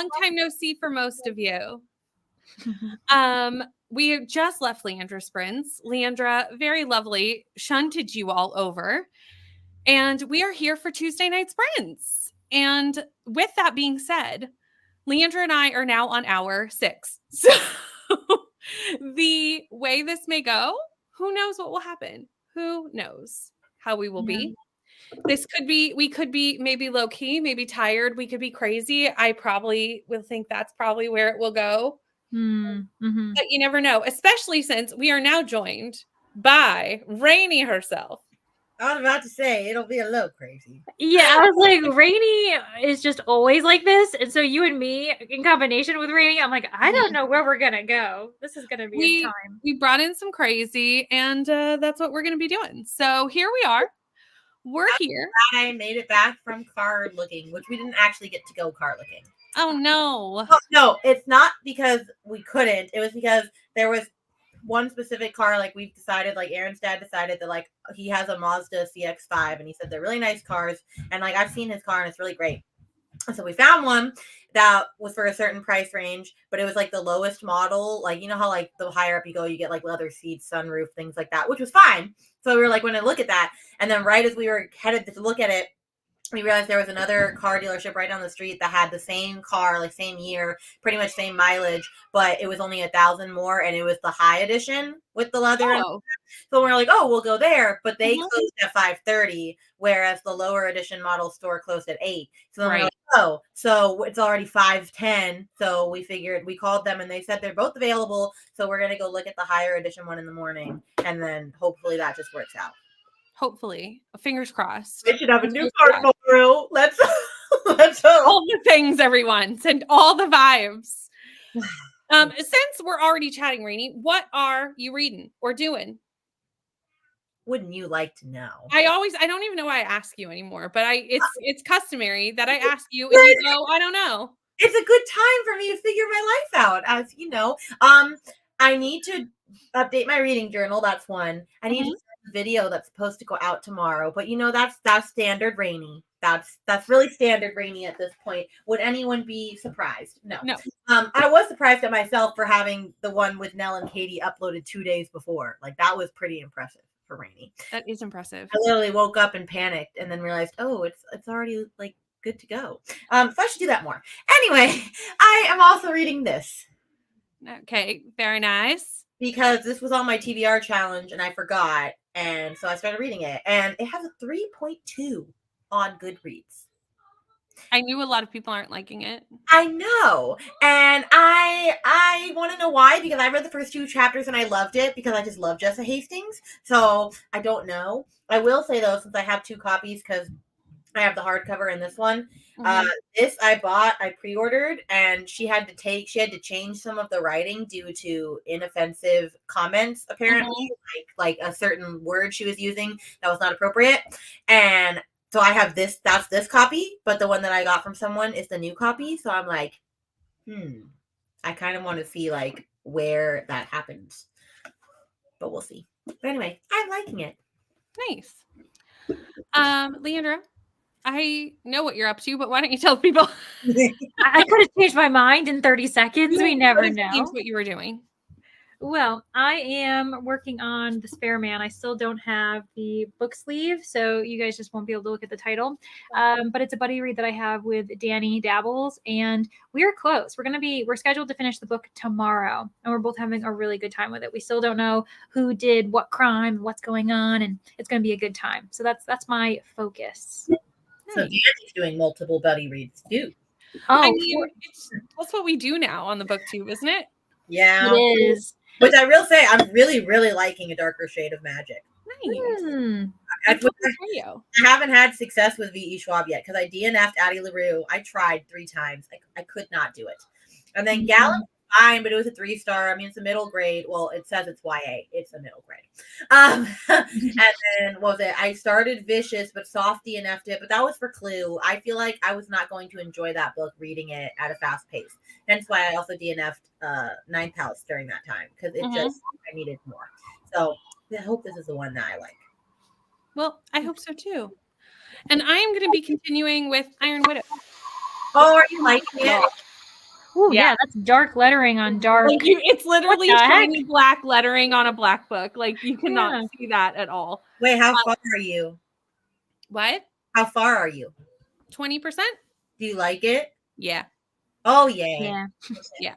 long time no see for most of you. We just left Leandra's Sprints. Leandra, very lovely, shunted you all over. And we are here for Tuesday night sprints. And with that being said, Leandra and I are now on hour 6. So the way this may go, who knows what will happen? Who knows how we will be? This could be, we could be maybe low key, maybe tired. We could be crazy. I probably will think that's probably where it will go. Mm-hmm. But you never know, especially since we are now joined by Rainey herself. I was about to say, it'll be a little crazy. Yeah, I was like, Rainey is just always like this. And so you and me in combination with Rainey, I'm like, I don't know where we're going to go. This is going to be a time. We brought in some crazy, and that's what we're going to be doing. So here we are. We're here. I made it back from car looking, which we didn't actually get to go car looking. Oh, no. Oh, no, it's not because we couldn't. It was because there was one specific car, like we've decided, like Aaron's dad decided that like he has a Mazda CX-5 and he said they're really nice cars. And like I've seen his car and it's really great. And so we found one that was for a certain price range, but it was like the lowest model. Like, you know how like the higher up you go, you get like leather seats, sunroof, things like that, which was fine. So we were like, when I look at that, and then right as we were headed to look at it, we realized there was another car dealership right down the street that had the same car, like same year, pretty much same mileage, but it was only 1,000 more, and it was the high edition with the leather. Oh. So we're like, oh, we'll go there, but they closed at 5:30, whereas the lower edition model store closed at 8. So then we're like, oh, so it's already 5:10. So we figured, we called them and they said they're both available. So we're gonna go look at the higher edition one in the morning, and then hopefully that just works out. Hopefully, fingers crossed. We should have a new car tomorrow. Let's hope. All the things, everyone. Send all the vibes. Since we're already chatting, Rainey, what are you reading or doing? Wouldn't you like to know? I don't even know why I ask you anymore, but it's customary that I ask you and you go, I don't know. It's a good time for me to figure my life out, as you know. I need to update my reading journal. That's one. I need to video that's supposed to go out tomorrow, but you know that's standard Rainy. That's really standard Rainy at this point. Would anyone be surprised? No. I was surprised at myself for having the one with Nell and Katie uploaded 2 days before. Like that was pretty impressive for Rainy. That is impressive. I literally woke up and panicked and then realized, oh, it's already like good to go. So I should do that more. Anyway, I am also reading this. Okay, very nice. Because this was on my TBR challenge and I forgot. And so I started reading it. And it has a 3.2 on Goodreads. I knew a lot of people aren't liking it. I know. And I want to know why, because I read the first 2 chapters and I loved it because I just love Jessa Hastings. So I don't know. I will say, though, since I have 2 copies, because I have the hardcover and this one. This I pre-ordered, and she had to change some of the writing due to inoffensive comments, apparently, like a certain word she was using that was not appropriate. And so I have that's this copy, but the one that I got from someone is the new copy. So I'm like, I kind of want to see like where that happens, but we'll see. But anyway, I'm liking it. Nice. Leandra, I know what you're up to, but why don't you tell people? I could have changed my mind in 30 seconds. We never know what you were doing. Well, I am working on The Spare Man. I still don't have the book sleeve, so you guys just won't be able to look at the title. But it's a buddy read that I have with Danny Dabbles, and we're close. We're scheduled to finish the book tomorrow, and we're both having a really good time with it. We still don't know who did what crime, what's going on, and it's going to be a good time. So that's my focus. So Danny's doing multiple buddy reads too. Oh, I mean, that's what we do now on the BookTube, isn't it? Yeah, it is. Which I will say, I'm really, really liking A Darker Shade of Magic. Nice. I haven't had success with V.E. Schwab yet because I DNF'd Addie LaRue. I tried 3 times. I could not do it. And then Gallup, fine, but it was a 3-star. I mean, it's a middle grade. Well, it says it's YA. It's a middle grade. And then, what was it? I started Vicious, but soft DNF'd it. But that was for Clue. I feel like I was not going to enjoy that book reading it at a fast pace. Hence why I also DNF'd Ninth House during that time because it just, I needed more. So I hope this is the one that I like. Well, I hope so too. And I am going to be continuing with Iron Widow. Oh, are you liking it? Ooh, Yeah. yeah, that's dark lettering on dark. Like it's literally What the heck? shiny black lettering on a black book. Like you cannot Yeah. see that at all. Wait, how far are you? What? How far are you? 20%? Do you like it? Yeah. Oh, yay. Yeah. Yeah.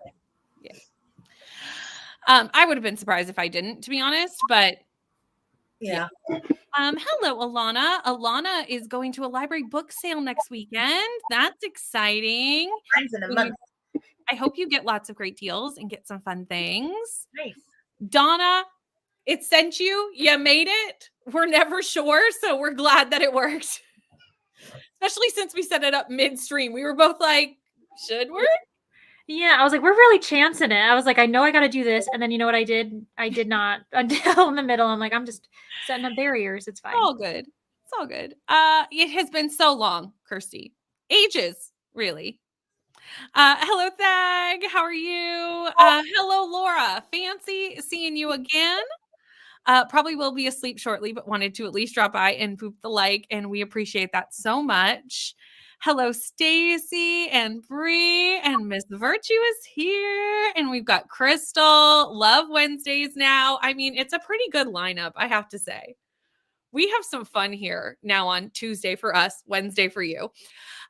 I would have been surprised if I didn't, to be honest, but Yeah. hello, Alana. Alana is going to a library book sale next weekend. That's exciting. Mine's in a month. I hope you get lots of great deals and get some fun things. Nice. Donna, it sent you. You made it. We're never sure, so we're glad that it worked. Especially since we set it up midstream. We were both like, should work? Yeah, I was like, we're really chancing it. I was like, I know I got to do this. And then you know what I did? I did not until in the middle. I'm like, I'm just setting up barriers. It's fine. All good. It's all good. It has been so long, Kirsty. Ages, really. Hello, Thag. How are you? Hello, Laura. Fancy seeing you again. Probably will be asleep shortly, but wanted to at least drop by and poop the like, and we appreciate that so much. Hello, Stacy and Bree, and Miss Virtue is here, and we've got Crystal. Love Wednesdays now. I mean, it's a pretty good lineup, I have to say. We have some fun here now on Tuesday for us, Wednesday for you.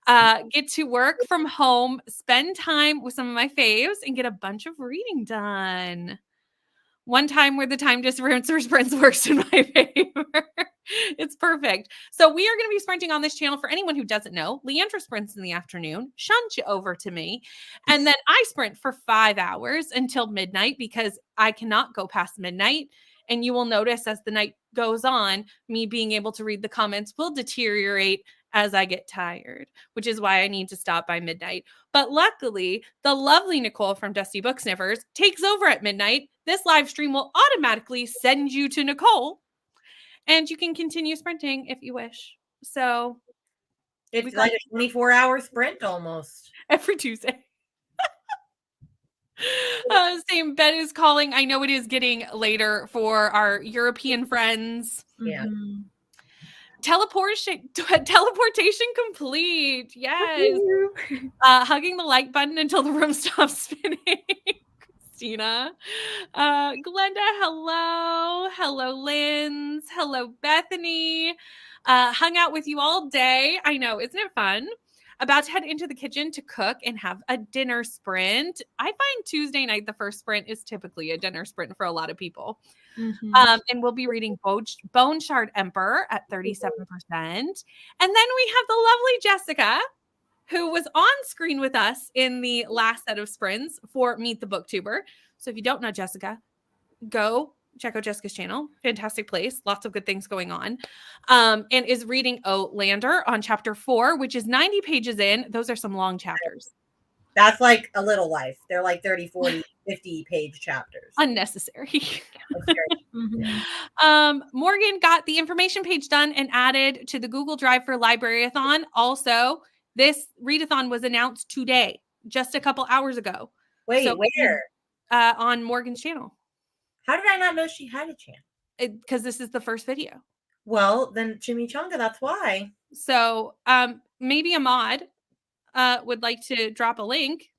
Get to work from home, spend time with some of my faves, and get a bunch of reading done. One time where the time difference works in my favor. It's perfect. So we are going to be sprinting on this channel. For anyone who doesn't know, Leandra sprints in the afternoon, shunt you over to me, and then I sprint for 5 hours until midnight because I cannot go past midnight. And you will notice as the night goes on, me being able to read the comments will deteriorate as I get tired, which is why I need to stop by midnight. But luckily, the lovely Nicole from Dusty Book Sniffers takes over at midnight. This live stream will automatically send you to Nicole, and you can continue sprinting if you wish. So it's like a 24-hour sprint almost. Every Tuesday. Same bed is calling. I know it is getting later for our European friends. Yeah. Mhm. Teleportation complete. Yes. Hugging the like button until the room stops spinning. Christina. Glenda, hello. Hello, Linz. Hello, Bethany. Hung out with you all day. I know, isn't it fun? About to head into the kitchen to cook and have a dinner sprint. I find Tuesday night, the first sprint, is typically a dinner sprint for a lot of people. Mhm. And we'll be reading Bone Shard Emperor at 37%. And then we have the lovely Jessica, who was on screen with us in the last set of sprints for Meet the Booktuber. So if you don't know Jessica, go check out Jessica's channel. Fantastic place. Lots of good things going on. And is reading Outlander on chapter 4, which is 90 pages in. Those are some long chapters. That's like a little life. They're like 30, 40, 50 page chapters. Unnecessary. Mhm. Morgan got the information page done and added to the Google Drive for Libraryathon. Also, this readathon was announced today, just a couple hours ago. Wait, So, where? On Morgan's channel. How did I not know she had a channel? Because this is the first video. Well, then Chimichanga, that's why. So maybe a mod would like to drop a link.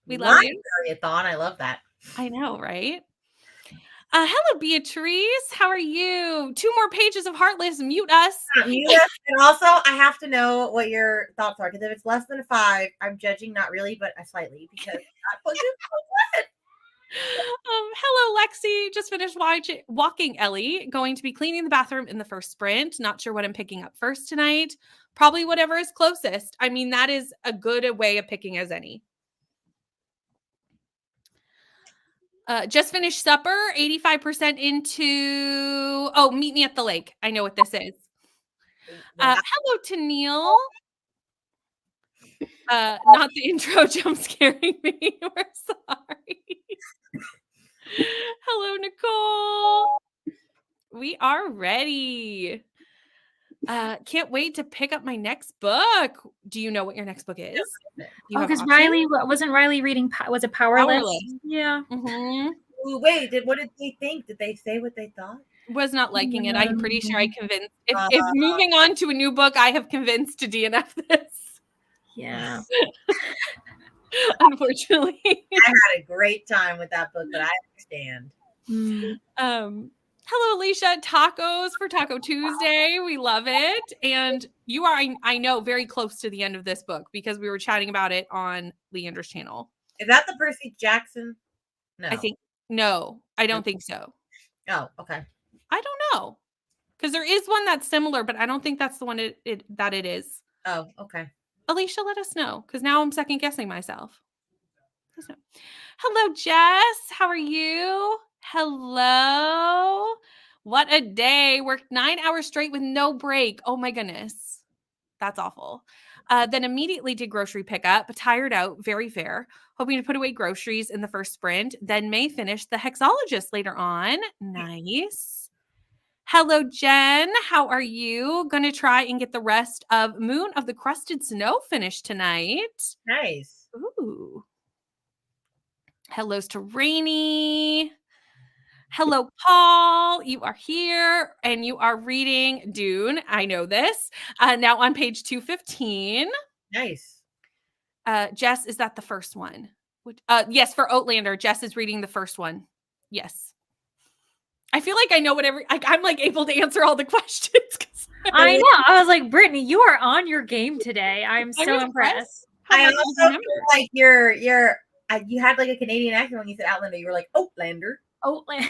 We love you. Libraryathon, I love that. I know, right? Hello, Beatrice. How are you? 2 more pages of Heartless. Mute us. Mute us. And also, I have to know what your thoughts are, because if it's less than a 5, I'm judging, not really, but slightly, because that book is so good. Hello, Lexi. Just finished walking Ellie. Going to be cleaning the bathroom in the first sprint. Not sure what I'm picking up first tonight. Probably whatever is closest. I mean, that is a good way of picking as any. Just finished supper. 85% into. Oh, meet me at the lake. I know what this is. Hello, Tennille. Not the intro jump scaring me. We're sorry. Hello, Nicole. We are ready. Can't wait to pick up my next book. Do you know what your next book is? Because Riley wasn't Riley reading. Was it Powerless? Yeah. Mm-hmm. Ooh, wait, what did they think? Did they say what they thought? Was not liking it. I'm pretty sure I convinced. If moving on to a new book, I have convinced to DNF this. Yeah. unfortunately. I had a great time with that book, but I understand. Hello, Alicia. Tacos for Taco Tuesday. We love it. And you are, I know, very close to the end of this book because we were chatting about it on Leandra's channel. Is that the Percy Jackson? No. I don't think so. Oh, okay. I don't know. Because there is one that's similar, but I don't think that's the one that it is. Oh, okay. Alicia, let us know, because now I'm second guessing myself. Hello, Jess. How are you? Hello. What a day. Worked 9 hours straight with no break. Oh my goodness. That's awful. Then immediately did grocery pickup, tired out, very fair. Hoping to put away groceries in the first sprint. Then may finish the hexologist later on. Nice. Hello, Jen. How are you? Going to try and get the rest of Moon of the Crusted Snow finished tonight. Nice. Ooh. Hellos to Rainy. Hello, Paul. You are here and you are reading Dune. I know this. Now on page 215. Nice. Jess, is that the first one? Yes, for Outlander, Jess is reading the first one. Yes. I feel like I know I'm like able to answer all the questions. I know. I was like, Brittany, you are on your game today. I'm so impressed. I also feel like you had like a Canadian accent when you said Outlander. You were like, Outlander. Outlander.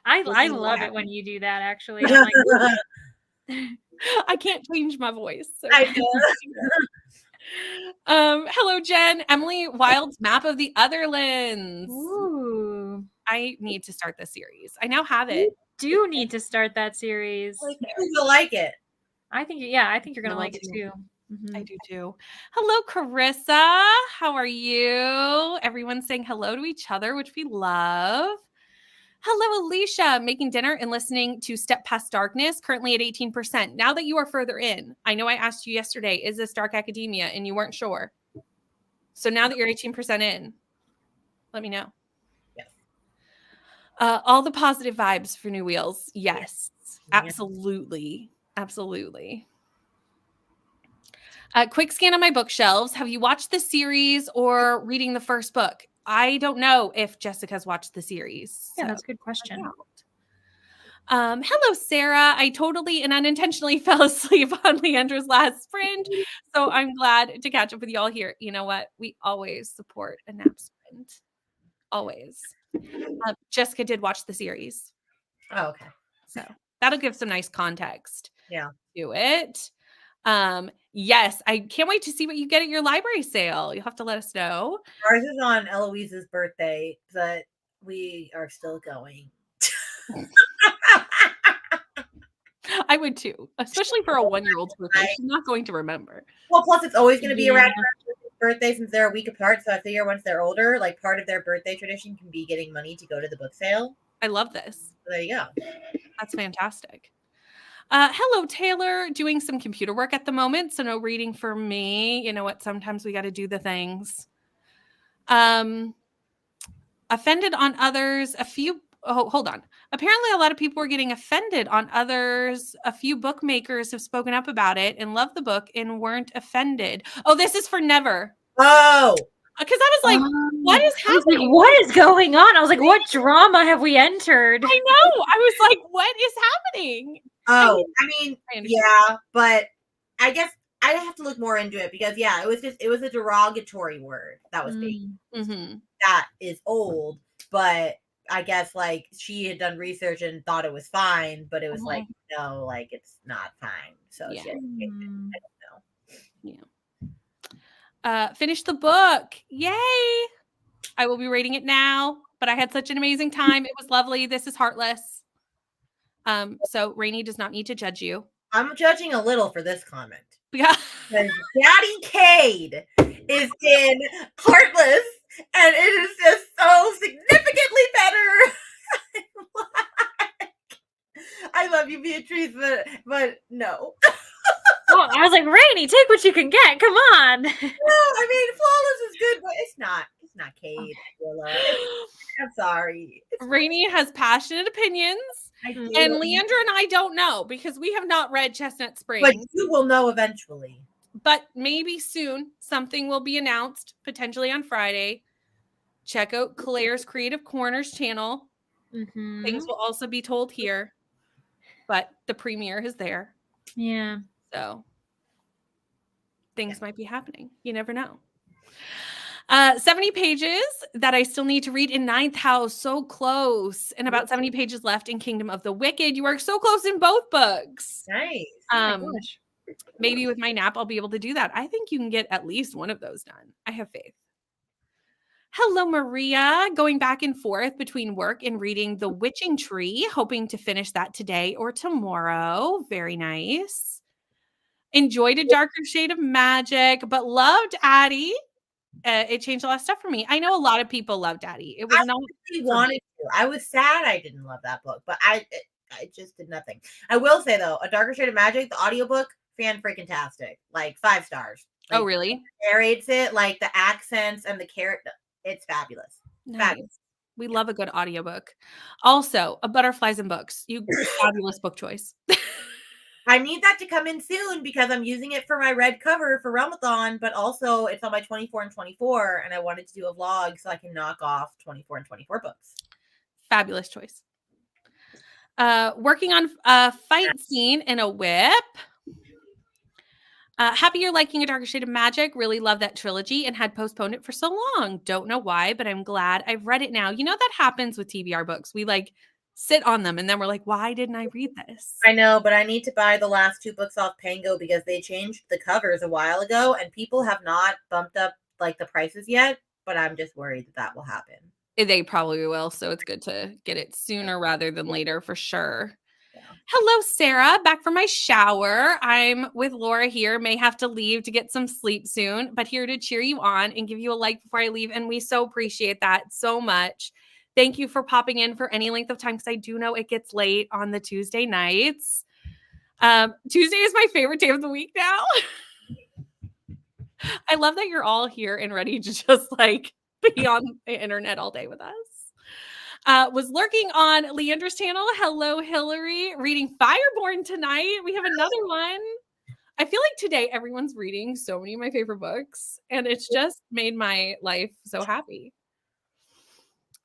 I love it when you do that, actually. I'm like, I can't change my voice. So. I know. Hello, Jen. Emily Wild's Map of the Otherlands. Ooh. I need to start this series. I now have it. You do need to start that series. You'll like it. I think you're gonna like it too. Mm-hmm. I do too. Hello, Carissa. How are you? Everyone's saying hello to each other, which we love. Hello, Alicia. Making dinner and listening to Step Past Darkness, currently at 18%. Now that you are further in, I know I asked you yesterday, is this Dark Academia? And you weren't sure. So now that you're 18% in, let me know. Yes. All the positive vibes for New Wheels. Yes, absolutely. Absolutely. Quick scan on my bookshelves. Have you watched the series or reading the first book? I don't know if Jessica's watched the series. Yeah, that's a good question. Hello, Sarah. I totally and unintentionally fell asleep on Leandra's last sprint, so I'm glad to catch up with you all here. You know what? We always support a nap sprint. Always. Jessica did watch the series. Oh, okay. So that'll give some nice context. Yeah. To it. Yes, I can't wait to see what you get at your library sale. You'll have to let us know. Ours is on Eloise's birthday, but we are still going. I would too, especially for a 1-year-old's birthday. She's not going to remember. Well, plus it's always going to be around her birthday since they're a week apart. So I figure once they're older, like part of their birthday tradition can be getting money to go to the book sale. I love this. So there you go. That's fantastic. Hello, Taylor. Doing some computer work at the moment, so no reading for me. You know what? Sometimes we got to do the things. Offended on others. Hold on. Apparently, a lot of people were getting offended on others. A few bookmakers have spoken up about it and loved the book and weren't offended. Oh, this is for Never. Oh. Because I was like, what is happening? Like, what is going on? I was like, what drama have we entered? I know. I was like, what is happening? Oh, I mean, yeah, but I guess I have to look more into it because, yeah, it was a derogatory word that was being that is old, but I guess like she had done research and thought it was fine, but it was like, no, like it's not fine. So yeah. I don't know. Yeah. Finish the book. Yay. I will be reading it now, but I had such an amazing time. It was lovely. This is Heartless. So Rainey does not need to judge you. I'm judging a little for this comment. Yeah. Because Daddy Cade is in Heartless, and it is just so significantly better. I love you, Beatrice, but no. Well, I was like, Rainey, take what you can get. Come on. No, I mean, Flawless is good, but it's not Cade. Okay. I'm sorry. Rainey has passionate opinions. And Leandra and I don't know because we have not read Chestnut Springs. But you will know eventually. But maybe soon something will be announced, potentially on Friday. Check out Claire's Creative Corners channel. Mm-hmm. Things will also be told here, but the premiere is there. Yeah. So things might be happening. You never know. 70 pages that I still need to read in Ninth House. So close. And about 70 pages left in Kingdom of the Wicked. You are so close in both books. Nice. Oh my gosh. Maybe with my nap, I'll be able to do that. I think you can get at least one of those done. I have faith. Hello, Maria. Going back and forth between work and reading The Witching Tree, hoping to finish that today or tomorrow. Very nice. Enjoyed A Darker Shade of Magic, but loved Addie. It changed a lot of stuff for me. I know a lot of people loved Addie. It was I not really wanted to. I was sad I didn't love that book, but I just did nothing. I will say though, A Darker Shade of Magic, the audiobook, fan-freaking-tastic. Like 5 stars. Like, oh, really? Narrates it, like the accents and the character. It's fabulous. Nice. Fabulous. We love a good audiobook. Also, A Butterflies and Books. You fabulous book choice. I need that to come in soon because I'm using it for my red cover for Realmathon, but also it's on my 24 and 24, and I wanted to do a vlog so I can knock off 24 and 24 books. Fabulous choice. Working on a fight scene in a whip. Happy you're liking A Darker Shade of Magic. Really love that trilogy and had postponed it for so long. Don't know why, but I'm glad I've read it now. You know, that happens with TBR books. We like sit on them and then we're like, why didn't I read this? I know, but I need to buy the last 2 books off Pango because they changed the covers a while ago and people have not bumped up like the prices yet, but I'm just worried that will happen. They probably will, so it's good to get it sooner rather than later for sure. Yeah. Hello, Sarah. Back from my shower. I'm with Laura here. May have to leave to get some sleep soon, but here to cheer you on and give you a like before I leave, and we so appreciate that so much. Thank you for popping in for any length of time because I do know it gets late on the Tuesday nights. Tuesday is my favorite day of the week now. I love that you're all here and ready to just like be on the internet all day with us. Was lurking on Leandra's channel. Hello, Hillary. Reading Fireborn tonight. We have another one. I feel like today everyone's reading so many of my favorite books, and it's just made my life so happy.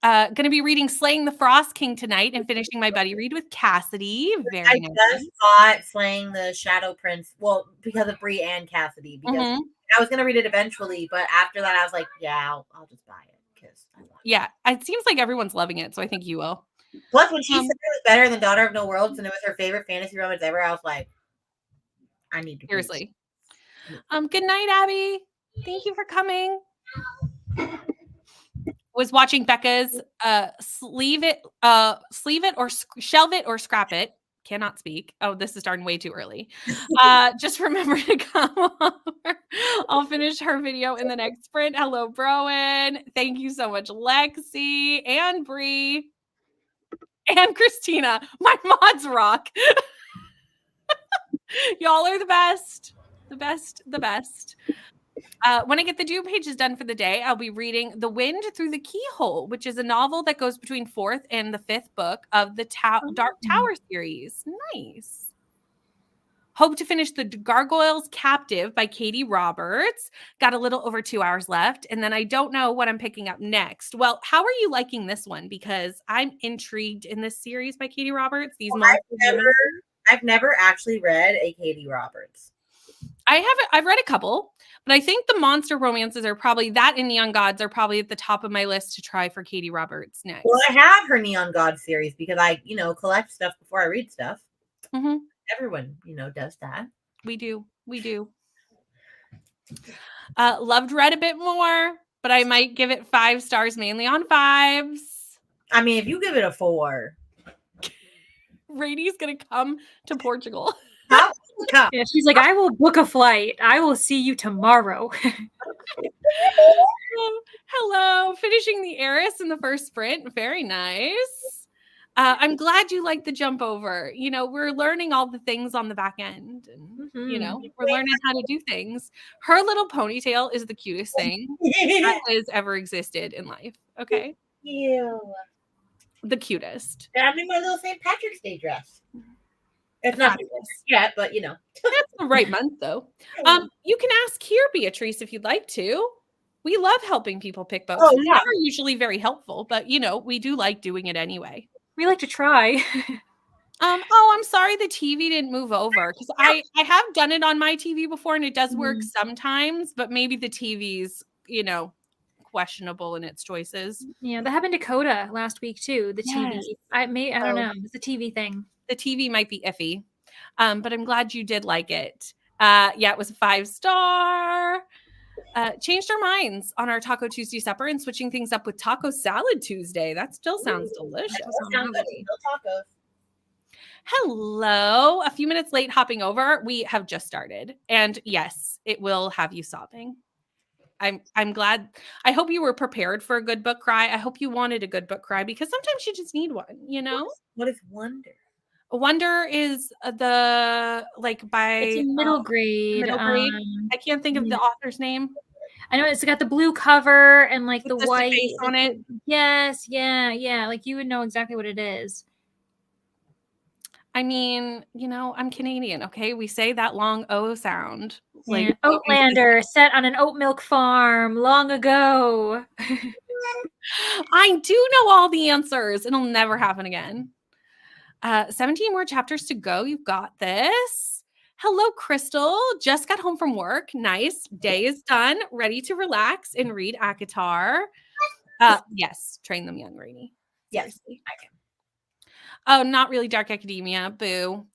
Going to be reading Slaying the Frost King tonight and finishing my buddy read with Cassidy. Very nice. I just got Slaying the Shadow Prince, well, because of Bree and Cassidy, because I was going to read it eventually, but after that I was like, yeah, I'll just buy it. Yeah, it seems like everyone's loving it, so I think you will. Plus, when she said it was better than Daughter of No Worlds and it was her favorite fantasy romance ever, I was like, I need to. Seriously. Good night, Abby. Thank you for coming. Was watching Becca's Sleeve It or Shelve It or Scrap It. Cannot speak. Oh, this is starting way too early. Just remember to come over. I'll finish her video in the next sprint. Hello, Broen. Thank you so much, Lexi and Bree and Christina. My mods rock. Y'all are the best. The best. The best. When I get the due pages done for the day, I'll be reading The Wind Through the Keyhole, which is a novel that goes between 4th and the 5th book of the Dark Tower series. Nice. Hope to finish The Gargoyles Captive by Katie Roberts. Got a little over 2 hours left, and then I don't know what I'm picking up next. Well, how are you liking this one? Because I'm intrigued in this series by Katie Roberts. I've never actually read a Katie Roberts. I've read a couple, but I think the monster romances are probably that and Neon Gods are probably at the top of my list to try for Katie Roberts next. Well, I have her Neon God series because I, collect stuff before I read stuff. Mm-hmm. Everyone, does that. We do. Loved Red a bit more, but I might give it 5 stars mainly on 5s. I mean, if you give it a 4. Rady's going to come to Portugal. Yeah, she's like, I will book a flight. I will see you tomorrow. Hello. Finishing The Heiress in the first sprint. Very nice. I'm glad you like the jump over. We're learning all the things on the back end. And, we're learning how to do things. Her little ponytail is the cutest thing that has ever existed in life. Okay? Ew. The cutest. I'm in my little St. Patrick's Day dress. It's not Fabulous. yet, but you know. It's the right month, though. You can ask here, Beatrice, if you'd like to. We love helping people pick books. Oh, We're yeah. never usually very helpful, but you know, we do like doing it anyway. We like to try. Oh, I'm sorry the TV didn't move over because I have done it on my TV before and it does work sometimes, but maybe the TV's, you know, questionable in its choices. Yeah, that happened to Coda last week too. The Yes. TV. I don't know. It's a TV thing. The TV might be iffy. But I'm glad you did like it. Yeah, it was a 5-star. Changed our minds on our Taco Tuesday supper and switching things up with Taco Salad Tuesday. That still sounds delicious. That sounds good. Still tacos. Hello. A few minutes late hopping over. We have just started. And yes, it will have you sobbing. I'm glad. I hope you were prepared for a good book cry. I hope you wanted a good book cry because sometimes you just need one, you know? What is Wonder? Wonder is by It's in middle grade. middle grade. I can't think of the author's name. I know it's got the blue cover and like With the white face on it. Yes, yeah. Like you would know exactly what it is. I mean, you know, I'm Canadian, okay? We say that long O sound. Yeah. Oatlander, set on an oat milk farm long ago. I do know all the answers. It'll never happen again. 17 more chapters to go. You've got this. Hello, Crystal. Just got home from work. Nice. Day is done. Ready to relax and read ACOTAR. Yes. Train them young, Rainey. Yes. Okay. Oh, not really Dark Academia. Boo.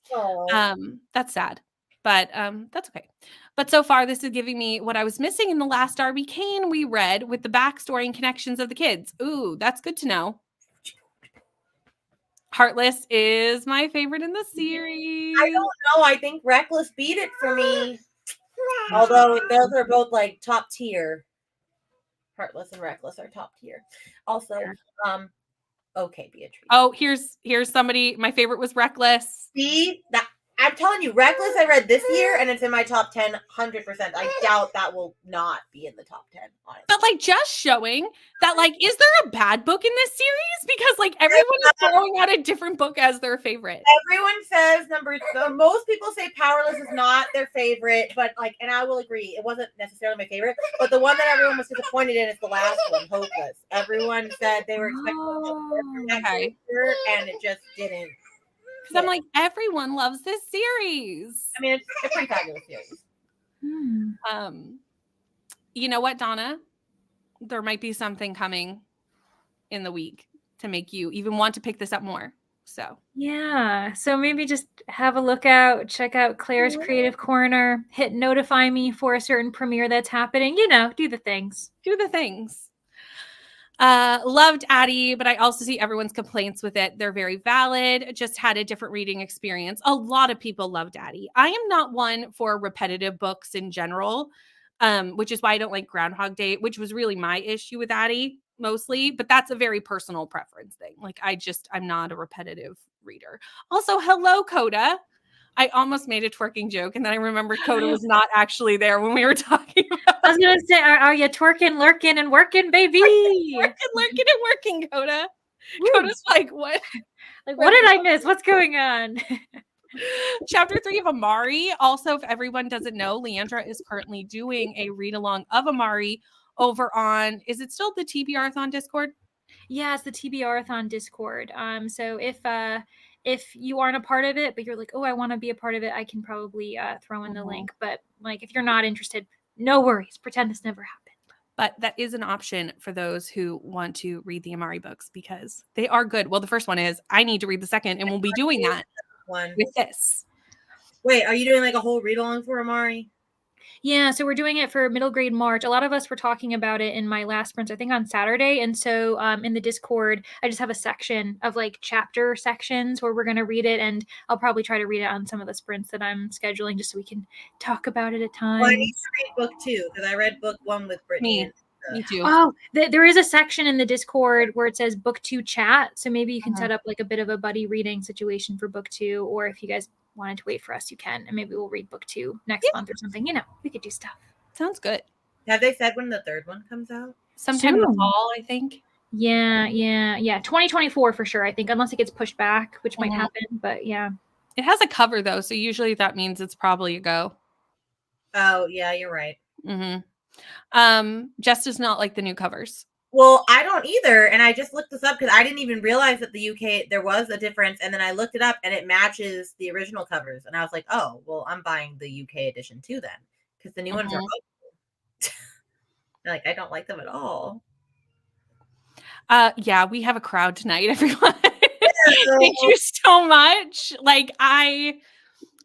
That's sad. But that's okay. But so far, this is giving me what I was missing in the last Darby Kane we read with the backstory and connections of the kids. Ooh, that's good to know. Heartless is my favorite in the series. I don't know. I think Reckless beat it for me. Although those are both like top tier. Heartless and Reckless are top tier. Also, okay, Beatrice. Oh, here's somebody. My favorite was Reckless. See that? I'm telling you, Reckless I read this year and it's in my top 10, 100%. I doubt that will not be in the top 10, honestly. But like just showing that like, is there a bad book in this series? Because like everyone is throwing out a different book as their favorite. Everyone says most people say Powerless is not their favorite, but like, and I will agree, it wasn't necessarily my favorite, but the one that everyone was disappointed in is the last one, Hopeless. Everyone said they were expecting that character, and it just didn't. Because I'm like, everyone loves this series. I mean, it's a pretty fabulous series. You know what, Donna? There might be something coming in the week to make you even want to pick this up more. So yeah. So maybe just have a look out, check out Claire's Creative Corner, hit notify me for a certain premiere that's happening. You know, do the things. Do the things. Loved Addie, but I also see everyone's complaints with it. They're very valid. Just had a different reading experience. A lot of people loved Addie. I am not one for repetitive books in general, which is why I don't like Groundhog Day, which was really my issue with Addie mostly, but that's a very personal preference thing. Like I'm not a repetitive reader. Also, hello, Coda. I almost made a twerking joke, and then I remembered Coda was not actually there when we were talking about I was going to say, are you twerking, lurking, and working, baby? Lurking and working, Coda. Coda's like, what? Like, what did I miss? What's going on? Chapter 3 of Amari. Also, if everyone doesn't know, Leandra is currently doing a read-along of Amari over on, is it still the TBR-thon Discord? Yeah, it's the TBR-thon Discord. So if you aren't a part of it, but you're like, oh, I want to be a part of it, I can probably throw in the link. But like, if you're not interested, no worries. Pretend this never happened. But that is an option for those who want to read the Amari books because they are good. Well, the first one is I need to read the second, and we'll be doing that with this. Wait, are you doing like a whole read along for Amari? Yeah, so we're doing it for middle grade March. A lot of us were talking about it in my last sprints, I think on Saturday. And so in the Discord, I just have a section of like chapter sections where we're going to read it. And I'll probably try to read it on some of the sprints that I'm scheduling just so we can talk about it at times. Well, I need to read book 2 because I read book 1 with Brittany. Me too. Oh, there is a section in the Discord where it says book 2 chat. So maybe you can set up like a bit of a buddy reading situation for book 2. Or if you guys wanted to wait for us, you can. And maybe we'll read book 2 next month or something. You know, we could do stuff. Sounds good. Have they said when the third one comes out? Sometime in the fall, I think. Yeah. 2024 for sure, I think, unless it gets pushed back, which might happen. But yeah. It has a cover though, so usually that means it's probably a go. Oh, yeah, you're right. Jess does not like the new covers. Well, I don't either, and I just looked this up because I didn't even realize that the UK there was a difference, and then I looked it up and it matches the original covers, and I was like, oh, well, I'm buying the UK edition too then, because the new ones are ugly. Like, I don't like them at all. Yeah, we have a crowd tonight, everyone. Thank you so much. Like,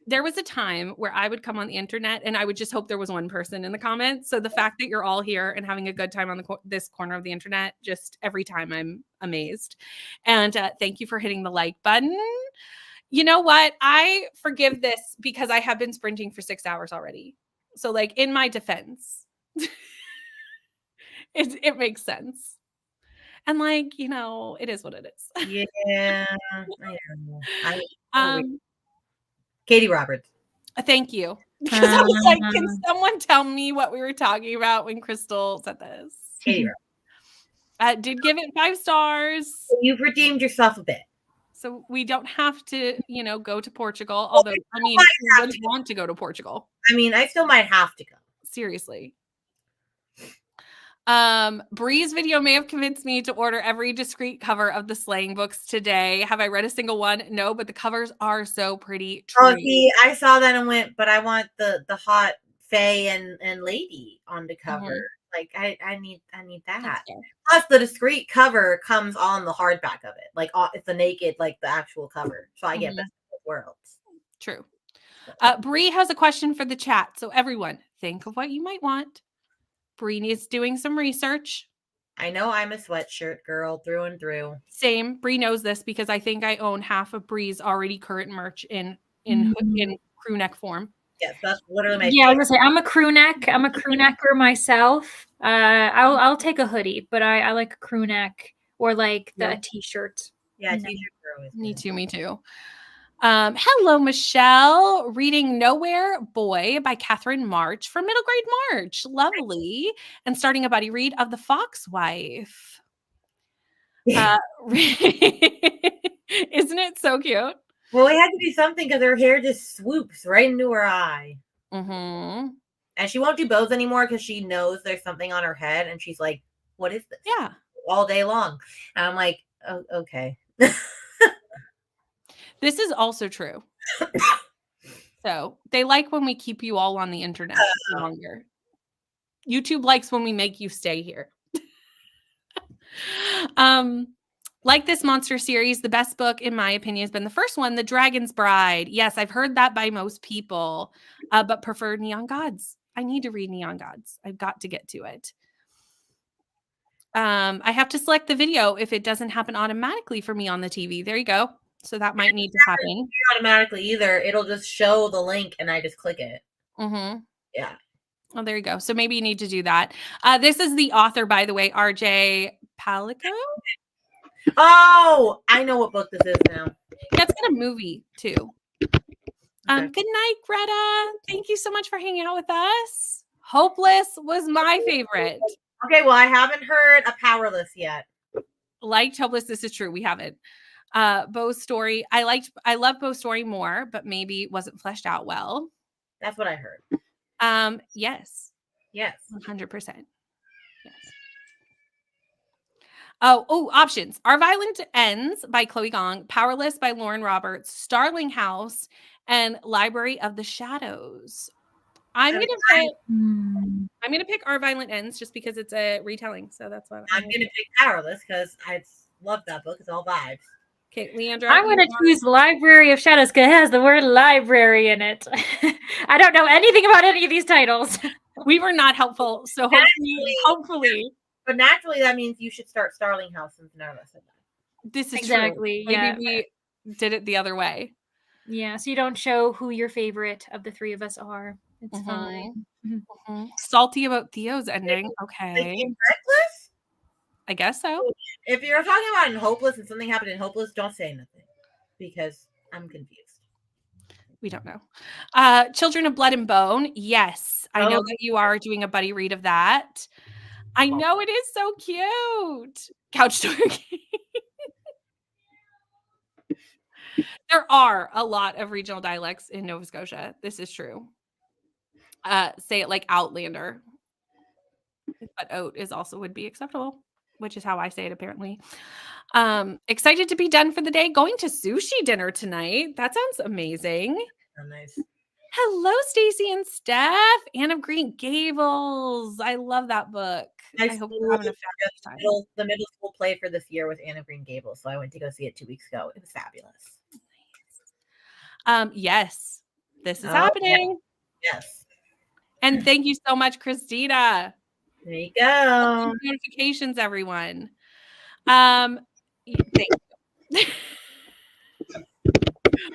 there was a time where I would come on the internet and I would just hope there was one person in the comments. So the fact that you're all here and having a good time on this corner of the internet, just every time I'm amazed. And thank you for hitting the like button. You know what? I forgive this because I have been sprinting for 6 hours already. So like in my defense, it makes sense. And like, you know, it is what it is. Yeah, I know. Katie Roberts. Thank you. Because I was like, can someone tell me what we were talking about when Crystal said this? Katie Roberts. Did give it 5 stars. You've redeemed yourself a bit. So we don't have to, you know, go to Portugal. Although, I mean, who wouldn't want to go to Portugal? I mean, I still might have to go. Seriously. Bree's video may have convinced me to order every discrete cover of the slang books today. Have I read a single one? No, but the covers are so pretty. Oh, see, I saw that and went, but I want the hot Faye and lady on the cover. Like I need that. Plus, the discrete cover comes on the hardback of it. Like it's the naked, like the actual cover. So I get best of both worlds. True. Bree has a question for the chat. So everyone, think of what you might want. Bree is doing some research. I know I'm a sweatshirt girl through and through. Same. Bree knows this because I think I own half of Bree's already current merch in crew neck form. Yes, that's literally my I was gonna say I'm a crew neck. I'm a crew necker myself. I'll take a hoodie, but I like a crew neck or like a t-shirt. Yeah, t-shirt girl. Me too. Hello, Michelle. Reading Nowhere Boy by Catherine March for middle grade March. Lovely. And starting a buddy read of The Fox Wife. Isn't it so cute? Well, it had to be something because her hair just swoops right into her eye. Mm-hmm. And she won't do bows anymore because she knows there's something on her head. And she's like, what is this? Yeah. All day long. And I'm like, oh, okay. This is also true. So they like when we keep you all on the internet longer. YouTube likes when we make you stay here. Like this monster series, the best book, in my opinion, has been the first one, The Dragon's Bride. Yes, I've heard that by most people, but prefer Neon Gods. I need to read Neon Gods. I've got to get to it. I have to select the video if it doesn't happen automatically for me on the TV. There you go. So that might need to happen. Automatically either. It'll just show the link and I just click it. Mm-hmm. Yeah. Oh, there you go. So maybe you need to do that. This is the author, by the way, RJ Palico. Oh, I know what book this is now. That's got a movie too. Okay. Good night, Greta. Thank you so much for hanging out with us. Hopeless was my favorite. Okay, well, I haven't heard A Powerless yet. Liked Hopeless. This is true. We haven't. Bo's story. I love Bo's story more, but maybe wasn't fleshed out well. That's what I heard. Yes. Yes. 100%. Yes. Oh, options. Our Violent Ends by Chloe Gong, Powerless by Lauren Roberts, Starling House, and Library of the Shadows. I'm gonna pick Our Violent Ends just because it's a retelling. So that's why I'm gonna pick Powerless because I love that book. It's all vibes. Okay, Leandra. I'm going to choose Library of Shadows because it has the word library in it. I don't know anything about any of these titles. We were not helpful, so hopefully. But naturally, that means you should start Starling House since none of us said that. This is exactly. True. Yeah. Maybe we did it the other way. Yeah, so you don't show who your favorite of the three of us are. It's fine. Mm-hmm. Salty about Theo's ending. Okay. Reckless? I guess so. If you're talking about in Hopeless and something happened in Hopeless, don't say nothing because I'm confused. We don't know. Children of Blood and Bone. Yes. I know that you are doing a buddy read of that. I know it is so cute. Couch Story. There are a lot of regional dialects in Nova Scotia. This is true. Say it like Outlander, but oat is also would be acceptable, which is how I say it apparently. Excited to be done for the day. Going to sushi dinner tonight. That sounds amazing. Oh, nice. Hello, Stacy and Steph. Anne of Green Gables. I love that book. I hope you're having a fabulous time. The middle school play for this year with Anne of Green Gables, so I went to go see it 2 weeks ago. It was fabulous. Yes, this is Oh, happening. Yes. And thank you so much, Christina. There you go. Notifications, everyone. Thank you.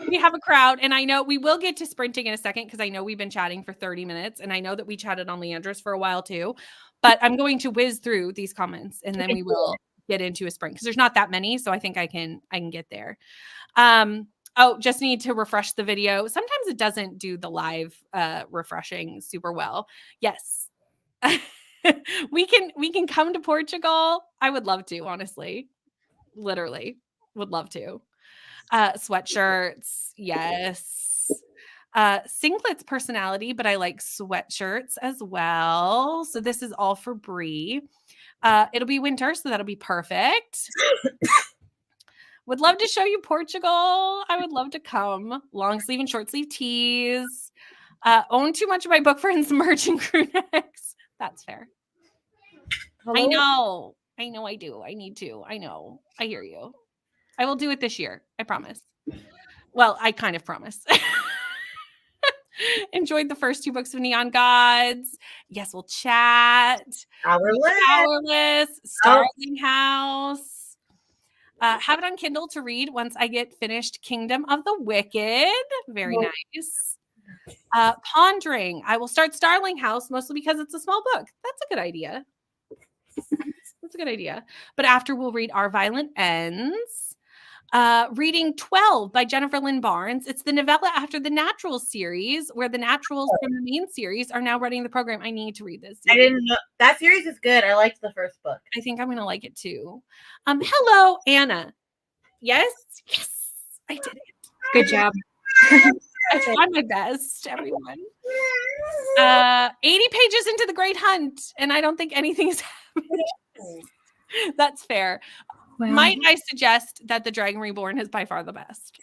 We have a crowd, and I know we will get to sprinting in a second because I know we've been chatting for 30 minutes, and I know that we chatted on Leandra's for a while too. But I'm going to whiz through these comments, and then we will get into a sprint because there's not that many, so I think I can get there. Oh, just need to refresh the video. Sometimes it doesn't do the live refreshing super well. Yes. we can come to Portugal. I would love to, honestly. Literally. Would love to. Sweatshirts, yes. Singlets personality, but I like sweatshirts as well. So this is all for Bree. It'll be winter, so that'll be perfect. Would love to show you Portugal. I would love to come. Long sleeve and short sleeve tees. Own too much of my book friends merch and crew necks. That's fair. Hello? I know I do. I need to. I know. I hear you. I will do it this year. I promise. Well, I kind of promise. Enjoyed the first 2 books of Neon Gods. Yes, we'll chat. Powerless. Starling House. Have it on Kindle to read once I get finished Kingdom of the Wicked. Very nice. Pondering. I will start Starling House mostly because it's a small book. That's a good idea. That's a good idea. But after we'll read Our Violent Ends. Reading 12 by Jennifer Lynn Barnes. It's the novella after the Naturals series, where the Naturals from the main series are now running the program. I need to read this. I didn't know. That series is good. I liked the first book. I think I'm going to like it too. Hello, Anna. Yes, I did it. Good job. I tried my best, everyone. 80 pages into the Great Hunt, and I don't think anything is happening. That's fair. Wow. Might I suggest that The Dragon Reborn is by far the best?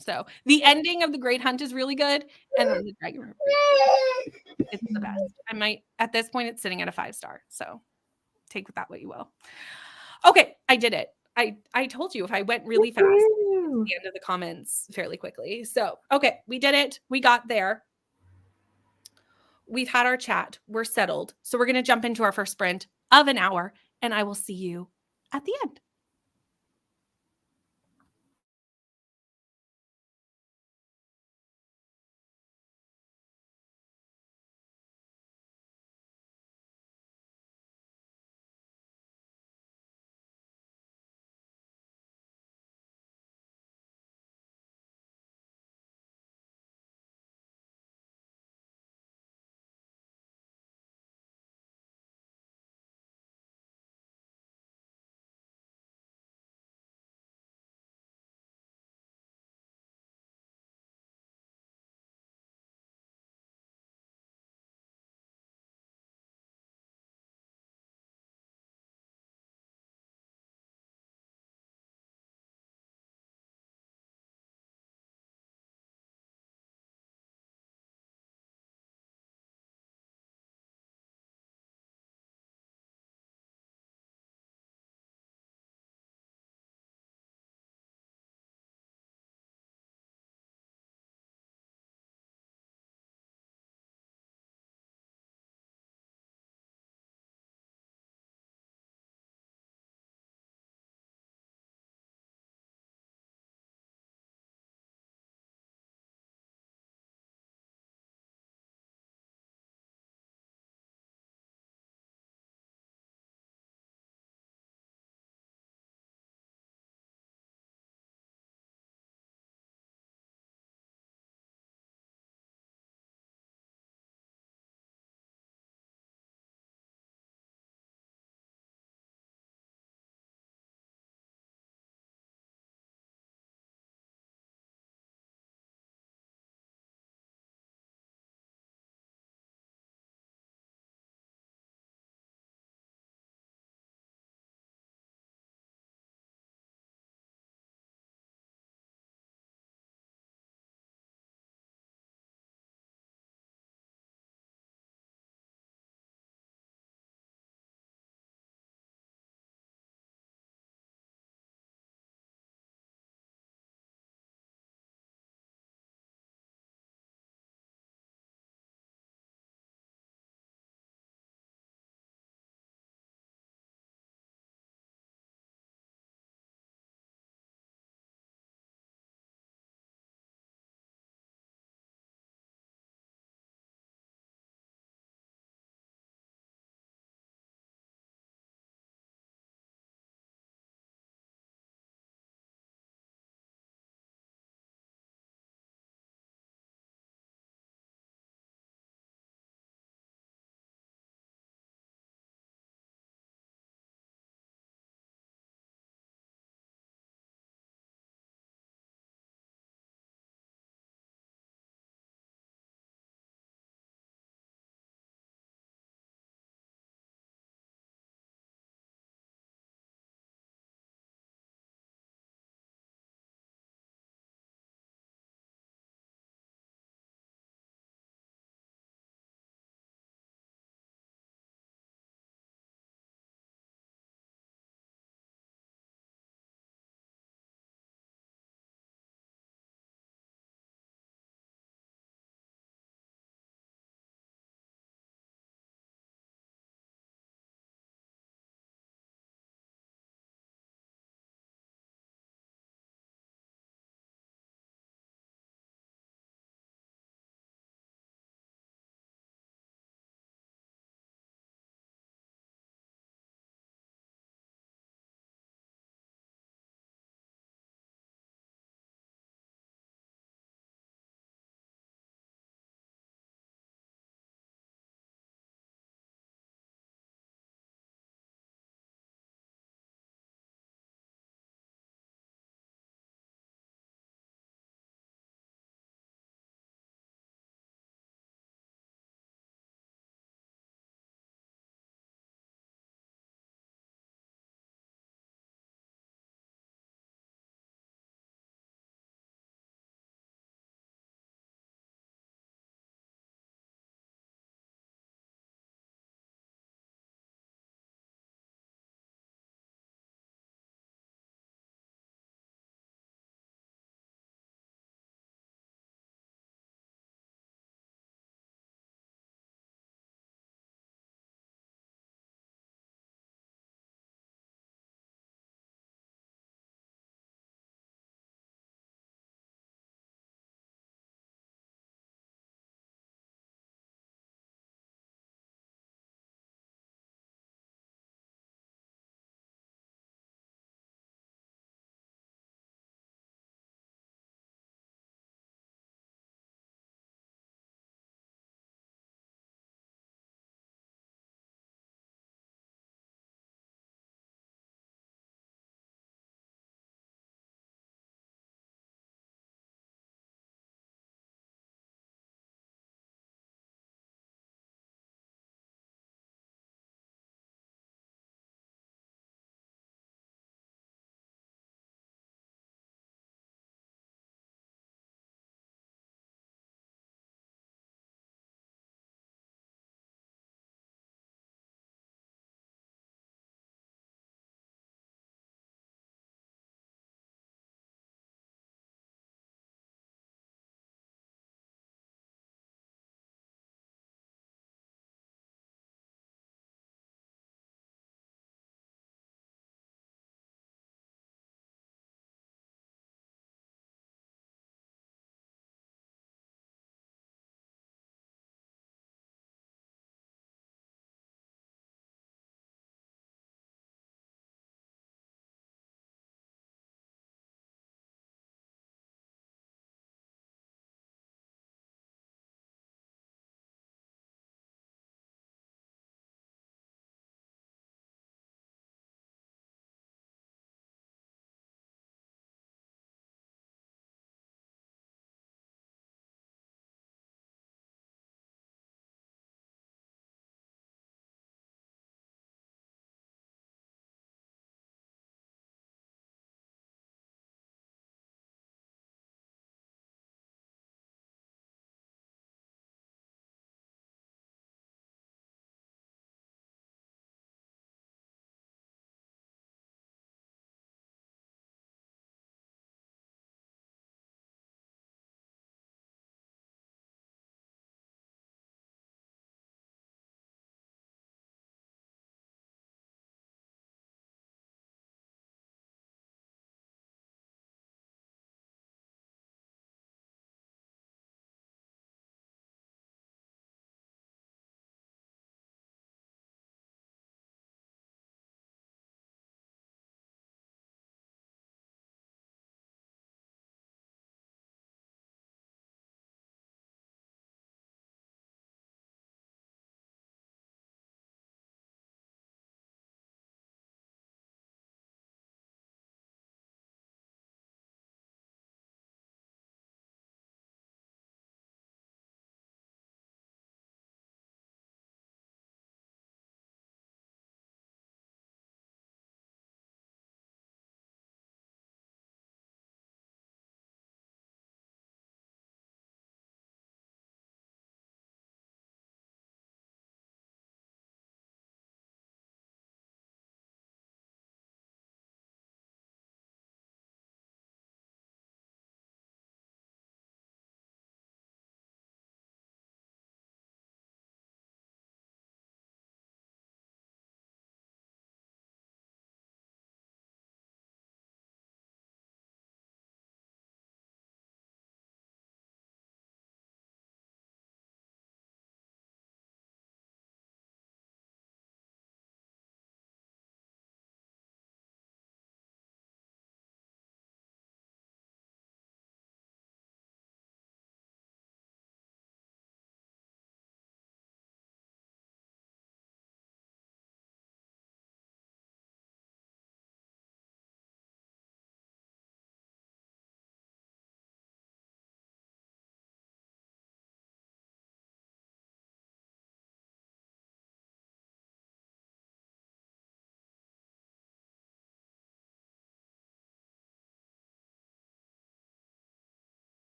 So the ending of The Great Hunt is really good, and then The Dragon Reborn is the best. I might, at this point, it's sitting at a 5-star. So take with that what you will. Okay, I did it. I told you if I went really fast, the end of the comments fairly quickly. So, okay, we did it. We got there. We've had our chat. We're settled. So we're going to jump into our first sprint of an hour, and I will see you at the end.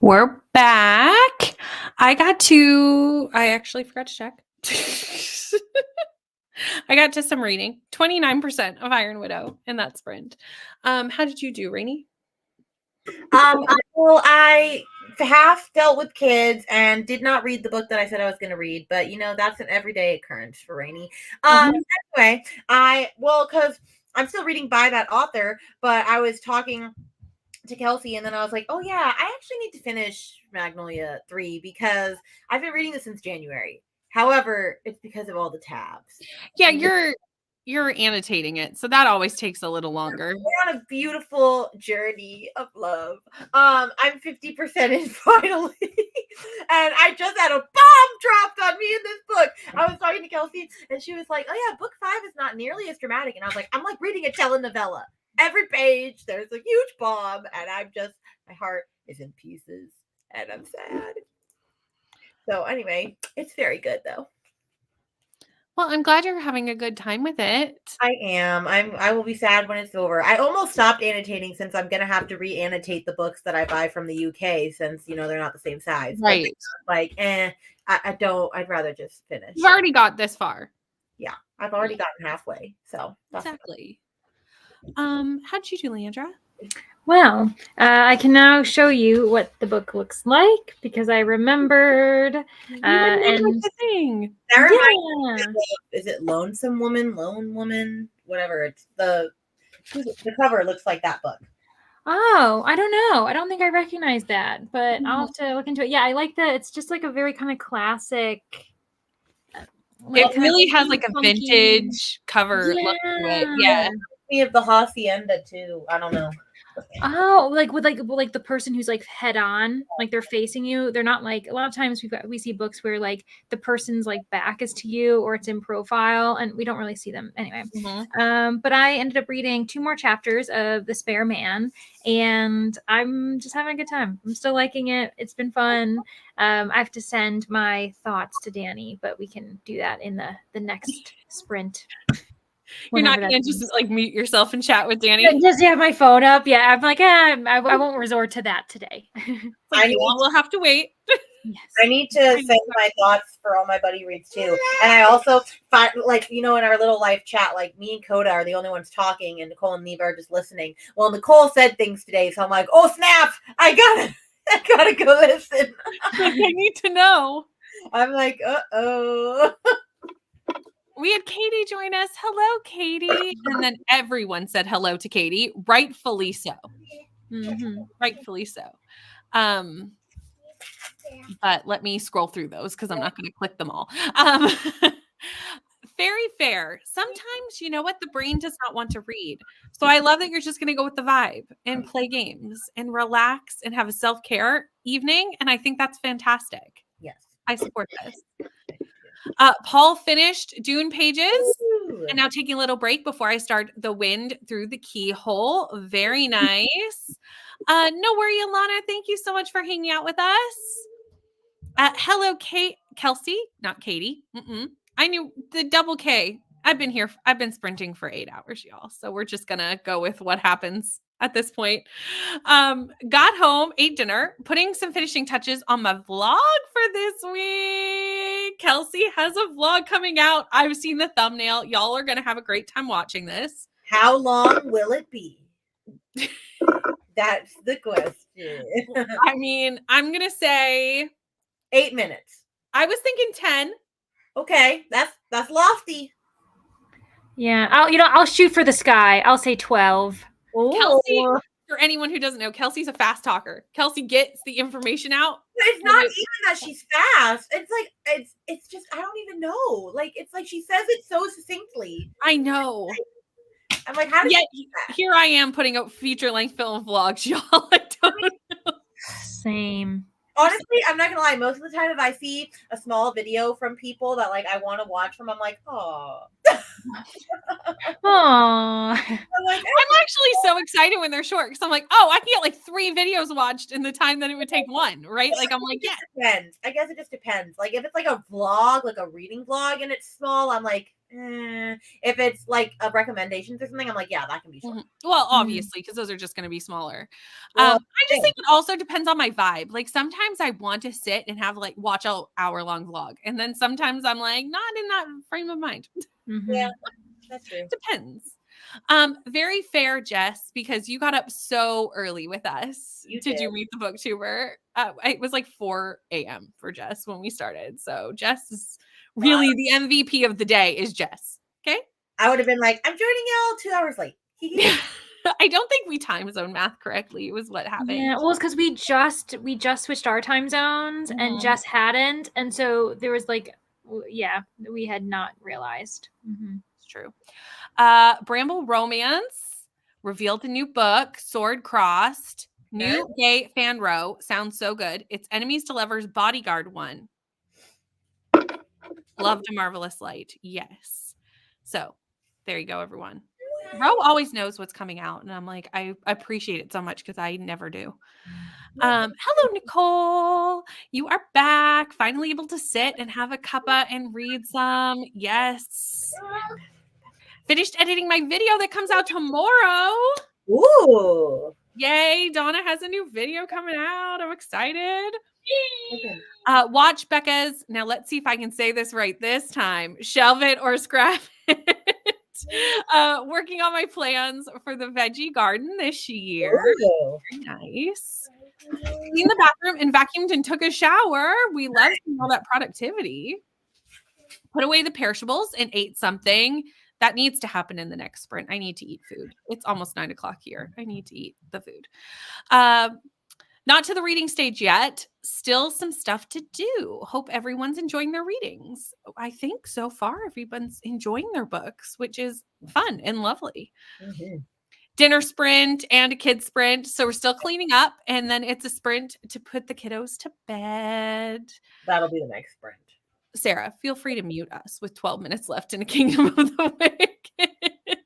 We're back. I actually forgot to check. I got to some reading. 29% of Iron Widow in that sprint. How did you do, Rainey? Well, I half dealt with kids and did not read the book that I said I was going to read, but that's an everyday occurrence for Rainey. Anyway, because I'm still reading by that author, but I was talking to Kelsey, and then I was like, oh yeah, I actually need to finish Magnolia 3 because I've been reading this since January. However, it's because of all the tabs. Yeah, you're annotating it, so that always takes a little longer. We're on a beautiful journey of love. I'm 50% in finally, and I just had a bomb dropped on me in this book. I was talking to Kelsey, and she was like, oh yeah, book 5 is not nearly as dramatic, and I was like, I'm like reading a telenovela. Every page there's a huge bomb, and my heart is in pieces, and I'm sad. So anyway, it's very good though. Well, I'm glad you're having a good time with it. I am. I will be sad when it's over. I almost stopped annotating since I'm gonna have to re-annotate the books that I buy from the UK since they're not the same size. Right. Like, I don't. I'd rather just finish. You've already got this far. Yeah, I've already gotten halfway. So exactly. How'd you do, Leandra? Well, I can now show you what the book looks like because I remembered. And the thing. That reminds me is it Lonesome Woman, Lone Woman, whatever? It's the cover looks like that book. Oh, I don't know. I don't think I recognize that, but I'll have to look into it. Yeah, I like that. It's just like a very kind of classic. It really has like a vintage cover look to it. Yeah. We have the hacienda too. I don't know. Oh, like with like the person who's like head on, like they're facing you. They're not like a lot of times we see books where like the person's like back is to you or it's in profile, and we don't really see them anyway. Mm-hmm. But I ended up reading 2 more chapters of The Spare Man, and I'm just having a good time. I'm still liking it. It's been fun. I have to send my thoughts to Danny, but we can do that in the next sprint. You're not going to just like mute yourself and chat with Danny? Just have my phone up. Yeah, I'm like, I won't resort to that today. We'll have to wait. Yes. I need to send my thoughts for all my buddy reads too. And I also find, like, in our little life chat, like me and Coda are the only ones talking and Nicole and Neva are just listening. Well, Nicole said things today, so I'm like, oh snap, I gotta go listen. I need to know. I'm like, uh-oh. We had Katie join us. Hello, Katie. And then everyone said hello to Katie. Rightfully so. Mm-hmm. Rightfully so. But let me scroll through those because I'm not going to click them all. Very fair. Sometimes, the brain does not want to read. So I love that you're just going to go with the vibe and play games and relax and have a self-care evening. And I think that's fantastic. Yes. I support this. Paul finished Dune pages and now taking a little break before I start The Wind Through the Keyhole. Very nice. No worry, Alana. Thank you so much for hanging out with us. Hello, Kelsey, not Katie. I knew the double K. I've been sprinting for 8 hours, y'all. So we're just going to go with what happens at this point. Got home, ate dinner, putting some finishing touches on my vlog for this week. Kelsey has a vlog coming out. I've seen the thumbnail. Y'all are going to have a great time watching this. How long will it be? That's the question. I mean, I'm going to say 8 minutes. I was thinking 10. Okay, that's lofty. Yeah, I'll shoot for the sky. I'll say 12. Kelsey, for anyone who doesn't know, Kelsey's a fast talker. Kelsey gets the information out. It's not even that she's fast. It's like it's just I don't even know. Like it's like she says it so succinctly. I know. I'm like, how does here I am putting out feature-length film vlogs, y'all. I don't know. Same. Honestly, I'm not gonna lie. Most of the time, if I see a small video from people that like I want to watch from, I'm like, oh. Aww. I'm like, I'm actually so excited when they're short because I'm like, oh, I can get like 3 videos watched in the time that it would take one, right? Like I'm like, yeah. depends. I guess it just depends. Like if it's like a vlog, like a reading vlog, and it's small, I'm like, eh. If it's like a recommendations or something, I'm like, yeah, that can be short. Well, obviously, because those are just going to be smaller. Well, I just think it also depends on my vibe. Like sometimes I want to sit and have like watch an hour-long vlog, and then sometimes I'm like not in that frame of mind. Yeah, that's true. Depends. Very fair, Jess, because you got up so early with us You to do did. Meet the Booktuber. It was like 4 a.m. for Jess when we started. So Jess is really the MVP of the day is Jess. Okay. I would have been like, I'm joining y'all 2 hours late. I don't think we time zone math correctly. It was what happened. Yeah, well, it's because we just switched our time zones and Jess hadn't, and so there was like, yeah, we had not realized. It's true. Bramble Romance revealed a new book, Sword Crossed. New gay fan row. Sounds so good. It's Enemies to Lovers Bodyguard 1. Loved A Marvelous Light. Yes. So there you go, everyone. Ro always knows what's coming out. And I'm like, I appreciate it so much because I never do. Hello, Nicole. You are back. Finally able to sit and have a cuppa and read some. Yes. Finished editing my video that comes out tomorrow. Ooh. Yay. Donna has a new video coming out. I'm excited. Watch Becca's. Now let's see if I can say this right this time. Shelve it or scrap it. Working on my plans for the veggie garden this year. Ooh. Very nice. Cleaned the bathroom and vacuumed and took a shower. We love seeing all that productivity. Put away the perishables and ate something. That needs to happen in the next sprint. I need to eat food. It's almost 9 o'clock here. I need to eat the food. Not to the reading stage yet. Still some stuff to do. Hope everyone's enjoying their readings. I think so far everyone's enjoying their books, which is fun and lovely. Dinner sprint and a kid sprint. So we're still cleaning up, and then it's a sprint to put the kiddos to bed. That'll be the next sprint. Sarah, feel free to mute us with 12 minutes left in a Kingdom of the Wicked.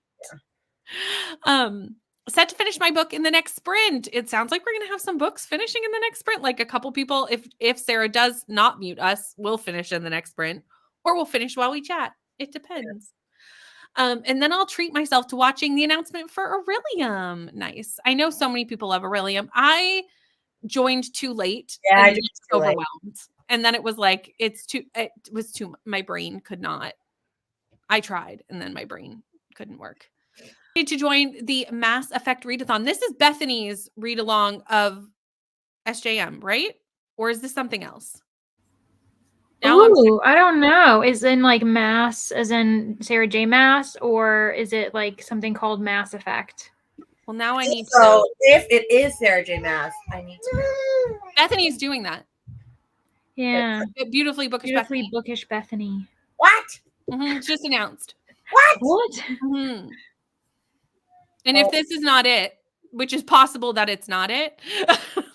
Set to finish my book in the next sprint. It sounds like we're going to have some books finishing in the next sprint. Like a couple people, if Sarah does not mute us, we'll finish in the next sprint, or we'll finish while we chat. It depends. And then I'll treat myself to watching the announcement for Aurelium. Nice. I know so many people love Aurelium. I joined too late. Yeah, and I just overwhelmed. And then it was like, it was too, my brain could not. I tried, and then my brain couldn't work. Need to join the Mass Effect readathon. This is Bethany's read along of SJM, right? Or is this something else? Now I don't know. Is in like Mass, as in Sarah J. Mass, or is it like something called Mass Effect? Well, now I need So if it is Sarah J. Mass, I need to know. Bethany's doing that. Yeah. Beautifully bookish Beautifully Bethany. bookish Bethany. What? It's just announced. What? And if this is not it, which is possible that it's not it,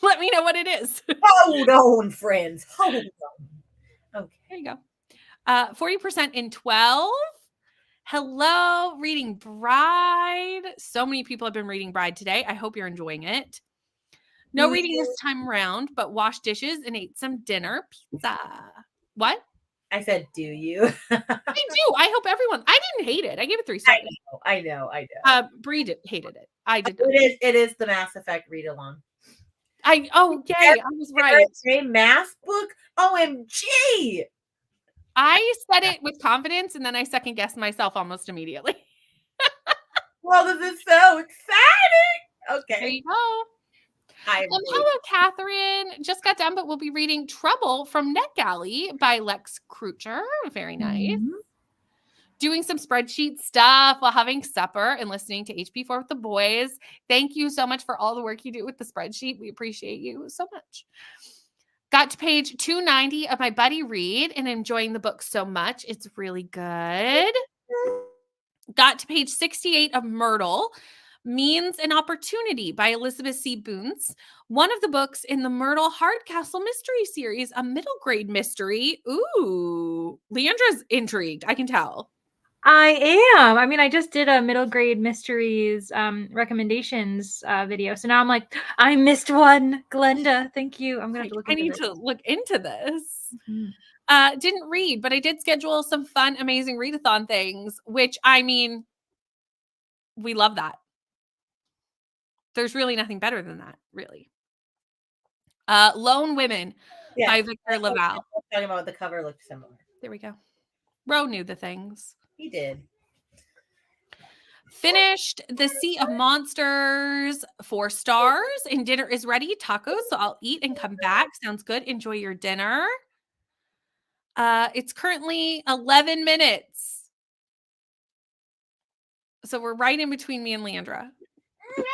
let me know what it is. Hold on, friends. Hold on. Okay. There you go. 40% in 12. Hello, reading Bride. So many people have been reading Bride today. I hope you're enjoying it. No reading this time around, but washed dishes and ate some dinner pizza. What? I said, do you? I do. I hope everyone. I didn't hate it. I gave it 3 stars. I know. Bree hated it. I did. It is the Mass Effect read along. Yay! I was right. A math book. OMG! I said it with confidence, and then I second guessed myself almost immediately. Well, this is so exciting. Okay. There you go. Hello, Catherine. Just got done, but we'll be reading Trouble from NetGalley by Lex Krucher. Very nice. Doing some spreadsheet stuff while having supper and listening to HP4 with the boys. Thank you so much for all the work you do with the spreadsheet. We appreciate you so much. Got to page 290 of my buddy read and enjoying the book so much. It's really good. Got to page 68 of Myrtle. Means an Opportunity by Elizabeth C. Boons. One of the books in the Myrtle Hardcastle mystery series, a middle grade mystery. Ooh, Leandra's intrigued. I can tell. I am. I mean, I just did a middle grade mysteries recommendations video. So now I'm like, I missed one. Glenda, thank you. I'm gonna have to look I into need this. to look into this. Mhm. Didn't read, but I did schedule some fun, amazing readathon things, which I mean, we love that. There's really nothing better than that, really. Lone Women by Victor that's what I Laval. was talking about. The cover looked similar. There we go. Ro knew the things. He did. Finished The Sea of Monsters, 4 stars, and dinner is ready. Tacos, so I'll eat and come back. Sounds good. Enjoy your dinner. It's currently 11 minutes. So we're right in between me and Leandra.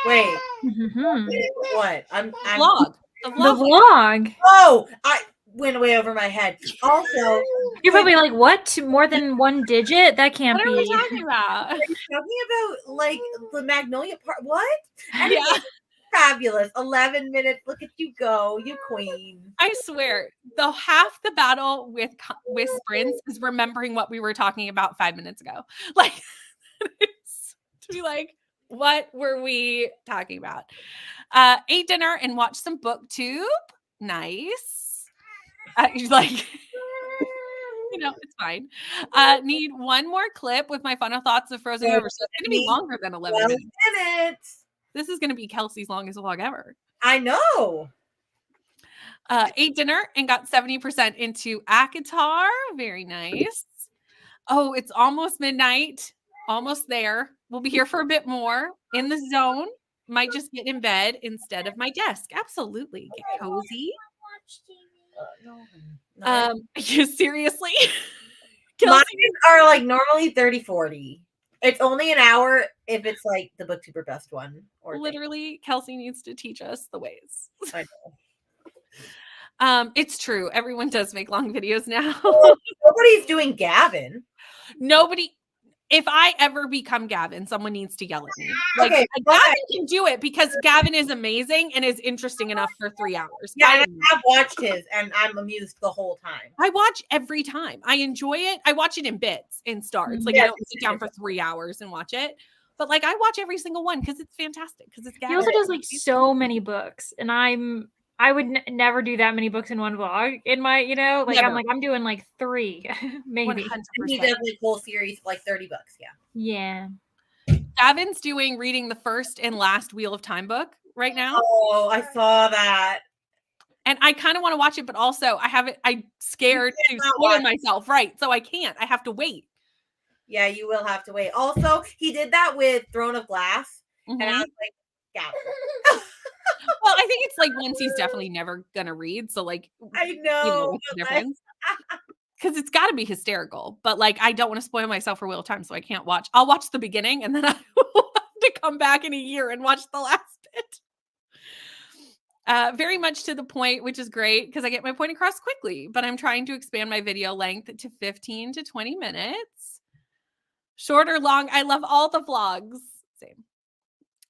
Wait, Mhm. what? I'm Vlog. The The vlog. vlog. Oh, I went way over my head. Also, You're probably like, what? More than one digit? That can't What are we be. talking about? talking about like the Magnolia part. What? And Yeah, it's fabulous. 11 minutes. Look at you go, you queen. I swear, the half the battle with sprints is remembering what we were talking about 5 minutes ago. Like, it's to be like, what were we talking about? Ate dinner and watched some booktube. Nice. Like, it's fine. Need one more clip with my final thoughts of Frozen River. So it's going to be longer than 11 12 minutes. minutes. This is going to be Kelsey's longest vlog ever. I know. Ate dinner and got 70% into ACOTAR. Very nice. Oh, it's almost midnight. Almost there. We'll be here for a bit more. In the zone. Might just get in bed instead of my desk. Absolutely. Get cozy. No. Seriously? Mine Kelsey, are like normally 30-40. It's only an hour if it's like the booktuber best one. Or literally, Kelsey needs to teach us the ways. I know. It's true. Everyone does make long videos now. Nobody's doing Gavin. Nobody. If I ever become Gavin, someone needs to yell at me. Like, Okay, Gavin can do it because Gavin is amazing and is interesting enough for 3 hours. Yeah, and I have watched his, and I'm amused the whole time. I watch every time. I enjoy it. I watch it in bits, in starts. Like, I don't sit down for 3 hours and watch it. But, like, I watch every single one because it's fantastic. Because it's Gavin. He also does like so many books, and I would never do that many books in one vlog. In my, Never. I'm doing like 3, maybe. 100%. He does like whole series for like $30. Yeah. Gavin's doing reading the first and last Wheel of Time book right now. Oh, I saw that. And I kind of want to watch it, but also I'm scared to spoil myself. Right. So I can't. I have to wait. Yeah, you will have to wait. Also, he did that with Throne of Glass. Mm-hmm. And I was like, Gavin. Well, I think it's like ones he's definitely never gonna read. So like, I know, what's the difference? Because it's got to be hysterical. But like, I don't want to spoil myself for Wheel of Time, so I can't watch. I'll watch the beginning, and then I will have to come back in a year and watch the last bit. Very much to the point, which is great because I get my point across quickly. But I'm trying to expand my video length to 15 to 20 minutes. Short or long, I love all the vlogs. Same.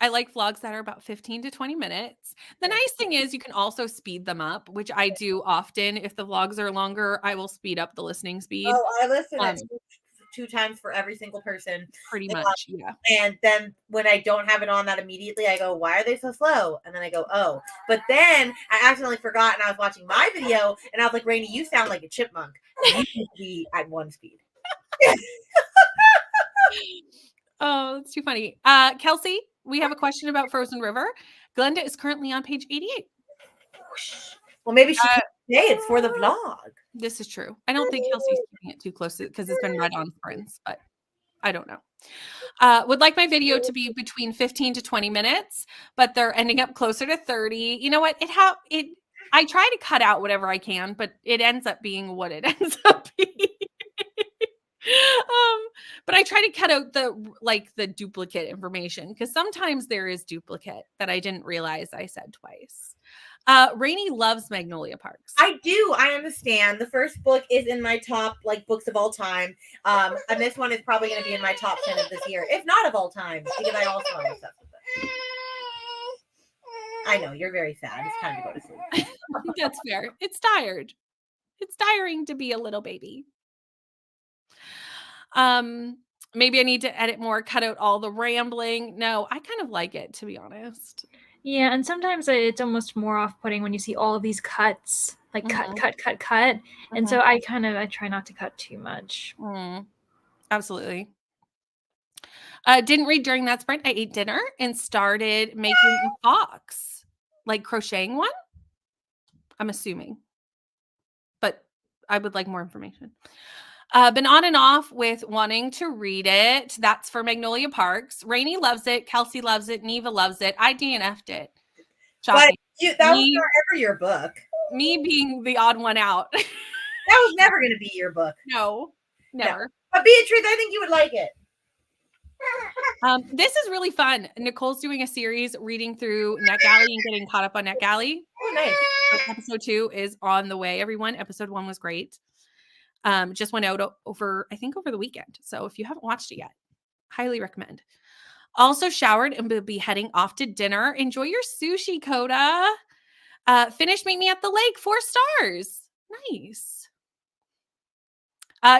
I like vlogs that are about 15 to 20 minutes. The nice thing is you can also speed them up, which I do often. If the vlogs are longer, I will speed up the listening speed. Oh, I listen at two times for every single person. Pretty much, yeah. And then when I don't have it on that immediately, I go, why are they so slow? And then I go, oh. But then I accidentally forgot and I was watching my video and I was like, Rainy, you sound like a chipmunk. You need to be at one speed. Oh, that's too funny. Kelsey, we have a question about Frozen River. Glenda is currently on page 88. Well, maybe she can say it's for the vlog. This is true. I don't think Kelsey's keeping it too close because it's been read on Friends, but I don't know. Would like my video to be between 15 to 20 minutes, but they're ending up closer to 30. You know what? I try to cut out whatever I can, but it ends up being what it ends up being. But I try to cut out the duplicate information because sometimes there is duplicate that I didn't realize I said twice. Rainy loves Magnolia Parks. I do. I understand. The first book is in my top books of all time. And this one is probably going to be in my top 10 of this year, if not of all time, because I also am obsessed with it. I know you're very sad. It's time to go to sleep. That's fair. It's tired. It's tiring to be a little baby. Maybe I need to edit more, cut out all the rambling. No, I kind of like it, to be honest. Yeah, and sometimes it's almost more off-putting when you see all of these cuts, like cut. And so I try not to cut too much. Absolutely. Didn't read during that sprint. I ate dinner and started making a box, like crocheting one. I'm assuming, but I would like more information. Been on and off with wanting to read it. That's for Magnolia Parks. Rainey loves it. Kelsey loves it. Neva loves it. I DNF'd it. Shocking. But that was not ever your book. Me being the odd one out. That was never going to be your book. No, never. No. But Beatrice, I think you would like it. This is really fun. Nicole's doing a series reading through NetGalley and getting caught up on NetGalley. Oh, nice. Episode 2 is on the way, everyone. Episode 1 was great. Just went out over the weekend. So if you haven't watched it yet, highly recommend. Also showered and will be heading off to dinner. Enjoy your sushi, Coda. Finish Meet Me at the Lake, 4 stars. Nice.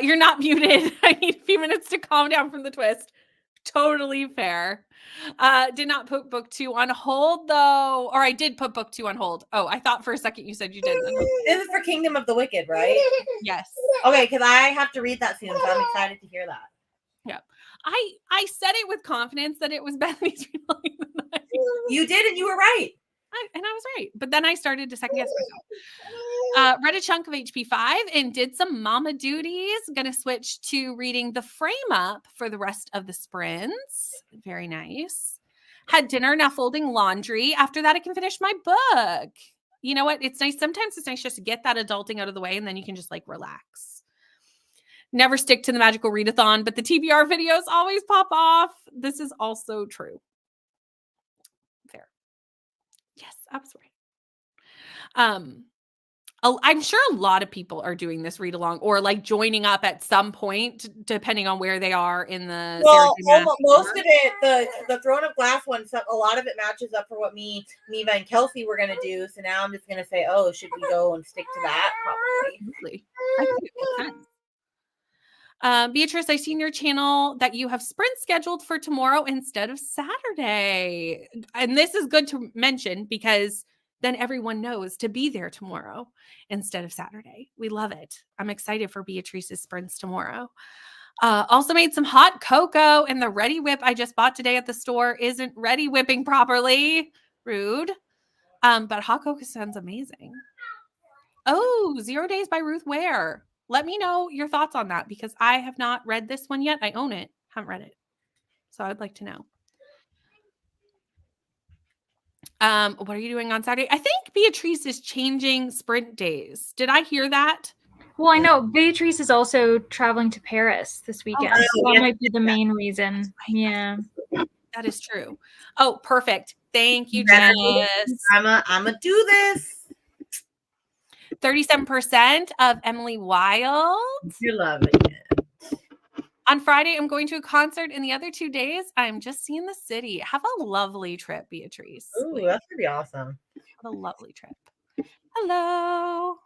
You're not muted. I need a few minutes to calm down from the twist. Totally fair. Did not put book 2 on hold though. Or I did put book 2 on hold. Oh, I thought for a second you said you didn't. This is for Kingdom of the Wicked, right? Yes. Okay, because I have to read that soon, so I'm excited to hear that. Yeah. I said it with confidence that it was Bethany's Readalong the Night. You did, and you were right. And I was right. But then I started to second guess myself. Read a chunk of HP5 and did some mama duties. Gonna switch to reading the frame up for the rest of the sprints. Very nice. Had dinner, now folding laundry. After that, I can finish my book. You know what? It's nice. Sometimes it's nice just to get that adulting out of the way and then you can just like relax. Never stick to the magical readathon, but the TBR videos always pop off. This is also true. Fair. Yes, I was right. I'm sure a lot of people are doing this read along or like joining up at some point, depending on where they are in the. Well, most of it, the Throne of Glass one, a lot of it matches up for what me, Neva, and Kelsey were gonna do. So now I'm just gonna say, oh, should we go and stick to that? Probably. I think it makes sense. Beatrice, I see in your channel that you have sprint scheduled for tomorrow instead of Saturday. And this is good to mention because then everyone knows to be there tomorrow instead of Saturday. We love it. I'm excited for Beatrice's sprints tomorrow. Also made some hot cocoa, and the Ready Whip I just bought today at the store isn't ready whipping properly. Rude. But hot cocoa sounds amazing. Oh, 0 Days by Ruth Ware. Let me know your thoughts on that because I have not read this one yet. I own it. Haven't read it. So I'd like to know. What are you doing on Saturday? I think Beatrice is changing sprint days. Did I hear that? Well, I know Beatrice is also traveling to Paris this weekend. So that might be the main reason. Yeah. That is true. Oh, perfect. Thank you, Jess. I'm a do this. 37% of Emily Wild. You're loving it. On Friday, I'm going to a concert, and the other 2 days, I'm just seeing the city. Have a lovely trip, Beatrice. Ooh, that's gonna be awesome. Have a lovely trip. Hello.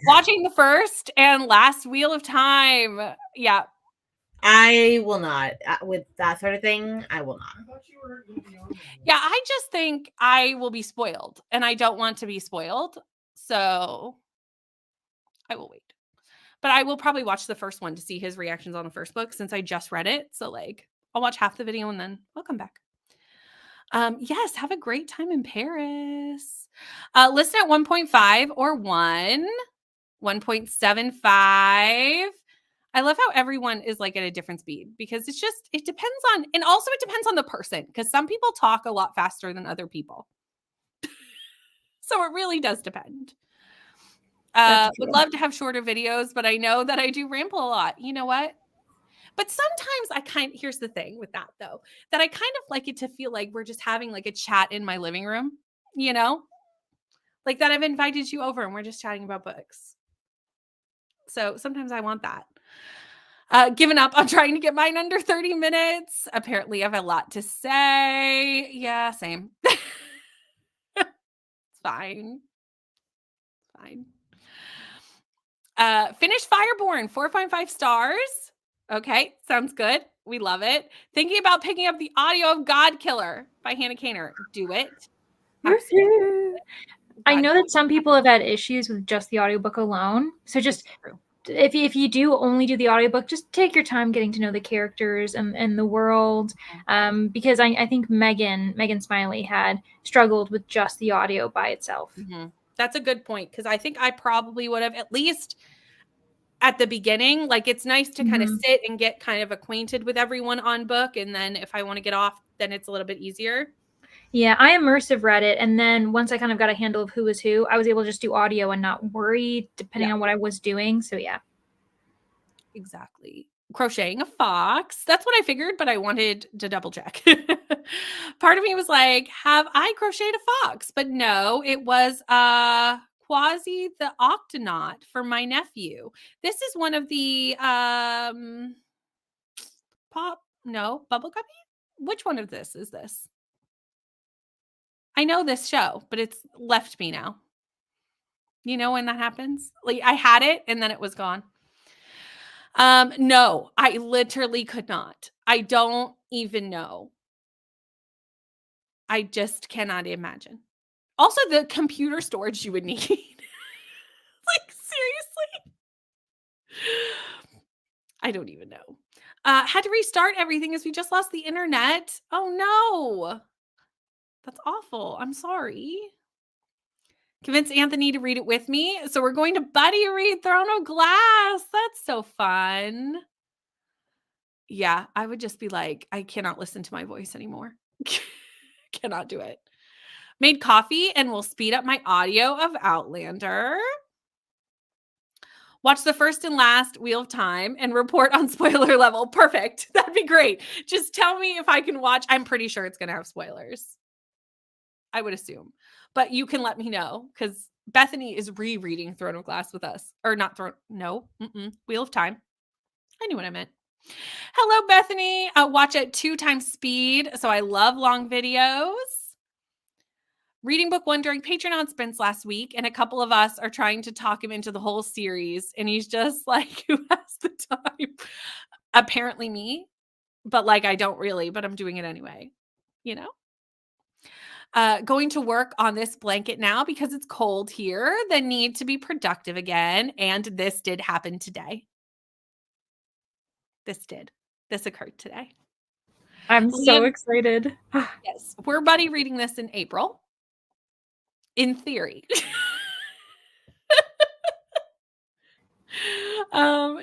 Watching the first and last Wheel of Time. Yeah. I will not. With that sort of thing, I will not. Yeah, I just think I will be spoiled, and I don't want to be spoiled. So I will wait. But I will probably watch the first one to see his reactions on the first book since I just read it. So like I'll watch half the video and then I'll come back. Yes, have a great time in Paris. Listen at 1.5 or 1.75. I love how everyone is like at a different speed because it depends on, and also it depends on the person because some people talk a lot faster than other people. So it really does depend. Would love to have shorter videos, but I know that I do ramble a lot. You know what? But sometimes here's the thing with that though, that I kind of like it to feel like we're just having like a chat in my living room, you know? Like that I've invited you over and we're just chatting about books. So sometimes I want that. Given up on trying to get mine under 30 minutes. Apparently I have a lot to say. Yeah, same. It's fine. Finished Fireborn, 4.5 stars. Okay, sounds good. We love it. Thinking about picking up the audio of God Killer by Hannah Kaner. Do it. Absolutely. I know that some people have had issues with just the audiobook alone. So just if you do only do the audiobook, just take your time getting to know the characters and the world. Because I think Megan Smiley had struggled with just the audio by itself. Mm-hmm. That's a good point, because I think I probably would have, at least at the beginning. Like, it's nice to kind of sit and get kind of acquainted with everyone on book, and then if I want to get off, then it's a little bit easier. Yeah, I immersive read it, and then once I kind of got a handle of who was who, I was able to just do audio and not worry depending on what I was doing. So yeah. Exactly. Crocheting a fox. That's what I figured, but I wanted to double check. Part of me was like, have I crocheted a fox? But no, it was Quasi the Octonaut for my nephew. This is one of the Bubble Guppy? Which one of this is this? I know this show, but it's left me now. You know when that happens? Like, I had it and then it was gone. No, I literally could not. I don't even know. I just cannot imagine. Also, the computer storage you would need. Like, seriously? I don't even know. Had to restart everything as we just lost the internet. Oh no. That's awful. I'm sorry. Convince Anthony to read it with me. So we're going to buddy read Throne of Glass. That's so fun. Yeah, I would just be like, I cannot listen to my voice anymore. Cannot do it. Made coffee and will speed up my audio of Outlander. Watch the first and last Wheel of Time and report on spoiler level. Perfect. That'd be great. Just tell me if I can watch. I'm pretty sure it's going to have spoilers. I would assume. But you can let me know, because Bethany is rereading Throne of Glass with us. Or not Throne. No. Wheel of Time. I knew what I meant. Hello, Bethany. Watch at 2x speed. So I love long videos. Reading book one during Patreon sprints last week, and a couple of us are trying to talk him into the whole series, and he's just like, who has the time? Apparently me, but like, I don't really, but I'm doing it anyway, you know? Going to work on this blanket now because it's cold here. The need to be productive again, and this did happen today. This occurred today. I'm so excited. Yes, we're buddy reading this in April. In theory.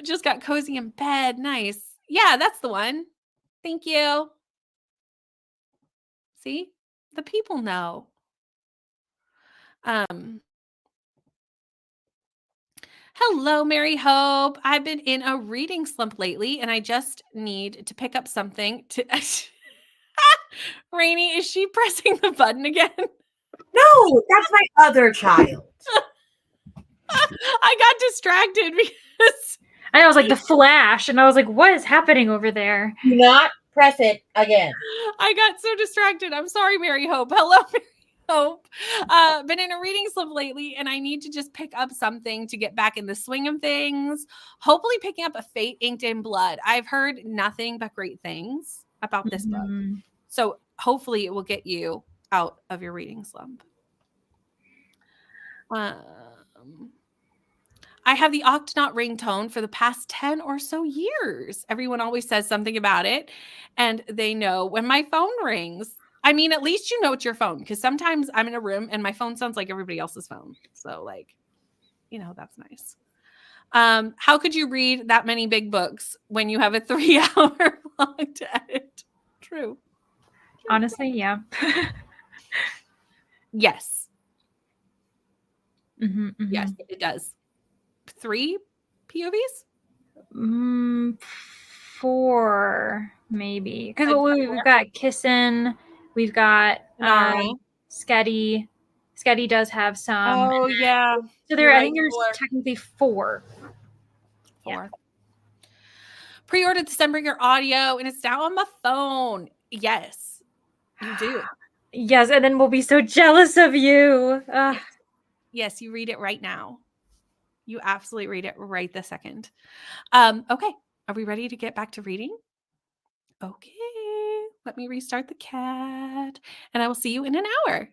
Just got cozy in bed. Nice. Yeah, that's the one. Thank you. See? The people know. Hello, Mary Hope. I've been in a reading slump lately, and I just need to pick up something to... Rainy, is she pressing the button again? No, that's my other child. I got distracted because... I was like, the flash, and I was like, what is happening over there? Do not press it again. I got so distracted. I'm sorry, Mary Hope. Hello, Mary Hope. Been in a reading slump lately, and I need to just pick up something to get back in the swing of things. Hopefully picking up a Fate Inked in Blood. I've heard nothing but great things about this book. So hopefully it will get you out of your reading slump. I have the Octonaut ringtone for the past 10 or so years. Everyone always says something about it, and they know when my phone rings. I mean, at least you know it's your phone, because sometimes I'm in a room and my phone sounds like everybody else's phone. So, like, you know, that's nice. How could you read that many big books when you have a 3-hour long to edit? True. Honestly, yeah. Yes. Yes, it does. 3 POVs? 4 maybe, because we've got Kissin, we've got Sketty. Sketty does have some. Oh yeah. So there, I think there's technically 4. Yeah. Pre-ordered the Sunbringer audio, and it's now on my phone. Yes, you do. Yes, and then we'll be so jealous of you. Yes, you read it right now. You absolutely read it right this second. Okay. Are we ready to get back to reading? Okay. Let me restart the cat, and I will see you in an hour.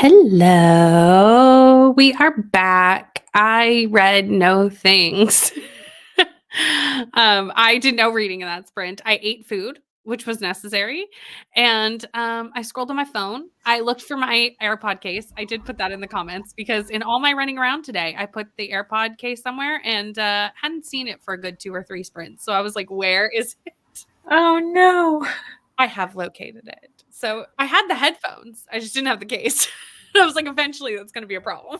Hello. We are back. I read no things. I did no reading in that sprint. I ate food, which was necessary. And I scrolled on my phone. I looked for my AirPod case. I did put that in the comments because in all my running around today, I put the AirPod case somewhere and hadn't seen it for a good 2 or 3 sprints. So I was like, where is it? Oh no. I have located it. So I had the headphones. I just didn't have the case. I was like, eventually that's going to be a problem.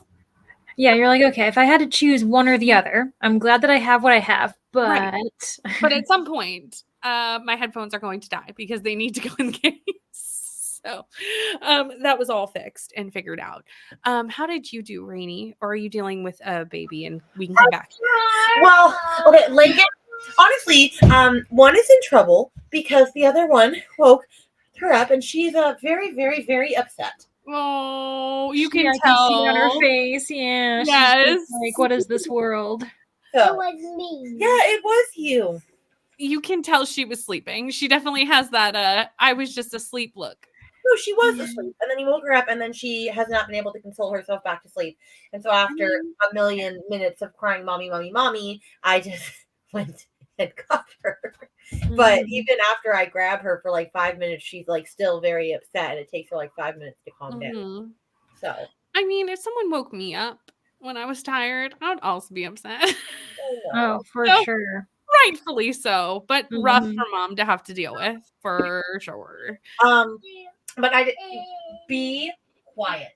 Yeah, you're like, okay, if I had to choose one or the other, I'm glad that I have what I have, but Right. But at some point, my headphones are going to die because they need to go in the case. So that was all fixed and figured out. How did you do, Rainey? Or are you dealing with a baby and we can come back? Well, okay, Lincoln. Honestly, one is in trouble because the other one woke her up, and she's very, very, very upset. Oh, you can I tell. can see on her face. Yeah. Yes. She's just like, what is this world? So, It was me. yeah, it was you. You can tell she was sleeping. She definitely has that I was just asleep look. No, she was asleep, and then you woke her up, and then she has not been able to console herself back to sleep. And so after a million minutes of crying, "Mommy, mommy, mommy," I just went and got her. But even after I grab her for like 5 minutes, she's like still very upset, and it takes her like 5 minutes to calm down. So, I mean, if someone woke me up when I was tired, I would also be upset. Oh, for So, sure. rightfully so, but rough for mom to have to deal with for sure. but I did be quiet.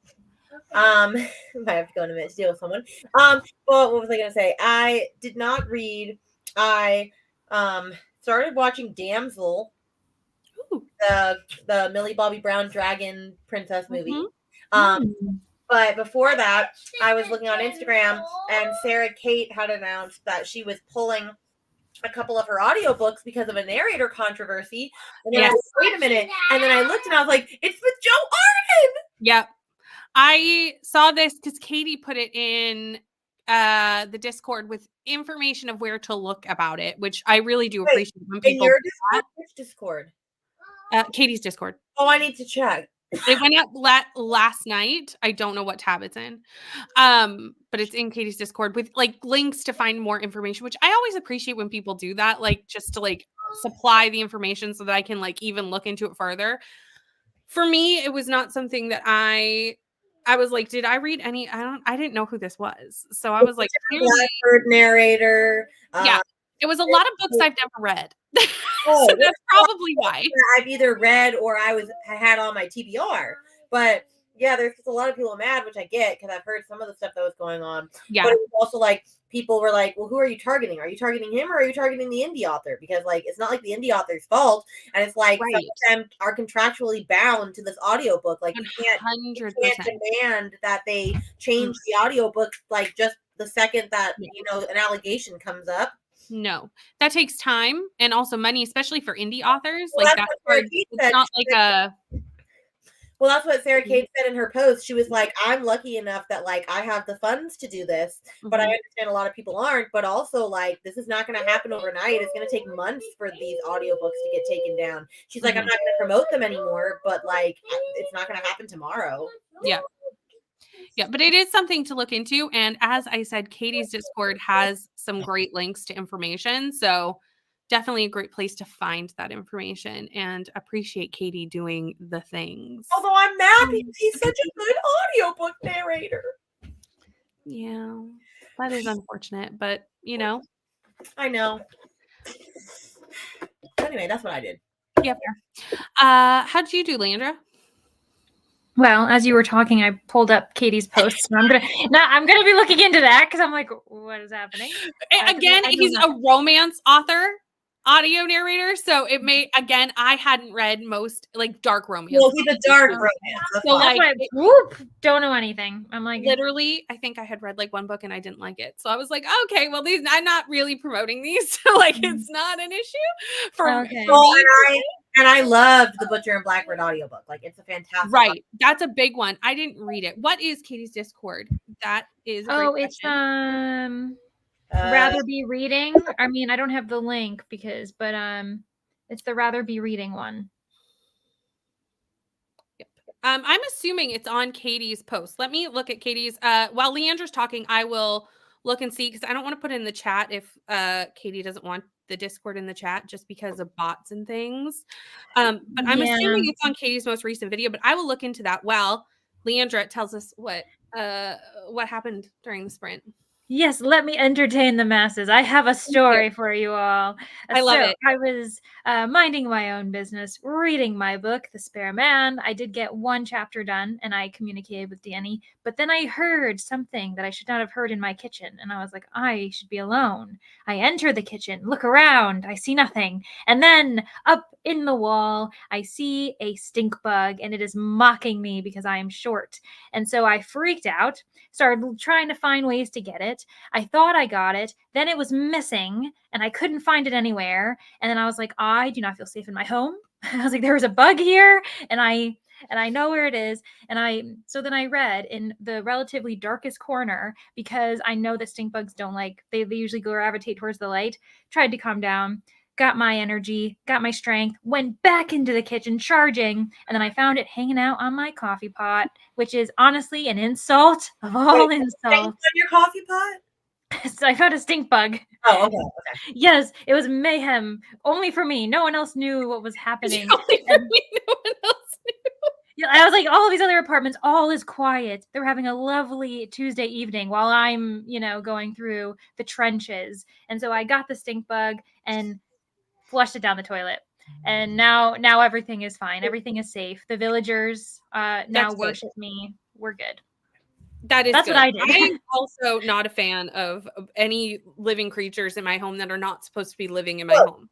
I have to go in a minute to deal with someone. But what was I gonna say? I did not read. I started watching Damsel, the Millie Bobby Brown dragon princess movie. But before that, I was looking on Instagram, and Sarah Kate had announced that she was pulling a couple of her audiobooks because of a narrator controversy. And then I was like, wait a minute. And then I looked and I was like, it's with Joe Arden. Yep. I saw this because Katie put it in the Discord with information of where to look about it, which I really do appreciate when people. In your Discord? Which Discord? Katie's Discord. Oh, I need to check. It went up last night. I don't know what tab it's in. But it's in Katie's Discord with like links to find more information, which I always appreciate when people do that, like just to like supply the information so that I can like even look into it further. For me, it was not something that I was like, did I read any? I didn't know who this was. So I was like, Blackbird narrator. Yeah. It was a lot of books I've never read. So that's probably why. I've either read or I had on my TBR. But yeah, there's just a lot of people mad, which I get because I've heard some of the stuff that was going on. Yeah. But it was also like people were like, well, who are you targeting? Are you targeting him or are you targeting the indie author? Because like it's not like the indie author's fault. And it's like some of them are contractually bound to this audiobook. Like you can't demand that they change the audiobook like just the second that an allegation comes up. No, that takes time and also money, especially for indie authors. Well, like it's not like a. Well, that's what Sarah Kate said in her post. She was like, I'm lucky enough that like I have the funds to do this, but I understand a lot of people aren't. But also like this is not going to happen overnight. It's going to take months for these audiobooks to get taken down. She's like, I'm not going to promote them anymore, but like it's not going to happen tomorrow. Yeah. Yeah, but it is something to look into. And as I said, Katie's Discord has some great links to information. So definitely a great place to find that information and appreciate Katie doing the things. Although I'm mad because he's such a good audiobook narrator. Yeah, that is unfortunate, but you know. I know. Anyway, that's what I did. Yeah. How'd you do, Landra? Well, as you were talking, I pulled up Katie's posts. And I'm gonna be looking into that because I'm like, what is happening? Again, he's a romance author, audio narrator. So it may I hadn't read most like dark romance. Well, he's a dark romance. So like, don't know anything. I'm like, literally, I think I had read like one book and I didn't like it. So I was like, okay, well, I'm not really promoting these. So like, it's not an issue for me. And I loved the Butcher and Blackbird audiobook. Like, it's a fantastic audiobook. That's a big one. I didn't read it. What is Katie's Discord? That is it's Rather Be Reading. I mean, I don't have the link but it's the Rather Be Reading one. Yep. I'm assuming it's on Katie's post. Let me look at Katie's. While Leandra's talking, I will look and see, because I don't want to put it in the chat if Katie doesn't want the Discord in the chat just because of bots and things. But I'm assuming it's on Katie's most recent video, but I will look into that while Leandra tells us what happened during the sprint. Yes, let me entertain the masses. I have a story for you all. I love it. I was minding my own business, reading my book, The Spare Man. I did get one chapter done, and I communicated with Danny. But then I heard something that I should not have heard in my kitchen, and I was like, I should be alone. I enter the kitchen, look around, I see nothing. And then up in the wall, I see a stink bug, and it is mocking me because I am short. And so I freaked out, started trying to find ways to get it. I thought I got it. Then it was missing and I couldn't find it anywhere. And then I was like, I do not feel safe in my home. I was like, there was a bug here and I know where it is. And so then I read in the relatively darkest corner, because I know that stink bugs don't they usually gravitate towards the light. Tried to calm down, got my energy, got my strength, went back into the kitchen charging, and then I found it hanging out on my coffee pot, which is honestly an insult of all insults. On your coffee pot? So I found a stink bug. Oh, okay. Yes, it was mayhem. Only for me. No one else knew what was happening. Only for me, no one else knew. Yeah, I was like, all of these other apartments, all is quiet. They're having a lovely Tuesday evening while I'm, going through the trenches. And so I got the stink bug and flushed it down the toilet, and now everything is fine. Everything is safe. The villagers now worship me. We're good. That's good. What I did. I'm also not a fan of any living creatures in my home that are not supposed to be living in my home.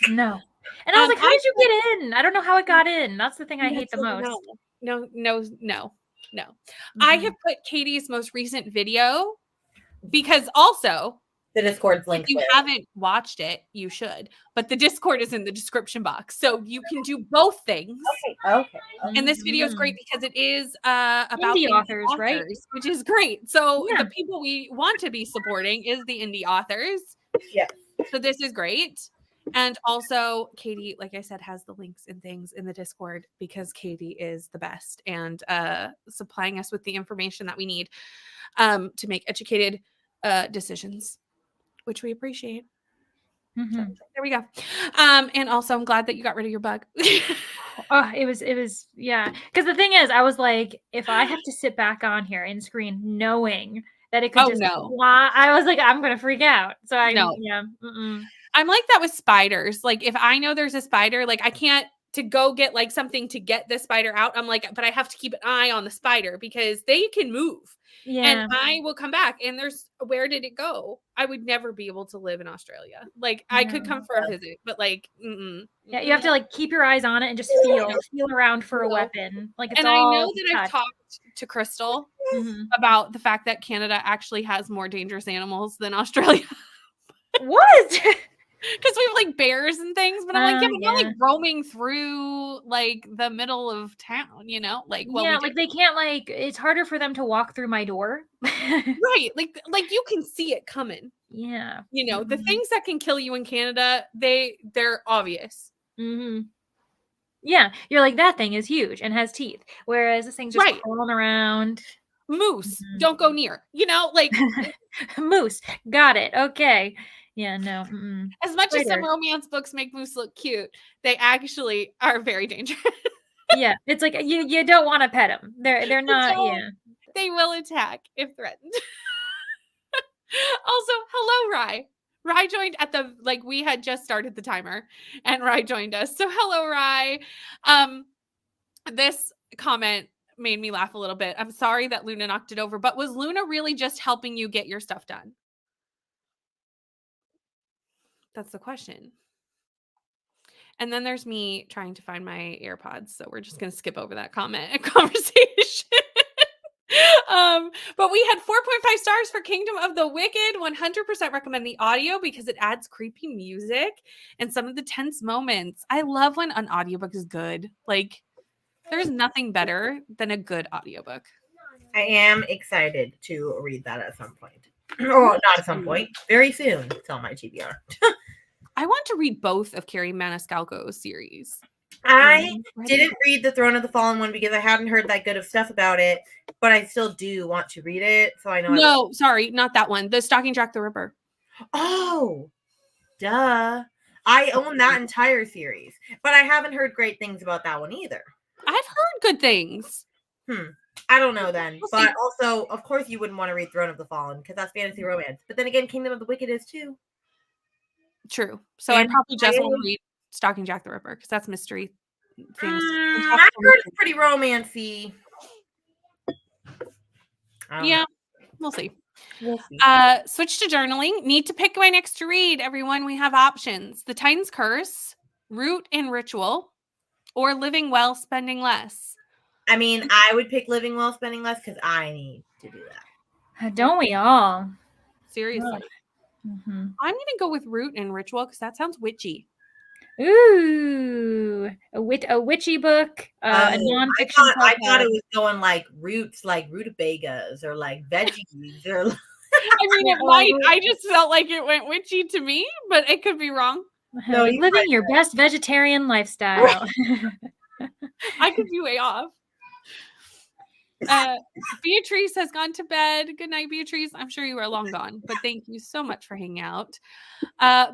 No. And I was like, how did you get in? I don't know how it got in. That's the thing I hate the most. No. I have put Katie's most recent video because also the Discord's link. If you haven't watched it, you should. But the Discord is in the description box, so you can do both things. Okay. And this video is great because it is about indie authors, right? Which is great. So the people we want to be supporting is the indie authors. Yeah. So this is great. And also, Katie, like I said, has the links and things in the Discord because Katie is the best and supplying us with the information that we need to make educated decisions, which we appreciate. Mm-hmm. So, there we go. And also, I'm glad that you got rid of your bug. It was, yeah. Because the thing is, I was like, if I have to sit back on here in screen knowing that it could fly, I was like, I'm going to freak out. So I'm like that with spiders. Like, if I know there's a spider, like I can't to go get like something to get the spider out. I'm like, but I have to keep an eye on the spider because they can move. Yeah. And I will come back and where did it go? I would never be able to live in Australia. Like I could come for a visit, but like, yeah, you have to like keep your eyes on it and just feel around for a weapon. Like it's and all I know that I've talked to Crystal about the fact that Canada actually has more dangerous animals than Australia. What? Because we have like bears and things, but I'm like, we're not like roaming through like the middle of town, like, well, like they can't it's harder for them to walk through my door. Right. Like you can see it coming. Yeah. The things that can kill you in Canada, they're obvious. Mm-hmm. Yeah. You're like, that thing is huge and has teeth. Whereas this thing's just crawling around. Moose. Don't go near, like moose. Got it. Okay. Yeah, no. As much as some romance books make moose look cute, they actually are very dangerous. Yeah, it's like you don't want to pet them. They're not. Yeah, they will attack if threatened. Also, hello, Rye. Rye joined at we had just started the timer, and Rye joined us. So hello, Rye. This comment made me laugh a little bit. I'm sorry that Luna knocked it over, but was Luna really just helping you get your stuff done? That's the question. And then there's me trying to find my AirPods. So we're just going to skip over that comment and conversation. But we had 4.5 stars for Kingdom of the Wicked. 100% recommend the audio because it adds creepy music and some of the tense moments. I love when an audiobook is good. Like, there's nothing better than a good audiobook. I am excited to read that at some point. Or not at some point. Very soon. It's on my TBR. I want to read both of Carrie Maniscalco's series. I didn't read the Throne of the Fallen one because I hadn't heard that good of stuff about it, but I still do want to read it. So I know. No, sorry, not that one. The Stalking Jack the Ripper. Oh, duh. I own that entire series, but I haven't heard great things about that one either. I've heard good things. I don't know then. We'll but see. also, of course, you wouldn't want to read Throne of the Fallen because that's fantasy romance. But then again, Kingdom of the Wicked is too. True. So I probably just won't read Stalking Jack the Ripper because that's mystery fantasy. I've heard it's pretty romancy. Yeah, we'll see. Switch to journaling. Need to pick my next to read, everyone. We have options. The Titan's Curse, Root and Ritual, or Living Well, Spending Less. I mean, I would pick Living Well, Spending Less because I need to do that. Don't we all? Seriously. I'm going to go with Root and Ritual because that sounds witchy. Ooh, a witchy book, a nonfiction. I thought it was going like roots, like rutabagas or like veggies or. I mean, it might. I just felt like it went witchy to me, but it could be wrong. No, living your best vegetarian lifestyle. I could be way off. Beatrice has gone to bed. Good night, Beatrice. I'm sure you are long gone, but thank you so much for hanging out.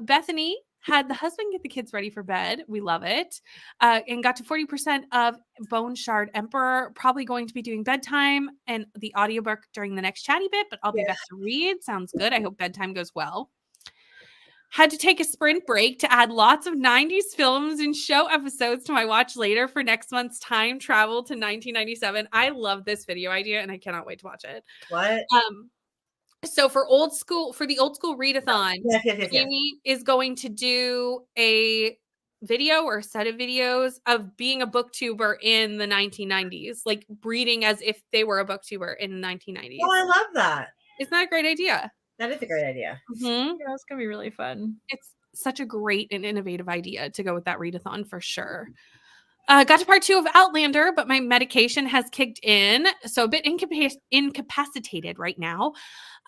Bethany had the husband get the kids ready for bed. We love it. And got to 40% of Bone Shard Emperor. Probably going to be doing bedtime and the audiobook during the next chatty bit, but I'll be back to read. Sounds good. I hope bedtime goes well. Had to take a sprint break to add lots of 90s films and show episodes to my watch later for next month's time travel to 1997. I love this video idea and I cannot wait to watch it. What? So for the old school readathon, Jamie is going to do a video or a set of videos of being a booktuber in the 1990s, like reading as if they were a booktuber in the 1990s. Oh, I love that. Isn't that a great idea? That is a great idea. Yeah, it's gonna be really fun. It's such a great and innovative idea to go with that readathon for sure. Got to part 2 of Outlander, but my medication has kicked in, so a bit incapacitated right now.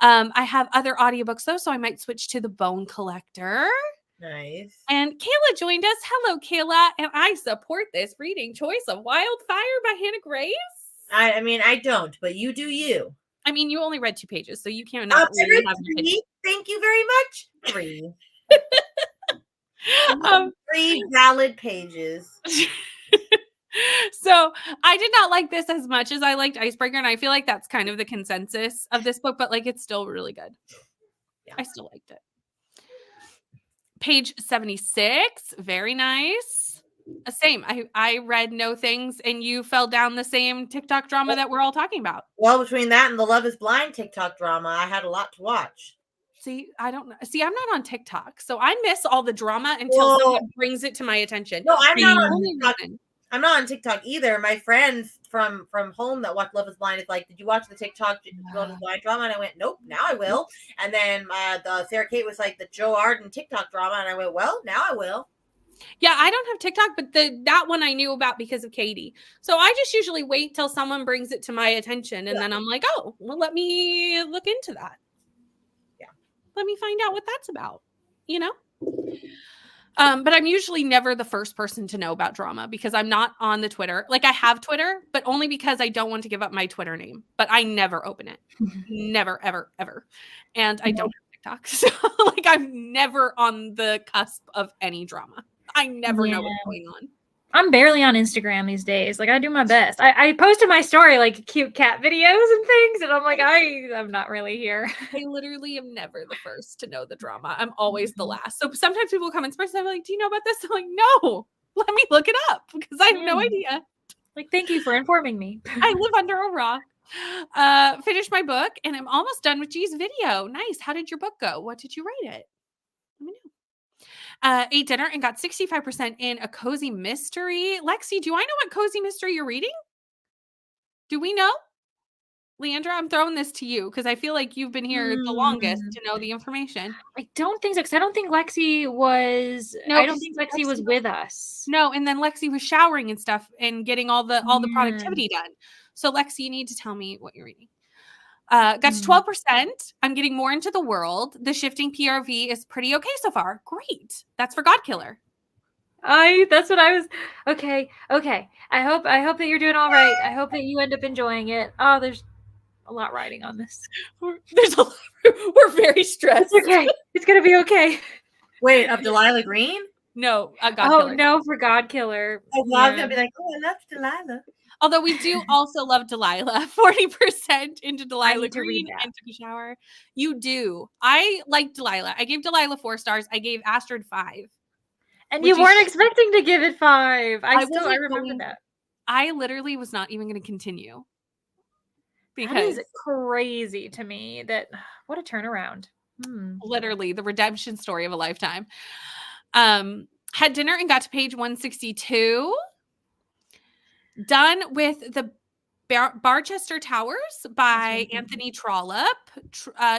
I have other audiobooks though, so I might switch to The Bone Collector. Nice. And Kayla joined us. Hello, Kayla, and I support this reading choice of Wildfire by Hannah Grace. I mean, I don't, but you do you. I mean, you only read 2 pages, so you can't. Really have 3. Thank you very much. 3. 3 valid pages. So I did not like this as much as I liked Icebreaker, and I feel like that's kind of the consensus of this book, but like it's still really good. Yeah. I still liked it. Page 76, very nice. Same. I read No Things, and you fell down the same TikTok drama that we're all talking about. Well, between that and the Love is Blind TikTok drama, I had a lot to watch. See, I don't know. See, I'm not on TikTok, so I miss all the drama until someone brings it to my attention. No, I'm not on TikTok. I'm not on TikTok either. My friends from home that watch Love is Blind is like, did you watch the TikTok Love is Blind drama? And I went, nope, now I will. And then the Sarah Kate was like, the Joe Arden TikTok drama. And I went, well, now I will. Yeah, I don't have TikTok, but that one I knew about because of Katie. So I just usually wait till someone brings it to my attention. And then I'm like, oh, well, let me look into that. Yeah. Let me find out what that's about, you know? But I'm usually never the first person to know about drama because I'm not on the Twitter. Like I have Twitter, but only because I don't want to give up my Twitter name. But I never open it. Never, ever, ever. And I don't have TikTok. So like I'm never on the cusp of any drama. I never know what's going on. I'm barely on Instagram these days. Like I do my best. I posted my story like cute cat videos and things, and I'm like, I'm not really here. I literally am never the first to know the drama. I'm always the last. So sometimes people come in person. I'm like, do you know about this? I'm like, no, let me look it up because I have no idea. Like, thank you for informing me. I live under a rock. Finished my book and I'm almost done with G's video. Nice. How did your book go? What did you rate it? Let me know. Ate dinner and got 65% in A Cozy Mystery. Lexi, do I know what cozy mystery you're reading? Do we know? Leandra, I'm throwing this to you because I feel like you've been here the longest to know the information. I don't think so, because I don't think Lexi was. No, I don't think Lexi was with us. No, and then Lexi was showering and stuff and getting all the productivity done. So Lexi, you need to tell me what you're reading. Got to 12%. I'm getting more into the world. The shifting PRV is pretty okay so far. Great. That's for Godkiller. That's what I was. Okay. I hope that you're doing all right. I hope that you end up enjoying it. Oh, there's a lot riding on this. We're very stressed. It's okay. It's gonna be okay. Wait, of Delilah Green? No, God Oh Killer. no, for God Killer. I was gonna be like, oh, I love Delilah. Although we do also love Delilah. 40% into Delilah need to read Green that. and took a shower. You do. I like Delilah. I gave Delilah 4 stars. I gave Astrid 5. And Which you is- weren't expecting to give it 5. I wasn't remember going- that. I literally was not even going to continue. That Because is crazy to me. What a turnaround. literally the redemption story of a lifetime. Had dinner and got to page 162. Done with the Barchester Towers by Anthony Trollope.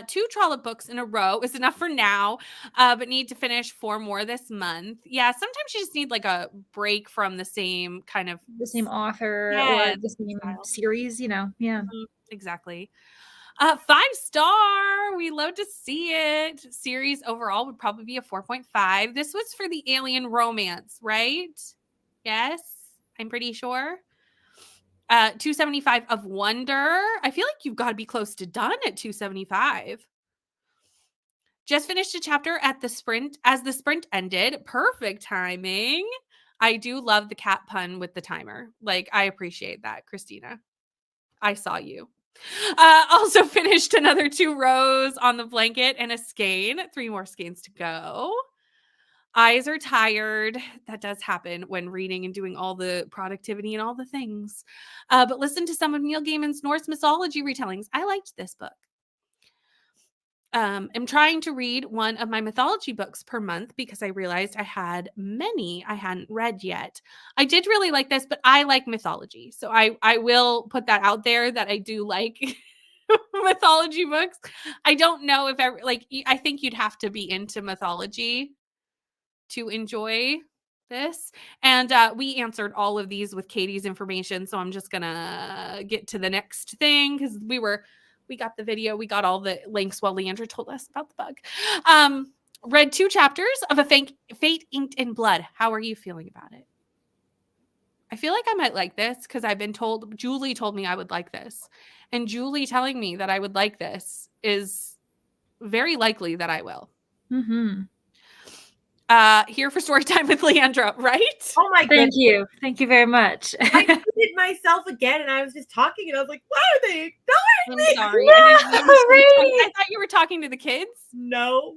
2 Trollope books in a row is enough for now, but need to finish 4 more this month. Yeah, sometimes you just need like a break from the same kind of The same author Yeah, or the same style. series, Yeah. Exactly. 5-star. We love to see it. Series overall would probably be a 4.5. This was for the alien romance, right? Yes, I'm pretty sure. 275 of Wonder. I feel like you've got to be close to done at 275. Just finished a chapter at the sprint as the sprint ended. Perfect timing. I do love the cat pun with the timer. Like, I appreciate that, Christina. I saw you. Also finished another 2 rows on the blanket and a skein. 3 more skeins to go. Eyes are tired. That does happen when reading and doing all the productivity and all the things. But listen to some of Neil Gaiman's Norse mythology retellings. I liked this book. I'm trying to read one of my mythology books per month because I realized I had many I hadn't read yet. I did really like this, but I like mythology. So I will put that out there that I do like mythology books. I don't know if I think you'd have to be into mythology to enjoy this. And we answered all of these with Katie's information. So I'm just going to get to the next thing because we got the video. We got all the links while Leandra told us about the bug. Read 2 chapters of A Fate Inked in Blood. How are you feeling about it? I feel like I might like this because I've been told, Julie told me I would like this. And Julie telling me that I would like this is very likely that I will. Mm-hmm. Here for story time with Leandra, right? Oh my goodness. Thank you very much. I muted myself again, and I was just talking, and I was like, "Why are they ignoring me?" I'm sorry. No, I thought you were talking to the kids. No.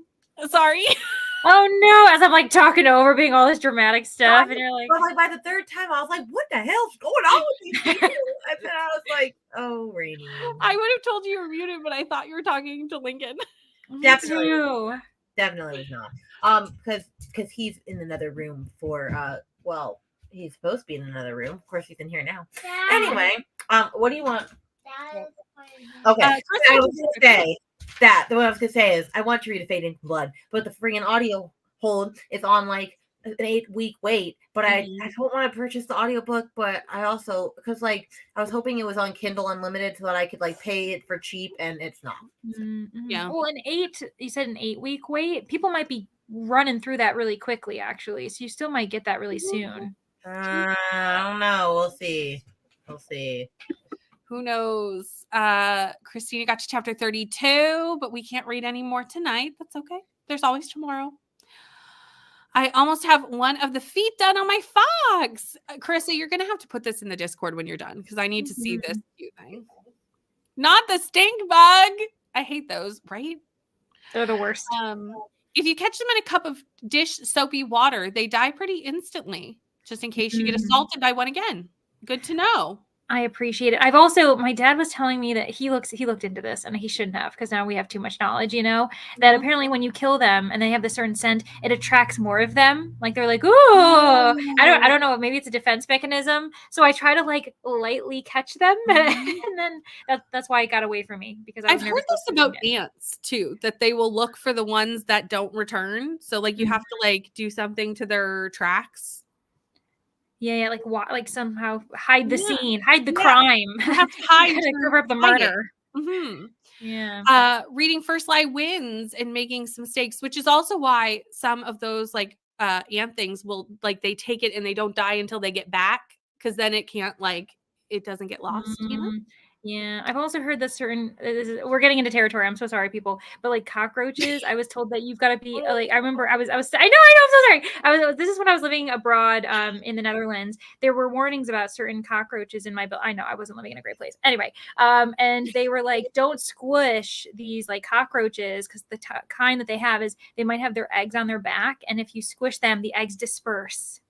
Sorry. Oh no! As I'm like talking over, being all this dramatic stuff, and you're like, But like by the 3rd time, I was like, "What the hell's going on with these people?" And then I was like, "Oh, Rainy." I would have told you were muted, but I thought you were talking to Lincoln. Definitely. too. Definitely was not. Because he's in another room for he's supposed to be in another room. Of course, he's in here now. Anyway, what do you want? Okay, I was gonna say that. What I was gonna say is I want to read A Fate in Blood, but the freaking audio hold is on like an 8-week wait. But I don't want to purchase the audiobook, but I also because like I was hoping it was on Kindle Unlimited so that I could like pay it for cheap, and it's not. Mm-hmm. Yeah. Well, you said an 8-week wait. People might be running through that really quickly, actually. So you still might get that really soon. I don't know. We'll see. Who knows? Christina got to chapter 32, but we can't read any more tonight. That's okay. There's always tomorrow. I almost have one of the feet done on my fox. Carissa, you're going to have to put this in the Discord when you're done because I need to see this cute thing. Not the stink bug. I hate those, right? They're the worst. If you catch them in a cup of dish soapy water, they die pretty instantly, just in case you get assaulted by one again. Good to know. I appreciate it. I've also, my dad was telling me that he looked into this, and he shouldn't have because now we have too much knowledge, that apparently when you kill them and they have this certain scent, it attracts more of them. Like they're like, ooh, I don't know. Maybe it's a defense mechanism. So I try to like lightly catch them, and then that's why it got away from me because I've heard this about ants too, that they will look for the ones that don't return. So like you have to like do something to their tracks. Yeah, like somehow hide the scene, hide the crime. You have to hide to cover up the murder. Yeah. Reading First Lie wins and making some mistakes, which is also why some of those like ant things will like they take it and they don't die until they get back because then it can't like it doesn't get lost, you know? Yeah, I've also heard that we're getting into territory. I'm so sorry, people, but like cockroaches, I was told that you've got to be like. I remember I know, I'm so sorry. This is when I was living abroad, in the Netherlands. There were warnings about certain cockroaches in my I know I wasn't living in a great place. Anyway, and they were like, don't squish these like cockroaches because the kind that they have is they might have their eggs on their back, and if you squish them, the eggs disperse.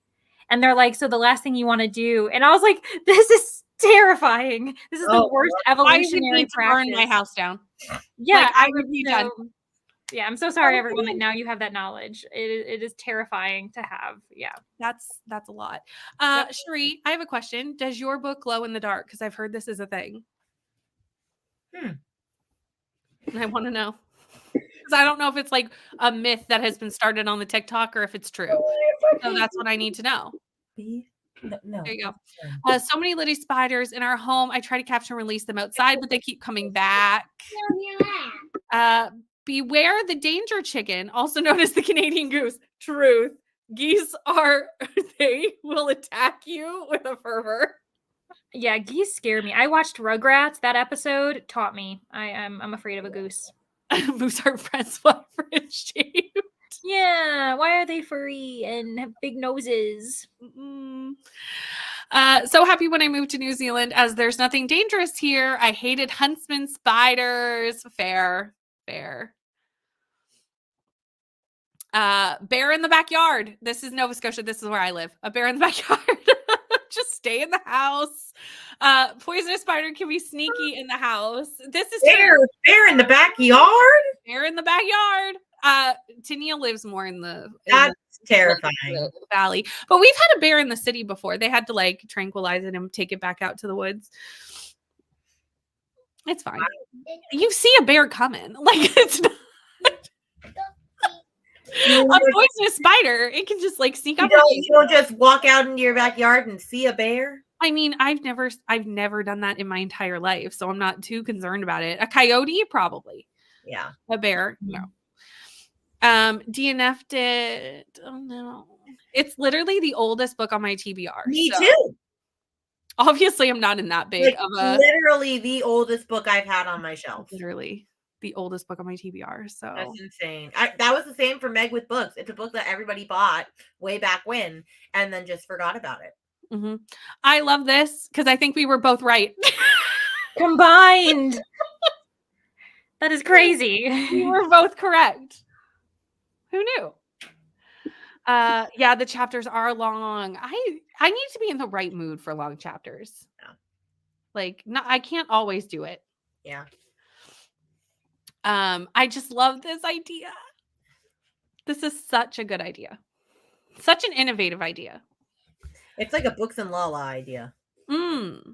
And they're like, so the last thing you want to do, and I was like, this is terrifying. This is the worst evolutionary practice. Burn my house down. Yeah, like, I would be done. Yeah, I'm so sorry, everyone, that now you have that knowledge. It is terrifying to have. Yeah, that's a lot. Cherie, I have a question. Does your book glow in the dark? Because I've heard this is a thing. And I want to know. Because I don't know if it's like a myth that has been started on the TikTok or if it's true. So that's what I need to know. No. There you go. So many little spiders in our home. I try to capture and release them outside, but they keep coming back. Beware the danger chicken, also known as the Canadian goose. Truth. Geese they will attack you with a fervor. Yeah, geese scare me. I watched Rugrats. That episode taught me. I'm afraid of a goose. Moose are friends with shaped. Yeah, why are they furry and have big noses? So happy when I moved to New Zealand as there's nothing dangerous here. I hated huntsman spiders. Fair. Bear in the backyard. This is Nova Scotia. This is where I live. A bear in the backyard. Just stay in the house. Poisonous spider can be sneaky in the house. This is bear in the backyard. Bear in the backyard. Tania lives more in the terrifying the valley, but we've had a bear in the city before. They had to like tranquilize it and take it back out to the woods. It's fine. You see a bear coming. Like it's not a poisonous spider. It can just like sneak up. You don't just walk out into your backyard and see a bear. I mean, I've never done that in my entire life, so I'm not too concerned about it. A coyote, probably. Yeah. A bear, no. DNF'd it. Oh no. It's literally the oldest book on my TBR. Me too. Obviously, I'm not in that big of a. Literally the oldest book I've had on my shelf. Literally the oldest book on my TBR. So that's insane. That was the same for Meg with books. It's a book that everybody bought way back when and then just forgot about it. Mm-hmm. I love this because I think we were both right. Combined. That is crazy. We were both correct. Who knew? Yeah, the chapters are long. I need to be in the right mood for long chapters. Yeah. Like, I can't always do it. Yeah. I just love this idea. This is such a good idea. Such an innovative idea. It's like a Books and Lala idea. Nicole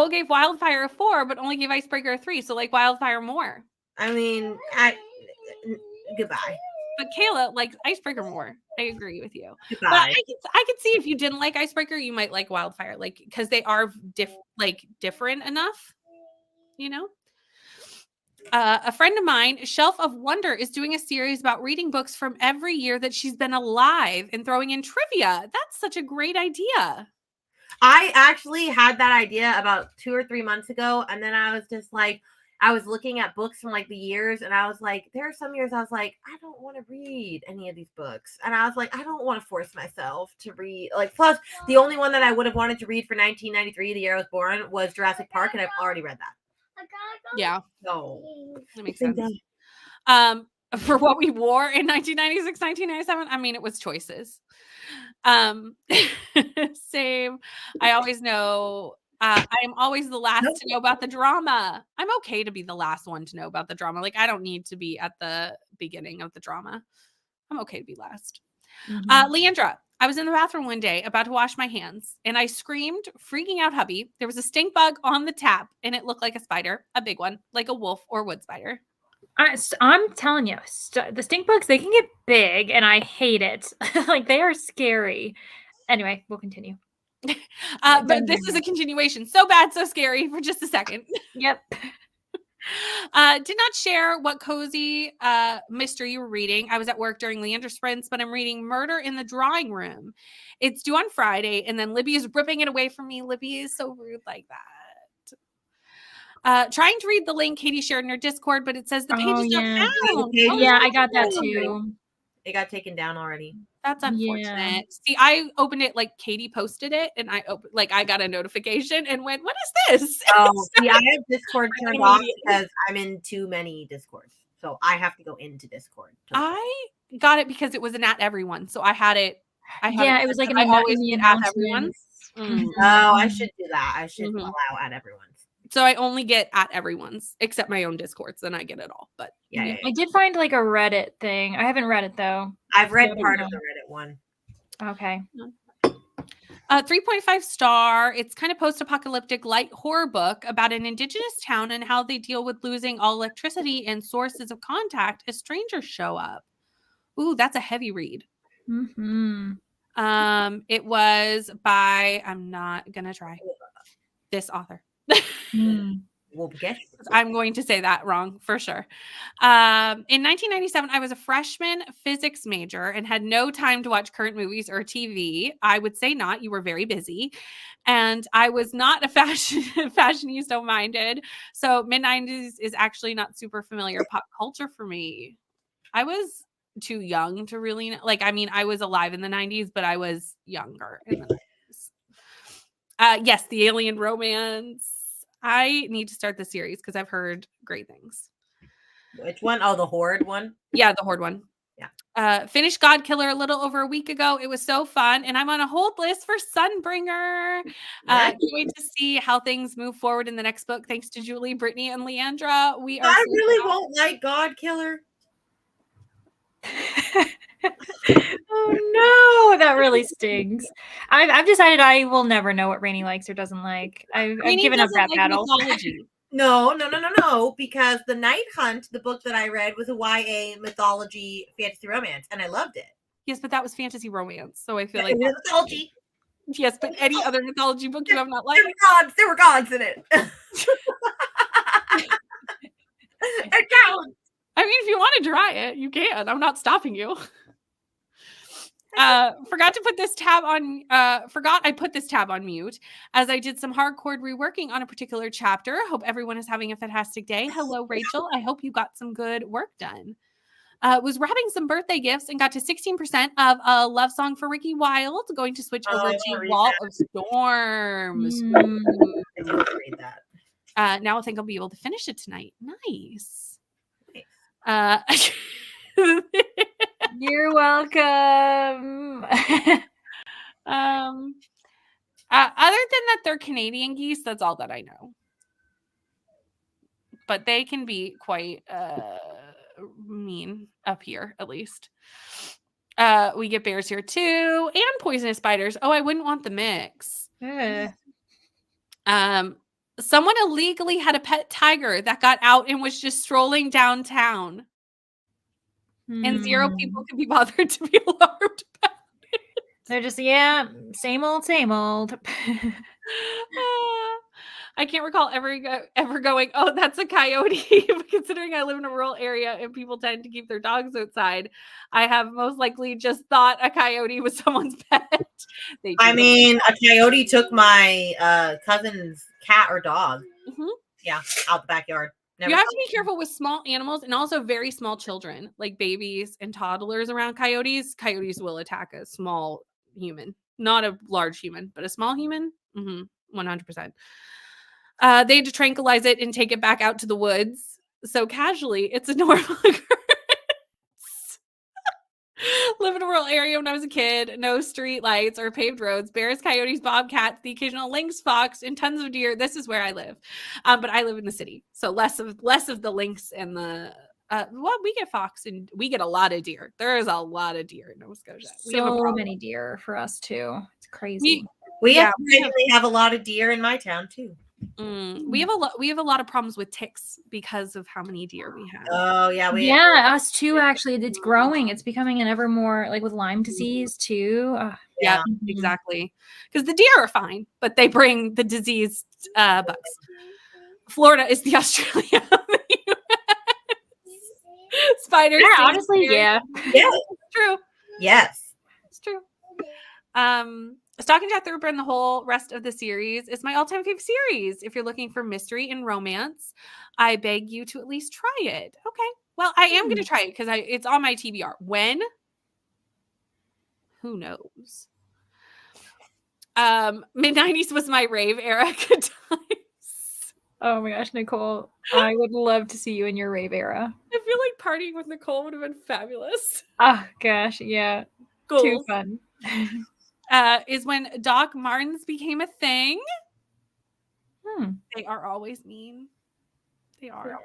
gave Wildfire a 4, but only gave Icebreaker a 3. So like Wildfire more. I mean, goodbye. But Kayla likes Icebreaker more. I agree with you. Goodbye. But I could see if you didn't like Icebreaker, you might like Wildfire, like because they are different enough, you know. A friend of mine, Shelf of Wonder, is doing a series about reading books from every year that she's been alive and throwing in trivia. That's such a great idea. I actually had that idea about 2 or 3 months ago, and then I was just like, I was looking at books from like the years, and I was like, there are some years I was like, I don't want to read any of these books, and I was like, I don't want to force myself to read. Like, plus the only one that I would have wanted to read for 1993, the year I was born, was Jurassic Park, and I've already read that. Yeah. No. That makes sense. For what we wore in 1996, 1997, I mean, it was choices. Same. I always know. I am always the last to know about the drama. I'm okay to be the last one to know about the drama. Like, I don't need to be at the beginning of the drama. I'm okay to be last. Leandra, I was in the bathroom one day about to wash my hands and I screamed, freaking out hubby. There was a stink bug on the tap and it looked like a spider, a big one, like a wolf or wood spider. I'm telling you, the stink bugs, they can get big and I hate it. Like, they are scary. Anyway, we'll continue. But this is a continuation. So bad, so scary for just a second. Yep. Did not share what cozy mystery you were reading. I was at work during Leander Sprints, but I'm reading Murder in the Drawing Room. It's due on Friday, and then Libby is ripping it away from me. Libby is so rude like that. Trying to read the link Katie shared in her Discord, but it says the page is not found. Yeah, I got that too. It got taken down already. That's unfortunate. Yeah. See, I opened it like Katie posted it, and I got a notification and went, "What is this?" Oh, see, I have Discord turned off because I'm in too many Discords, so I have to go into Discord. I got it because it was an at everyone, so I had it. It was like I always get at everyone's. Oh, I should do that. I should allow at everyone's. So I only get at everyone's except my own Discords, then I get it all. But yeah. I did find like a Reddit thing. I haven't read it though. I've read part of the Reddit one. Okay. 3.5 star. It's kind of post-apocalyptic light horror book about an indigenous town and how they deal with losing all electricity and sources of contact as strangers show up. Ooh, that's a heavy read. Mm-hmm. It was by, I'm not gonna try this author. We'll guess. I'm going to say that wrong for sure. In 1997, I was a freshman physics major and had no time to watch current movies or TV. I would say not. You were very busy. And I was not a fashionista minded. So mid-90s is actually not super familiar pop culture for me. I was too young to really know. Like, I mean, I was alive in the 90s, but I was younger in the 90s. Yes, the alien romance. I need to start the series because I've heard great things. Which one? Oh, the Horde one? Yeah, the Horde one. Yeah. Finished God Killer a little over a week ago. It was so fun. And I'm on a hold list for Sunbringer. Can't wait to see how things move forward in the next book. Thanks to Julie, Brittany, and Leandra. I really won't like God Killer. Oh no, that really stings. I've decided I will never know what Rainey likes or doesn't like. I've given up that battle. No, because The Night Hunt, the book that I read, was a YA mythology fantasy romance, and I loved it. Yes, but that was fantasy romance, so I feel it was mythology. Yes, but any other mythology book you have not liked? There were gods in it. It counts. I mean, if you want to try it, you can. I'm not stopping you. Forgot I put this tab on mute as I did some hardcore reworking on a particular chapter. Hope everyone is having a fantastic day. Hello, Rachel. I hope you got some good work done. Was wrapping some birthday gifts and got to 16% of a love song for Ricky Wilde. Going to switch over to Wall of Storms. Read that. Now I think I'll be able to finish it tonight. Nice. You're welcome. Other than that, they're Canadian geese. That's all that I know. But they can be quite mean up here, at least. We get bears here too, and poisonous spiders. Oh, I wouldn't want the mix. Someone illegally had a pet tiger that got out and was just strolling downtown. And 0 people could be bothered to be alarmed about it. They're just, same old. I can't recall ever going, oh, that's a coyote. But considering I live in a rural area and people tend to keep their dogs outside, I have most likely just thought a coyote was someone's pet. I mean, a coyote took my cousin's cat or dog. Mm-hmm. Yeah, out the backyard. You have to be careful with small animals and also very small children, like babies and toddlers around coyotes. Coyotes will attack a small human, not a large human, but a small human. 100%. They had to tranquilize it and take it back out to the woods. So casually, it's a normal occurrence. Live in a rural area when I was a kid. No street lights or paved roads. Bears, coyotes, bobcats, the occasional lynx, fox, and tons of deer. This is where I live. But I live in the city, so less of the lynx and the. We get fox and we get a lot of deer. There is a lot of deer in Nova Scotia. We have so many deer for us too. It's crazy. We have a lot of deer in my town too. We have a lot of problems with ticks because of how many deer we have. Oh yeah, us too. Actually, it's growing. It's becoming an ever more like with Lyme disease too. Yeah, exactly. Because the deer are fine, but they bring the diseased bugs. Florida is the Australia of the US. Spiders. Yeah, stay honestly, scared. yeah. Yes. It's true. Yes. It's true. Stalking Jack the Ripper and the whole rest of the series is my all-time favorite series. If you're looking for mystery and romance, I beg you to at least try it. Okay. Well, I am going to try it because it's on my TBR. When? Who knows? Mid-90s was my rave era. Good times. Oh my gosh, Nicole, I would love to see you in your rave era. I feel like partying with Nicole would have been fabulous. Oh gosh, yeah. Goals. Too fun. Is when Doc Martens became a thing. They are always mean. They are.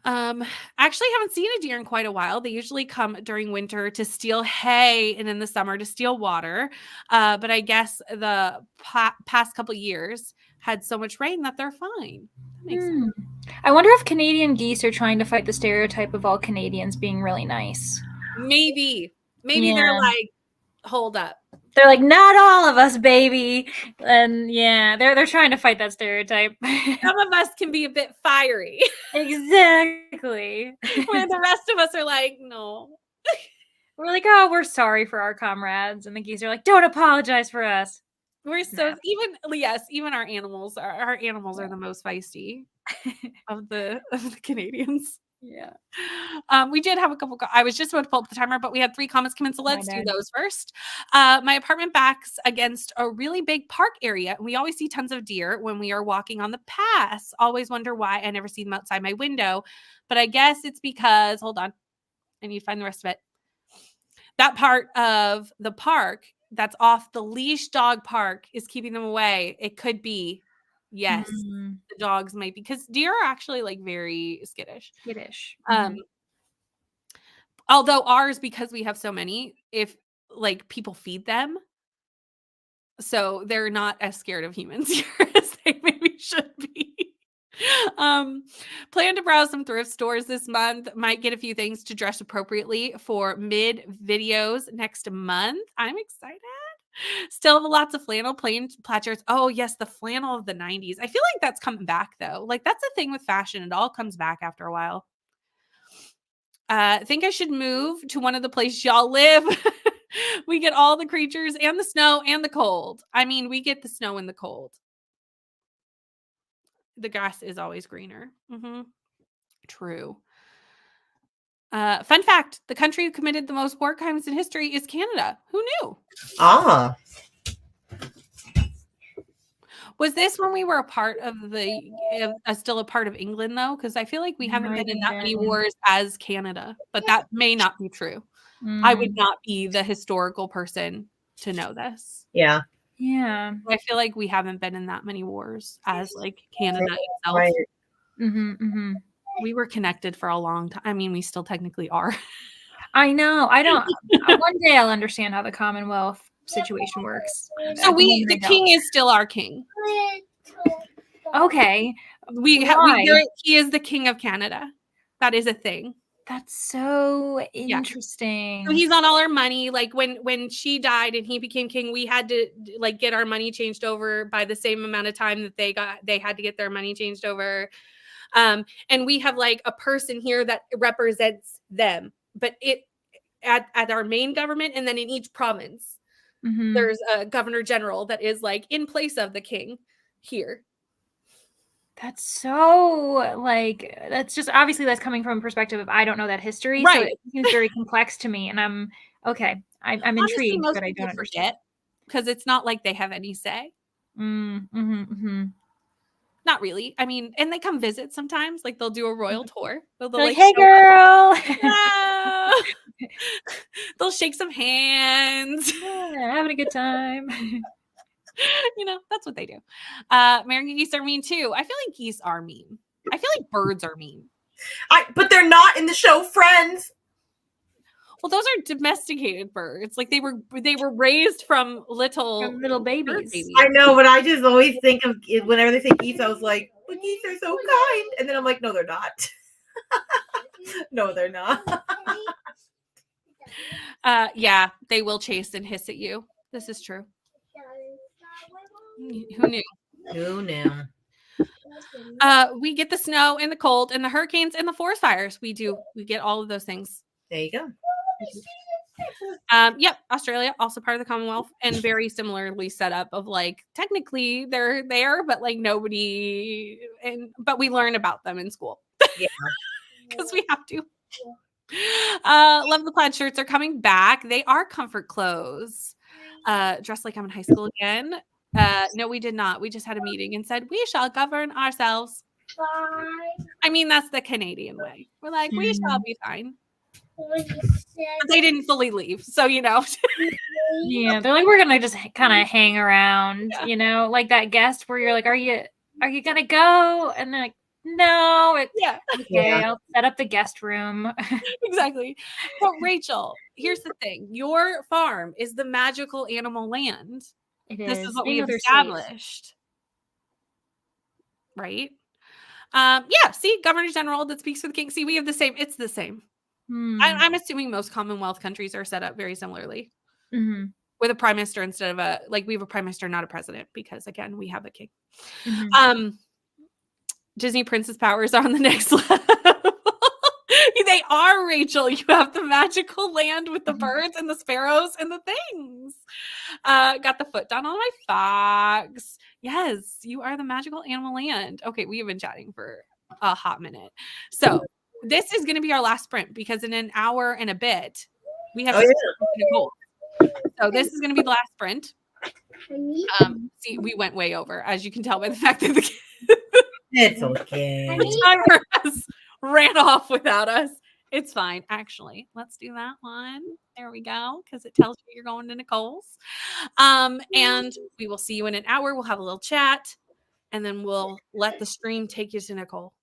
Actually haven't seen a deer in quite a while. They usually come during winter to steal hay and in the summer to steal water. But I guess the past couple years had so much rain that they're fine. That makes sense. I wonder if Canadian geese are trying to fight the stereotype of all Canadians being really nice. Maybe they're like, hold up. They're like, not all of us, baby. And yeah, they're trying to fight that stereotype. Some of us can be a bit fiery. Exactly. Where the rest of us are like, no. We're like, oh, we're sorry for our comrades. And the geese are like, don't apologize for us. We're so even our animals are the most feisty of the Canadians. Yeah. We did have a couple. I was just about to pull up the timer, but we had 3 comments come in, so let's do those first. My apartment backs against a really big park area, and we always see tons of deer when we are walking on the pass. Always wonder why I never see them outside my window, but I guess it's because, hold on, I need to find the rest of it. That part of the park that's off the leash dog park is keeping them away. It could be. Yes, the dogs might be, because deer are actually like very skittish. Although ours, because we have so many, if like people feed them, so they're not as scared of humans here as they maybe should be. Plan to browse some thrift stores this month. Might get a few things to dress appropriately for mid videos next month. I'm excited. Still have lots of flannel, plain plaid shirts. Oh yes, the flannel of the 90s. I feel like that's coming back though. Like that's the thing with fashion. It all comes back after a while. Think I should move to one of the places y'all live. We get all the creatures and the snow and the cold. I mean, we get the snow and the cold. The grass is always greener. True. Fun fact, the country who committed the most war crimes in history is Canada. Who knew? Ah. Was this when we were a part of still a part of England though? Because I feel like we haven't been in that many wars as Canada, but that may not be true. I would not be the historical person to know this. Yeah. Yeah. I feel like we haven't been in that many wars as like Canada itself. Right. We were connected for a long time. I mean, we still technically are. I know. I don't. One day I'll understand how the Commonwealth situation works. So the king is still our king. Okay. He is the king of Canada. That is a thing. That's so interesting. Yeah. So he's on all our money. Like when she died and he became king, we had to like get our money changed over by the same amount of time that they had to get their money changed over. And we have like a person here that represents them, but at our main government, and then in each province, there's a governor general that is like in place of the king here. That's so like, that's just obviously that's coming from a perspective of I don't know that history, right? So it seems very complex to me, and I'm okay. I'm honestly, intrigued, but I don't understand because it's not like they have any say. Not really. I mean, and they come visit sometimes. Like they'll do a royal tour. They'll like, hey, girl. They'll shake some hands. Yeah, having a good time. That's what they do. American geese are mean too. I feel like geese are mean. I feel like birds are mean. But they're not in the show Friends. Well, those are domesticated birds. Like they were raised from little babies. I know, but I just always think of whenever they say geese, I was like, but geese are so kind. And then I'm like, no, they're not. No, they're not. Yeah, they will chase and hiss at you. This is true. Who knew? We get the snow and the cold and the hurricanes and the forest fires. We get all of those things. There you go. Yep, Australia, also part of the Commonwealth, and very similarly set up of like technically they're there, but like nobody, but we learn about them in school. Yeah. Because we have to. Love the plaid shirts are coming back. They are comfort clothes. Dressed like I'm in high school again. No, we did not. We just had a meeting and said we shall govern ourselves. I mean, that's the Canadian way. We're like, we shall be fine. But they didn't fully leave, so Yeah, they're like, we're gonna just kind of hang around, like that guest where you're like, are you gonna go? And they're like, no. Yeah. Okay, I'll set up the guest room. Exactly. But Rachel, here's the thing: your farm is the magical animal land. This is what we have established, right? Yeah. See, Governor General that speaks for the king. See, we have the same. It's the same. I'm assuming most Commonwealth countries are set up very similarly. Mm-hmm. With a prime minister instead of we have a prime minister, not a president, because again, we have a king. Mm-hmm. Disney princess powers are on the next level. They are, Rachel. You have the magical land with the birds and the sparrows and the things. Got the foot down on my fox. Yes, you are the magical animal land. Okay, we have been chatting for a hot minute. So this is going to be our last sprint because in an hour and a bit, we have to Nicole. So this is going to be the last sprint. See, we went way over, as you can tell by the fact that the It's okay. timer has ran off without us. It's fine. Actually, let's do that one. There we go, because it tells you you're going to Nicole's. And we will see you in an hour. We'll have a little chat, and then we'll let the stream take you to Nicole.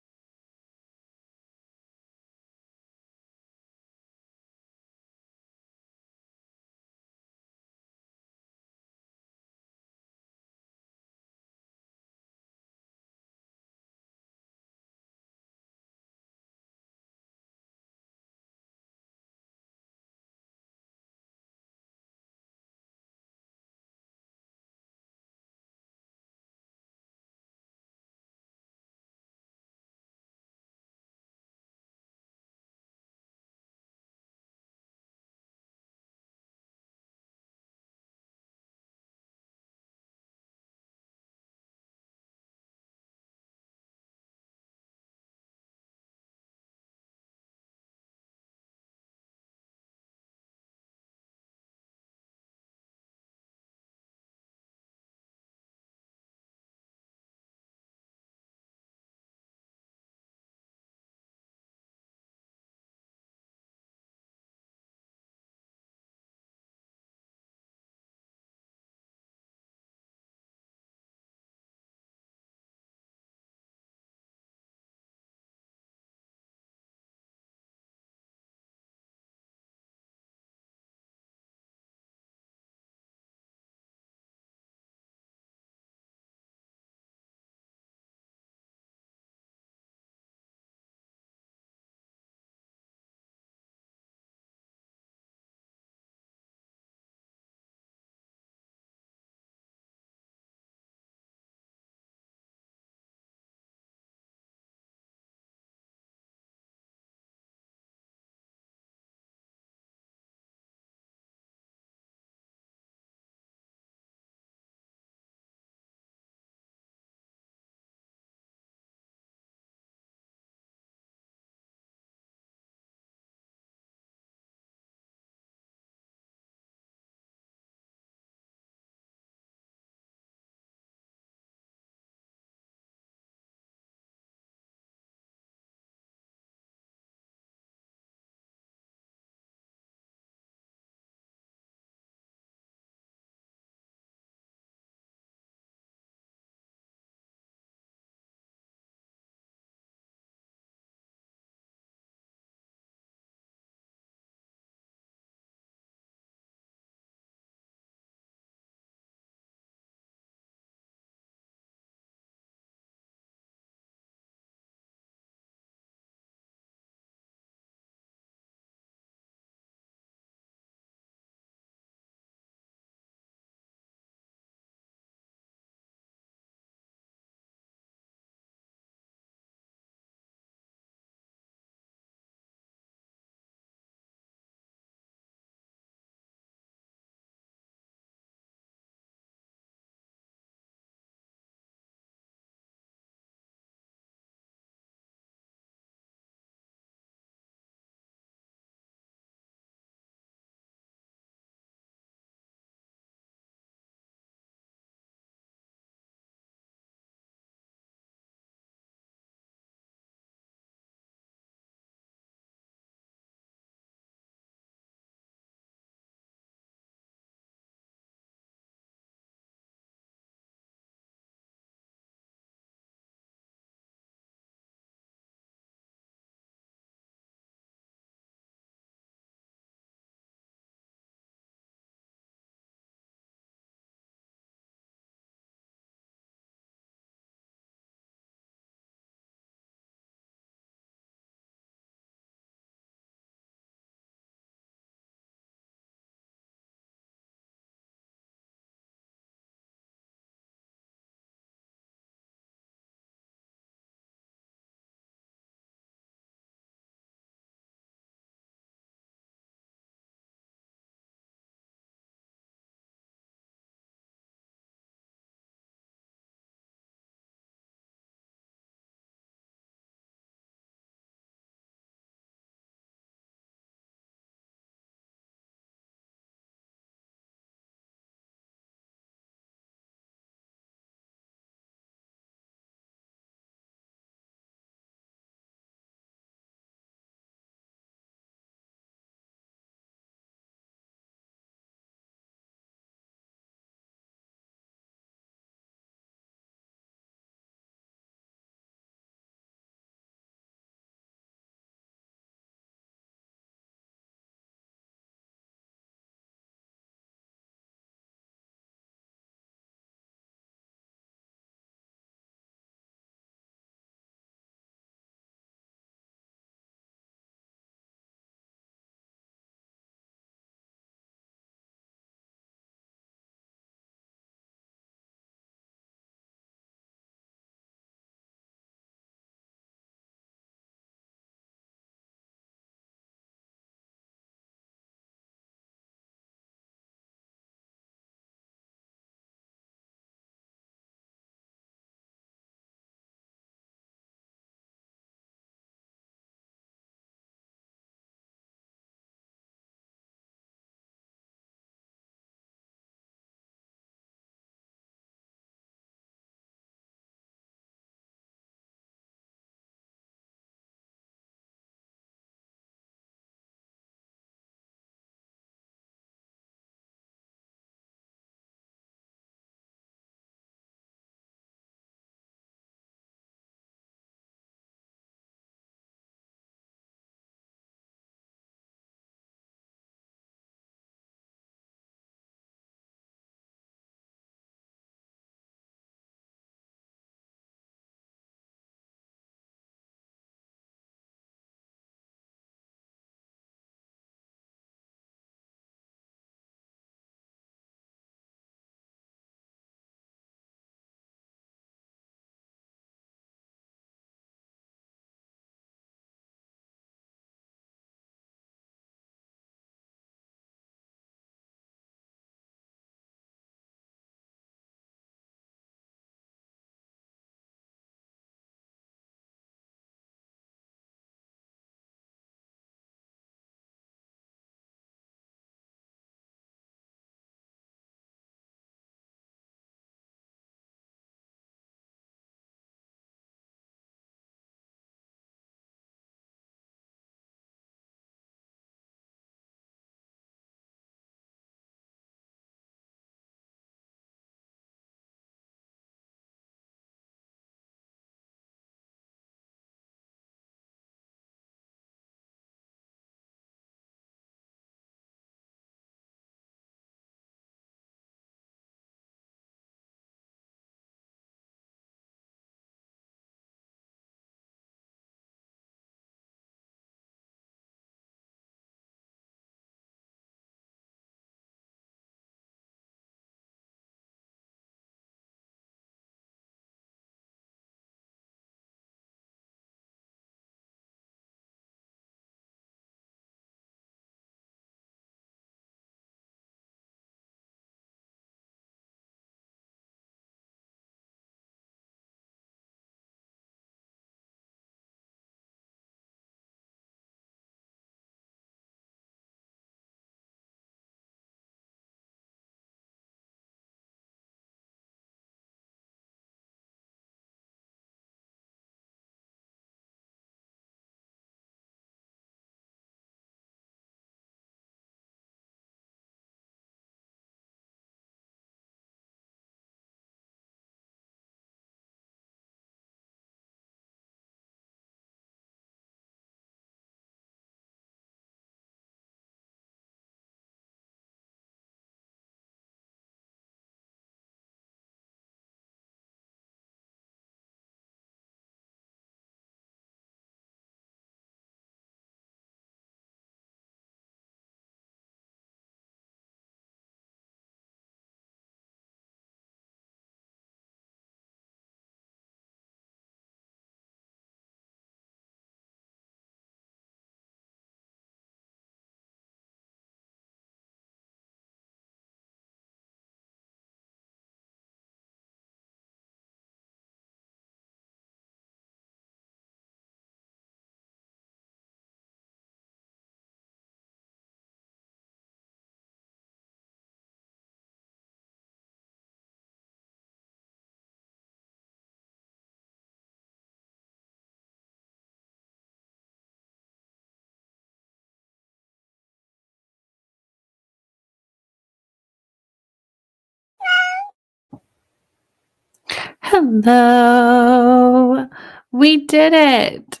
Hello. We did it.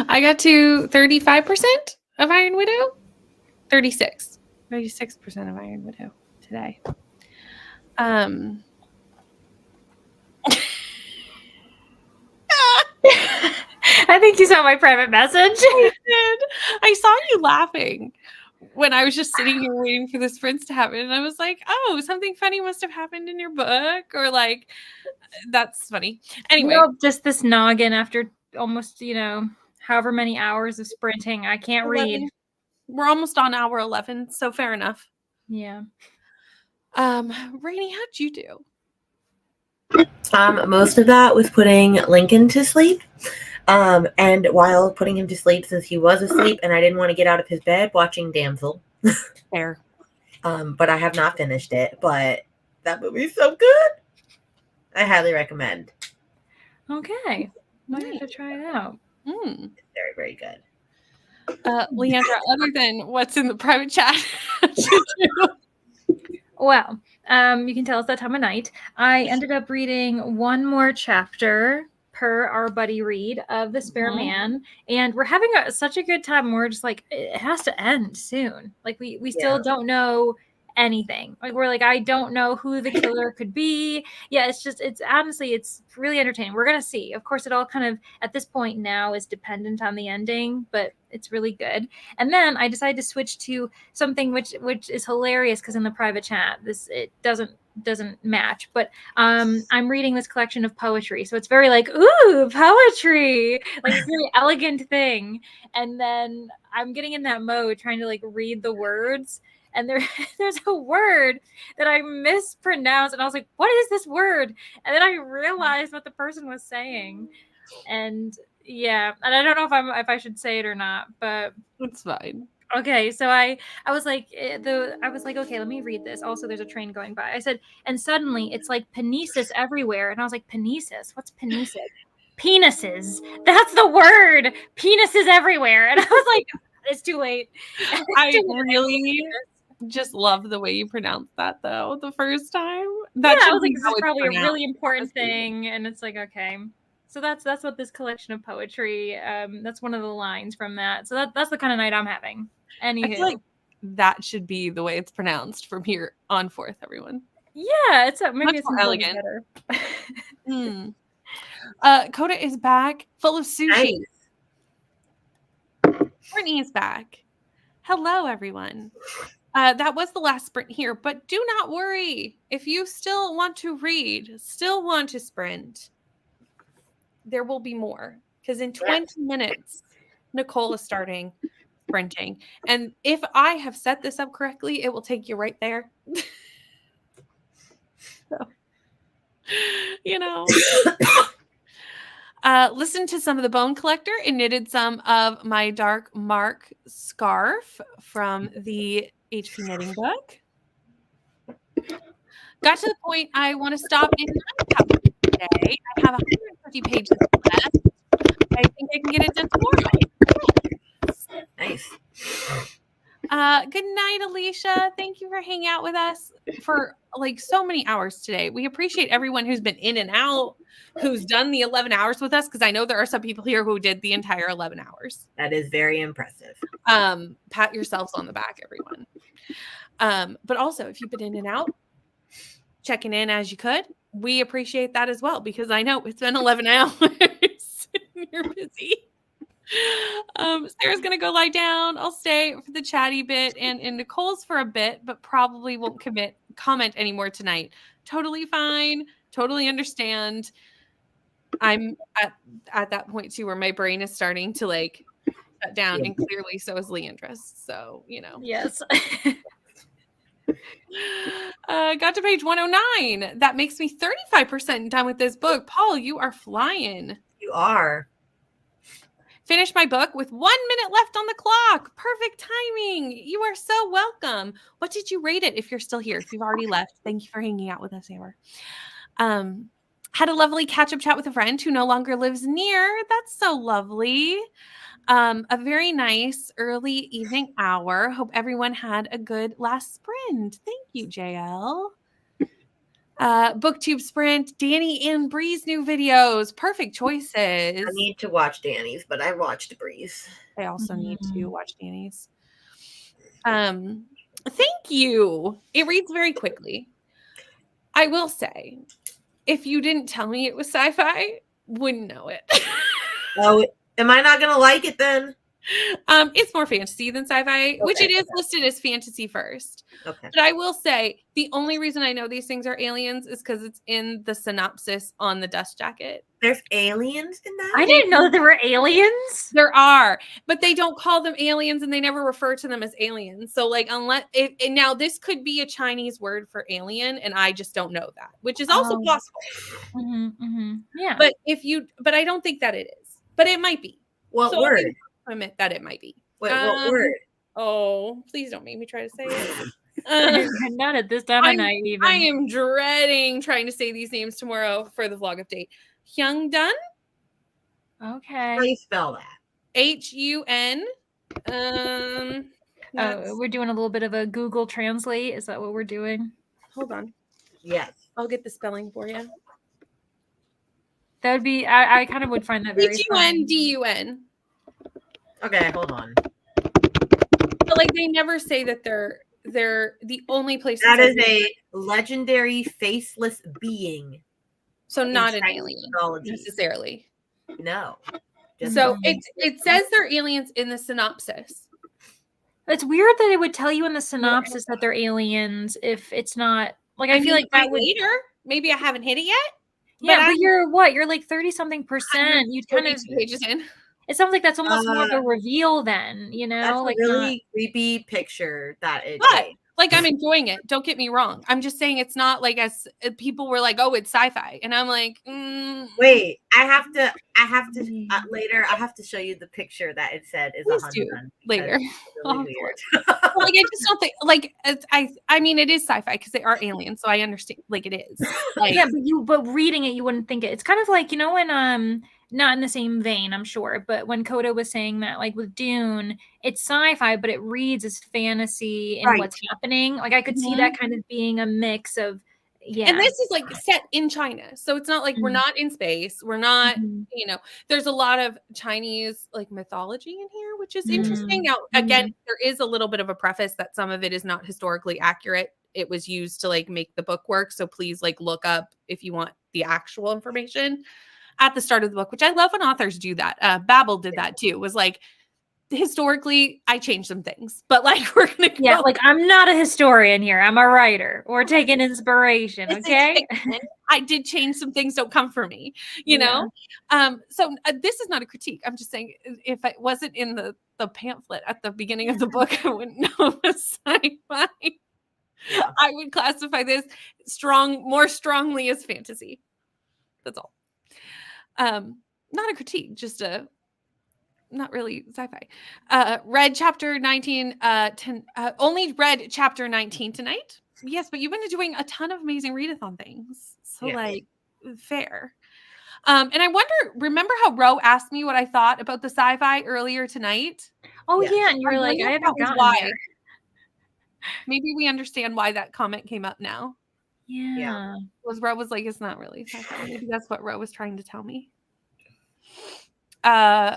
I got to 35% of Iron Widow. 36% of Iron Widow today. I think you saw my private message. I did. I saw you laughing when I was just sitting here waiting for the sprints to happen. And I was like, oh, something funny must have happened in your book. Or like, that's funny. Anyway. Just this noggin after almost, however many hours of sprinting. I can't 11. read. We're almost on hour 11. So fair enough. Yeah. Rainey, how'd you do? Most of that was putting Lincoln to sleep. And while putting him to sleep, since he was asleep and I didn't want to get out of his bed, watching Damsel. Fair. But I have not finished it. But that movie's so good. I highly recommend. Okay. Might have to try it out. It's very, very good. Leandra, other than what's in the private chat, well, you can tell it's that time of night. I ended up reading one more chapter per our buddy read of The Spare Man, and we're having such a good time. We're just like, it has to end soon. Like we still don't know anything. Like we're like, I don't know who the killer could be. Yeah, it's honestly, it's really entertaining. We're gonna see. Of course, it all kind of at this point now is dependent on the ending, but it's really good. And then I decided to switch to something which is hilarious because in the private chat, it doesn't match, but I'm reading this collection of poetry, so it's very like, ooh, poetry, like a really elegant thing. And then I'm getting in that mode trying to like read the words, and there's a word that I mispronounced, and I was like, what is this word? And then I realized what the person was saying, and yeah, and I don't know if I should say it or not, but it's fine. Okay, so I was like, okay, let me read this. Also, there's a train going by. I said, and suddenly it's like penises everywhere, and I was like, penises? What's penises? Penises. That's the word. Penises everywhere, and I was like, it's too late. I really just love the way you pronounced that, though. The first time, I was like, this is probably a really important thing, and it's like, okay. So that's what this collection of poetry. That's one of the lines from that. So that's the kind of night I'm having. Anywho. I feel like that should be the way it's pronounced from here on forth, everyone. Yeah, maybe much it's more elegant. Better. Coda is back, full of sushi. Nice. Brittany is back. Hello, everyone. That was the last sprint here, but do not worry. If you still want to read, still want to sprint, there will be more, because in 20 minutes, Nicole is starting sprinting. And if I have set this up correctly, it will take you right there. So, listened to some of the Bone Collector and knitted some of my Dark Mark scarf from the HP knitting book. Got to the point I want to stop and not have today. I have 150 pages left. I think I can get it done tomorrow. Nice. Good night, Alicia. Thank you for hanging out with us for like so many hours today. We appreciate everyone who's been in and out, who's done the 11 hours with us, because I know there are some people here who did the entire 11 hours. That is very impressive. Pat yourselves on the back, everyone. But also, if you've been in and out, checking in as you could, we appreciate that as well, because I know it's been 11 hours and you're busy. Sarah's gonna go lie down. I'll stay for the chatty bit, and Nicole's for a bit, but probably won't comment anymore tonight. Totally fine. Totally understand. I'm at that point too where my brain is starting to like shut down, and clearly so is Leandra's. So Yes. Got to page 109. That makes me 35% done with this book. Paul, you are flying. You are. Finished my book with 1 minute left on the clock. Perfect timing. You are so welcome. What did you rate it if you're still here? If you've already left, thank you for hanging out with us, Amber. Had a lovely catch-up chat with a friend who no longer lives near. That's so lovely. A very nice early evening hour. Hope everyone had a good last sprint. Thank you, JL. Booktube Sprint, Danny and Bree's new videos. Perfect choices. I need to watch Danny's, but I watched Bree's. I also need to watch Danny's. Thank you. It reads very quickly. I will say, if you didn't tell me it was sci-fi, wouldn't know it. Oh, am I not gonna like it then? It's more fantasy than sci-fi, which it is listed as fantasy first. Okay. But I will say the only reason I know these things are aliens is because it's in the synopsis on the dust jacket. There's aliens in that? I didn't know that there were aliens. There are, but they don't call them aliens and they never refer to them as aliens. So like now this could be a Chinese word for alien and I just don't know that, which is also possible. Yeah. But I don't think that it is. But it might be. What word? I admit that it might be. Wait, what word? Oh, please don't make me try to say it. Not at this time of night even. I am dreading trying to say these names tomorrow for the vlog update. Hyungdun? Okay. How do you spell that? HUN. We're doing a little bit of a Google Translate. Is that what we're doing? Hold on. Yes. I'll get the spelling for you. That would be, I kind of would find that very fun. HUNDUN. Okay, hold on. But like they never say that they're the only place that is a legendary faceless being. So not an Chinese alien mythology. Necessarily. No. So it says they're aliens in the synopsis. It's weird that it would tell you in the synopsis that they're aliens if it's not like I feel like that would later. Maybe I haven't hit it yet. Yeah, but you're what? You're like 30-something%. You'd kind of pages in. It sounds like that's almost more of a reveal then, you know? That's like a really creepy picture that it But like I'm enjoying it. Don't get me wrong. I'm just saying it's not like as people were like, oh, it's sci-fi, and I'm like, wait, I have to later. I have to show you the picture that it said is a Hyungdun later. Really weird. Like I just don't think like I mean it is sci-fi because they are aliens, so I understand like it is. Like, yeah, but reading it, you wouldn't think it. It's kind of like when not in the same vein, I'm sure, but when Coda was saying that, like with Dune, it's sci-fi, but it reads as fantasy and what's happening. Like I could see that kind of being a mix of, yeah. And this is like set in China, so it's not like we're not in space. We're not, you know. There's a lot of Chinese like mythology in here, which is interesting. Now, again, there is a little bit of a preface that some of it is not historically accurate. It was used to like make the book work, so please like look up if you want the actual information at the start of the book, which I love when authors do that. Babel did that too. Was like, historically, I changed some things, but like we're gonna go. Like I'm not a historian here. I'm a writer. We're taking inspiration, okay? I did change some things. Don't come for me, you know. So this is not a critique. I'm just saying if it wasn't in the pamphlet at the beginning of the book, I wouldn't know it was sci-fi. I would classify this more strongly as fantasy. That's all. Not a critique, just not really sci-fi. Read chapter 19 only read chapter 19 tonight. Yes, but you've been doing a ton of amazing readathon things. So like fair. And I remember how Ro asked me what I thought about the sci-fi earlier tonight? Oh yeah, and you were like, I haven't gotten there. Maybe we understand why that comment came up now. Yeah. Was Ro was like, it's not really sci-fi. Maybe that's what Ro was trying to tell me.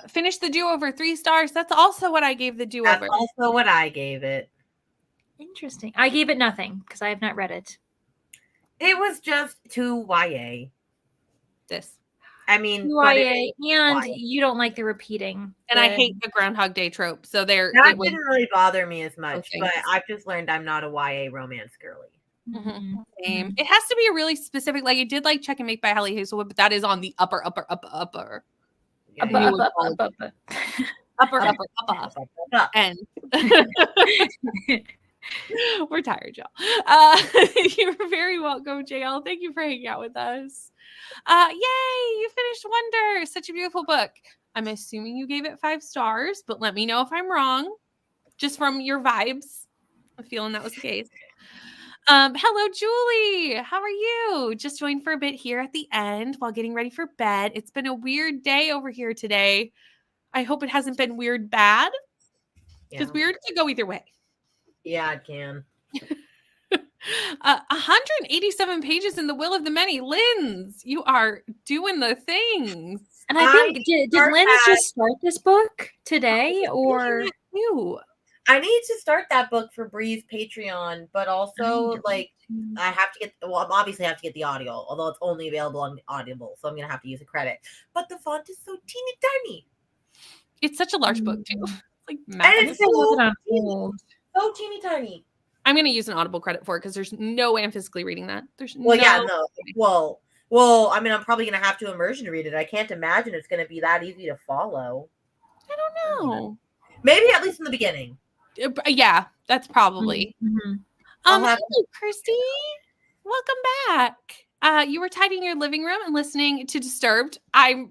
Finish the do-over 3 stars. That's also what I gave the do-over. That's also what I gave it. Interesting. I gave it nothing because I have not read it. It was just too YA. I mean, YA, and you don't like the repeating. And I hate the Groundhog Day trope. So that didn't really bother me as much, but I've just learned I'm not a YA romance girly. Same. It has to be a really specific, like I did like Check and Make by Hallie Hazelwood, but that is on the upper end. We're tired, y'all. You're very welcome, JL. Thank you for hanging out with us. Yay, you finished Wonder. Such a beautiful book. I'm assuming you gave it 5 stars, but let me know if I'm wrong. Just from your vibes. I'm feeling that was the case. Hello, Julie. How are you? Just joined for a bit here at the end while getting ready for bed. It's been a weird day over here today. I hope it hasn't been weird bad. Because weird could go either way. Yeah, it can. 187 pages in The Will of the Many. Linz, you are doing the things. And I think, did Linz just start this book today, or? You. I need to start that book for Bree's Patreon, but also, like, I have to get, well, obviously I have to get the audio, although it's only available on Audible, so I'm going to have to use a credit. But the font is so teeny tiny. It's such a large book, too. Like, And massive. it's so teeny tiny. I'm going to use an Audible credit for it because there's no way I'm physically reading that. Well, I mean, I'm probably going to have to immersion to read it. I can't imagine it's going to be that easy to follow. I don't know. Maybe at least in the beginning. Yeah, that's probably. Hello, Kirsty. Welcome back. You were tidying your living room and listening to Disturbed. I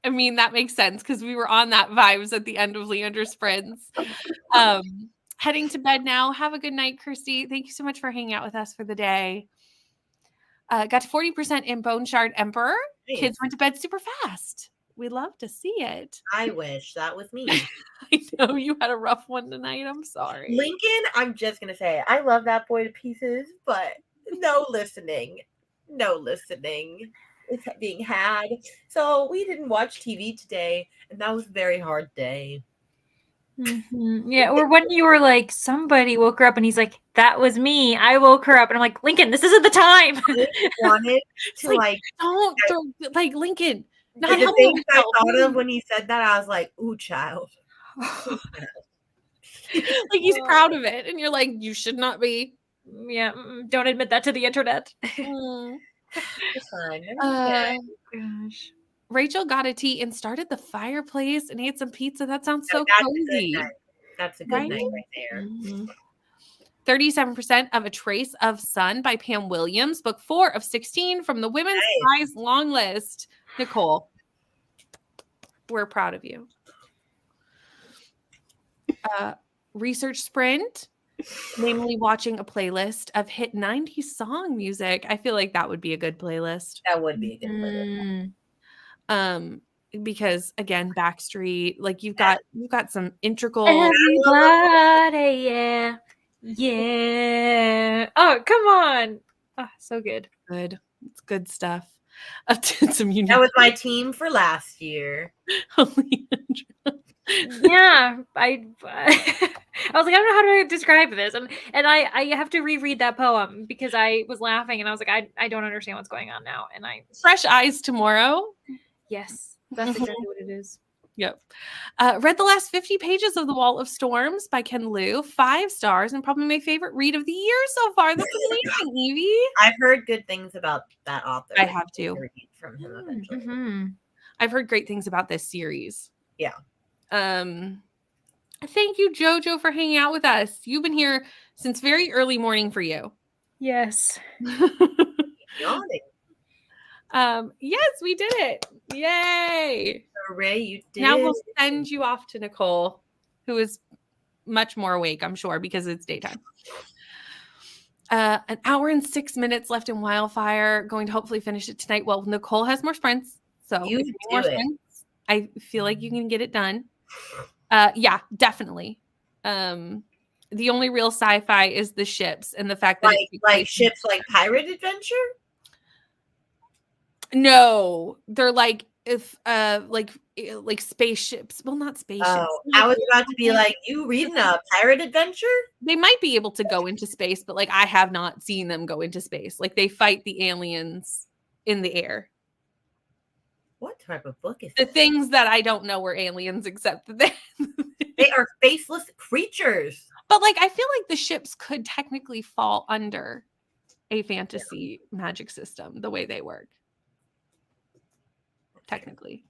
mean, that makes sense because we were on that vibes at the end of Leander Sprints. Heading to bed now. Have a good night, Kirsty. Thank you so much for hanging out with us for the day. Got to 40% in Bone Shard Emperor. Nice. Kids went to bed super fast. We love to see it. I wish that was me. I know you had a rough one tonight. I'm sorry. Lincoln, I'm just going to say, I love that boy to pieces, but no listening. No listening is being had. So we didn't watch TV today, and that was a very hard day. Yeah, or when you were like, somebody woke her up, and he's like, that was me. I woke her up, and I'm like, Lincoln, this isn't the time. I wanted to don't throw, like, Lincoln. Not the things I thought of when he said that, I was like, ooh, child. Like, he's proud of it, and you're like, you should not be. Yeah, don't admit that to the internet. It's fine. Gosh. Rachel got a tea and started the fireplace and ate some pizza. That sounds so cozy. That's a good night right there. 37% of A Trace of Sun by Pam Williams, book 4 of 16 from the Women's Prize long list. Nicole, we're proud of you. Research sprint, namely watching a playlist of hit 90s song music. I feel like that would be a good playlist. That would be a good playlist. Because again, Backstreet, like you've got some integral. Everybody, yeah. Oh, come on. Oh, so good. Good. It's good stuff. Some unique. That was my team for last year. Yeah, I was like, I don't know how to describe this, and I have to reread that poem because I was laughing and I was like, I don't understand what's going on now, and I Fresh Eyes Tomorrow. Yes, that's exactly what it is. Yep. Read the last 50 pages of The Wall of Storms by Ken Liu. 5 stars and probably my favorite read of the year so far. That's amazing, Evie. I've heard good things about that author. I have too. Read from him eventually. I've heard great things about this series. Yeah. Thank you, Jojo, for hanging out with us. You've been here since very early morning for you. Yes. Yawning. Yes, we did it. Yay. Hooray, you did. Now we'll send you off to Nicole, who is much more awake, I'm sure, because it's daytime. An hour and 6 minutes left in Wildfire. Going to hopefully finish it tonight. Well, Nicole has more sprints. So you do more it. Sprints, I feel like you can get it done. Yeah, definitely. The only real sci-fi is the ships and the fact that like ships like Pirate Adventure. No, they're like like spaceships. Well, not spaceships. Oh, I was about to be like, you reading a Pirate Adventure? They might be able to go into space, but like I have not seen them go into space. Like they fight the aliens in the air. What type of book is the this? Things that I don't know were aliens, except that they are faceless creatures. But like I feel like the ships could technically fall under a fantasy magic system the way they work. Technically.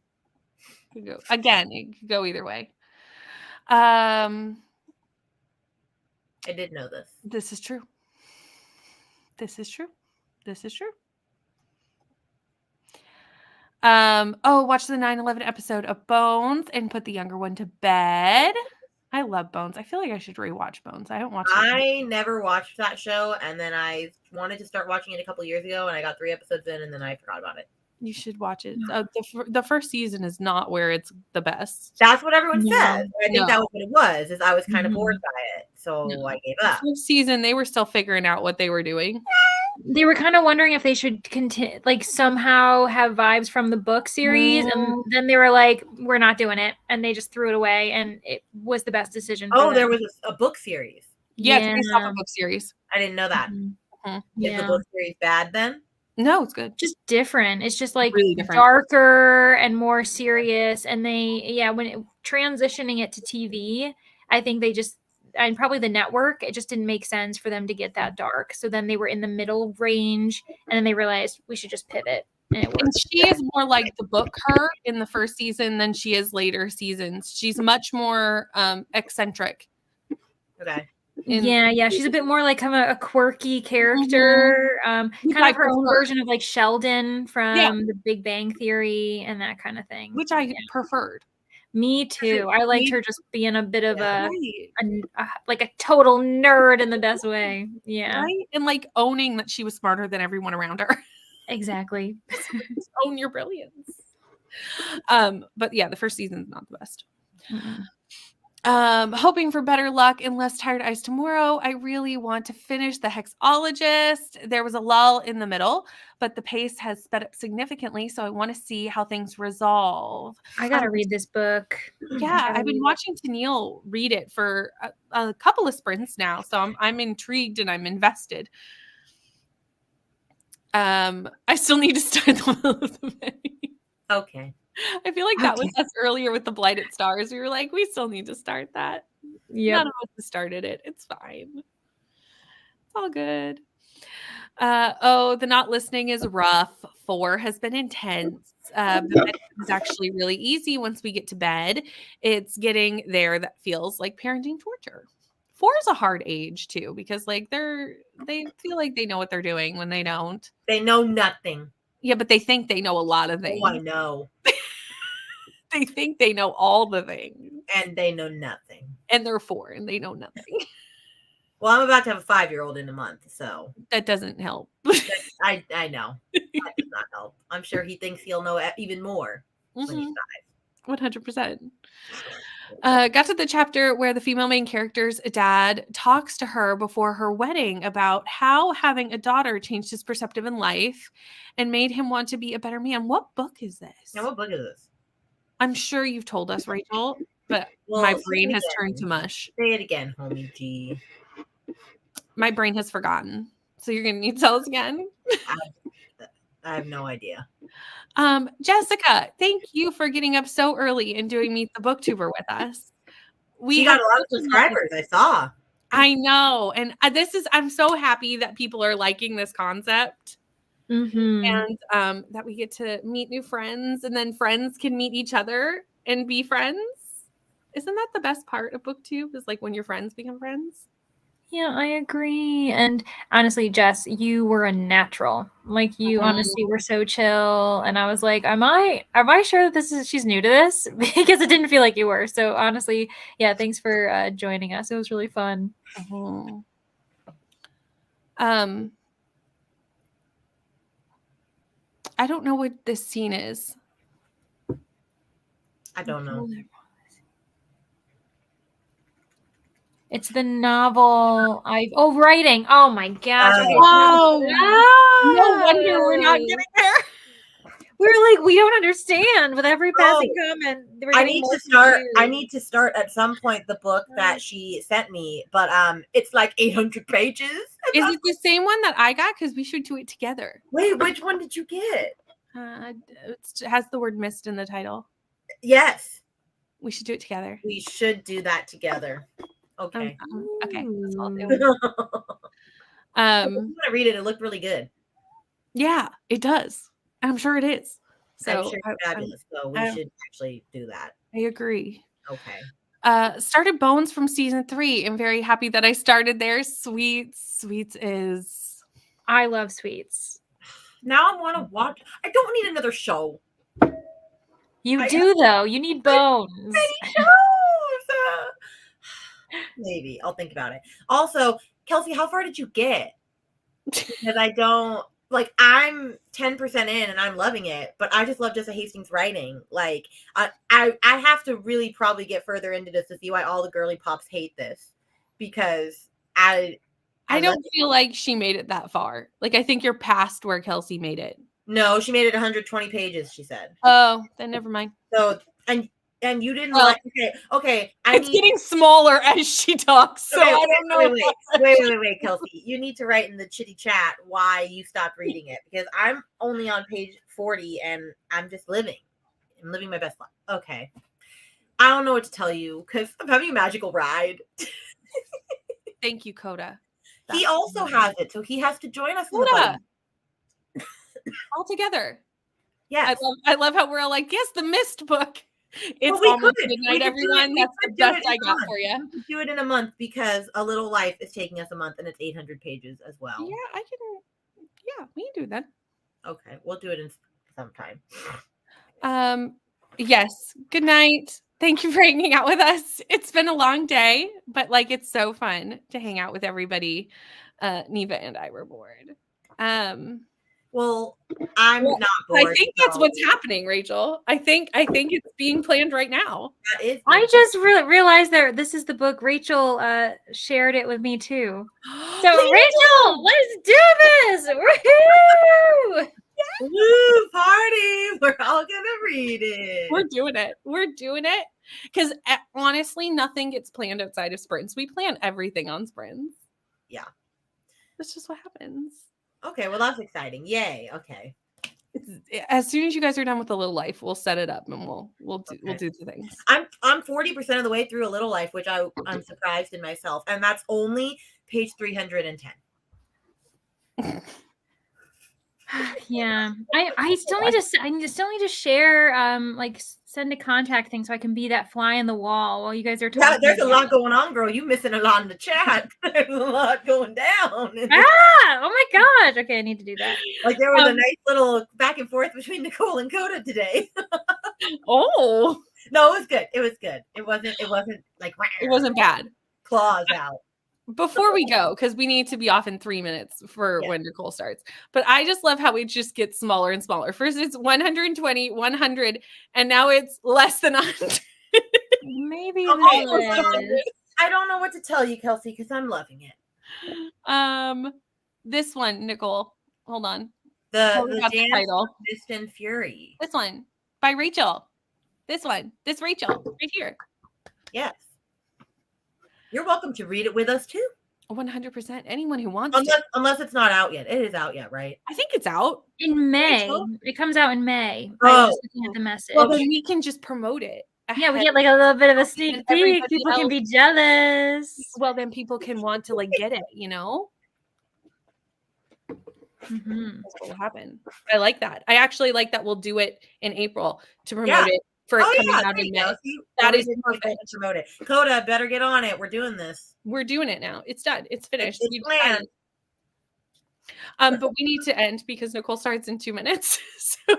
It could go either way. I did know this. This is true. Watch the 9/11 episode of Bones and put the younger one to bed. I love Bones. I feel like I should rewatch Bones. I haven't watched it. I never watched that show, and then I wanted to start watching it a couple years ago, and I got 3 episodes in, and then I forgot about it. You should watch it. The first season is not where it's the best. That's what everyone No. says. I think that was what it was. Is I was kind of bored by it, so No. I gave The up. first season, they were still figuring out what they were doing. They were kind of wondering if they should continue, like somehow have vibes from the book series, and then they were like, "We're not doing it," and they just threw it away, and it was the best decision. For them. There was a book series. Yeah, it's based off a book series. I didn't know that. Mm-hmm. Is the book series bad then? No, it's good. Just different. It's just like really different. darker and more serious. And transitioning it to TV, I think they just, and probably the network, it just didn't make sense for them to get that dark. So then they were in the middle range, and then they realized we should just pivot. And it worked. And she is more like the book her in the first season than she is later seasons. She's much more eccentric. Okay. Yeah. She's a bit more like kind of a quirky character, kind of her own version of like Sheldon from The Big Bang Theory and that kind of thing. Which I preferred. Me too. I liked her just being a bit of like a total nerd in the best way. Yeah. Right? And like owning that she was smarter than everyone around her. Exactly. Just own your brilliance. But yeah, the first season's not the best. Mm-mm. Hoping for better luck and less tired eyes tomorrow. I really want to finish the Hexologist. There was a lull in the middle, but the pace has sped up significantly, so I want to see how things resolve. I gotta read this book. Yeah, I've been watching Tennille read it for a couple of sprints now, so I'm intrigued and I'm invested. I still need to start the Will of the Penny. Okay. I feel like that was us earlier with the Blighted Stars. We were like, we still need to start that. Yeah, None of us started it. It's fine. It's all good. The not listening is rough. 4 has been intense. But it's actually really easy once we get to bed. It's getting there that feels like parenting torture. 4 is a hard age too, because like they feel like they know what they're doing when they don't. They know nothing. Yeah, but they think they know a lot of things. Oh, I know. They think they know all the things. And they know nothing. And they're 4 and they know nothing. Well, I'm about to have a 5-year-old in a month, so. That doesn't help. I know. That does not help. I'm sure he thinks he'll know even more when he's 5. 100%. Got to the chapter where the female main character's dad talks to her before her wedding about how having a daughter changed his perspective in life and made him want to be a better man. What book is this? Now, what book is this? I'm sure you've told us, Rachel, but my brain has turned to mush. Say it again, homie G. My brain has forgotten. So you're going to need to tell us again? I have no idea. Jessica, thank you for getting up so early and doing Meet the Booktuber with us. We got a lot of subscribers, I saw. I know. And I'm so happy that people are liking this concept. Mm-hmm. And that we get to meet new friends, and then friends can meet each other and be friends. Isn't that the best part of BookTube, is like when your friends become friends? Yeah, I agree. And honestly, Jess, you were a natural. Like you honestly were so chill. And I was like, am I sure that she's new to this? Because it didn't feel like you were. So honestly, yeah, thanks for joining us. It was really fun. I don't know what this scene is. I don't know. It's the novel. Writing. Oh my gosh. Okay. No wonder we're not getting there. We're like, we don't understand. With every passing comment, I need to start at some point the book that she sent me, but it's like 800 pages. Is it the same one that I got? Because we should do it together. Wait, which one did you get? It has the word mist in the title. Yes. We should do it together. We should do that together. Okay. Okay. That's all I'll do. I'm gonna read it. It looked really good. Yeah, it does. I'm sure it is. So I'm sure it's fabulous. So we should actually do that. I agree. Okay. Started Bones from season 3. I'm very happy that I started there. Sweets is. I love Sweets. Now I want to watch. I don't need another show. You do though. You need Bones. Many shows. Maybe I'll think about it. Also, Kelsey, how far did you get? Because I don't. like I'm 10% in and I'm loving it, but I just love Jessa Hastings writing. Like I have to really probably get further into this to see why all the girly pops hate this, because I don't feel like she made it that far. Like, I think you're past where Kelsey made it. No, she made it 120 pages, she said. Oh, then never mind. So, and you didn't Well, like, okay. It's getting smaller as she talks, so I don't know. Wait, Kelsey. You need to write in the chitty chat why you stopped reading it, because I'm only on page 40 and I'm just living. I'm living my best life. Okay. I don't know what to tell you because I'm having a magical ride. Thank you, Coda. He also has it, so he has to join us. Coda. All together. Yes. I love how we're all like, yes, the Mist book. It's we almost could. midnight, We everyone. That's the best I got for you. We could do it in a month because A Little Life is taking us a month and it's 800 pages as well. Yeah, we can do that. Okay, we'll do it in sometime. Yes. Good night. Thank you for hanging out with us. It's been a long day, but like it's so fun to hang out with everybody. Neva and I were bored. Well, I'm not bored. I think that's what's happening, Rachel. I think it's being planned right now. That is. I just realized that this is the book. Rachel shared it with me too. So Rachel, let's do this! Woohoo! Woo, party! We're all gonna read it. We're doing it. Because honestly, nothing gets planned outside of sprints. We plan everything on sprints. Yeah. That's just what happens. Okay, well that's exciting. Yay. Okay. As soon as you guys are done with A Little Life, we'll set it up and we'll do the things. I'm 40% of the way through A Little Life, which I'm surprised in myself, and that's only page 310. Yeah, I still need to share like send a contact thing so I can be that fly in the wall while you guys are talking. Yeah, there's a lot going on, girl. You missing a lot in the chat. There's a lot going down. Oh my gosh. Okay, I need to do that. Like there was a nice little back and forth between Nicole and Coda today. Oh no, it was good. It was good. It wasn't like it wasn't bad. Claws out. Before we go, because we need to be off in 3 minutes for when Nicole starts. But I just love how it just gets smaller and smaller. First it's 120, 100, and now it's less than 100. Maybe I don't know what to tell you, Kelsey, because I'm loving it. This one, Nicole. Hold on. The title. Mist and Fury. This one by Rachel. This one. This Rachel right here. Yes. You're welcome to read it with us too. 100%. Anyone who wants unless it's not out yet. It is out yet, right? I think it's out in May. It comes out in May. Oh, I was looking at the message. Well, then we can just promote it. Yeah, we get like a little bit of a sneak peek. People can be jealous. Well, then people can want to like get it, you know? Mm-hmm. That's what will happen. I like that. I actually like that we'll do it in April to promote it for it coming out in May. That is perfect. To promote it. Coda, better get on it. We're doing this. We're doing it now. It's done. It's finished. It's planned. But we need to end because Nicole starts in 2 minutes. So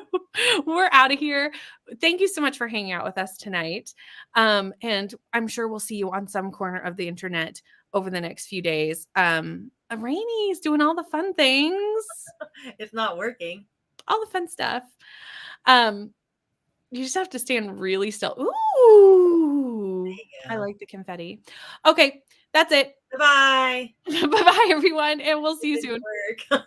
we're out of here. Thank you so much for hanging out with us tonight. And I'm sure we'll see you on some corner of the internet over the next few days. Rainy's doing all the fun things. It's not working. All the fun stuff. You just have to stand really still. Ooh. I like the confetti. Okay, that's it. Bye-bye. Bye-bye, everyone. And we'll see you soon.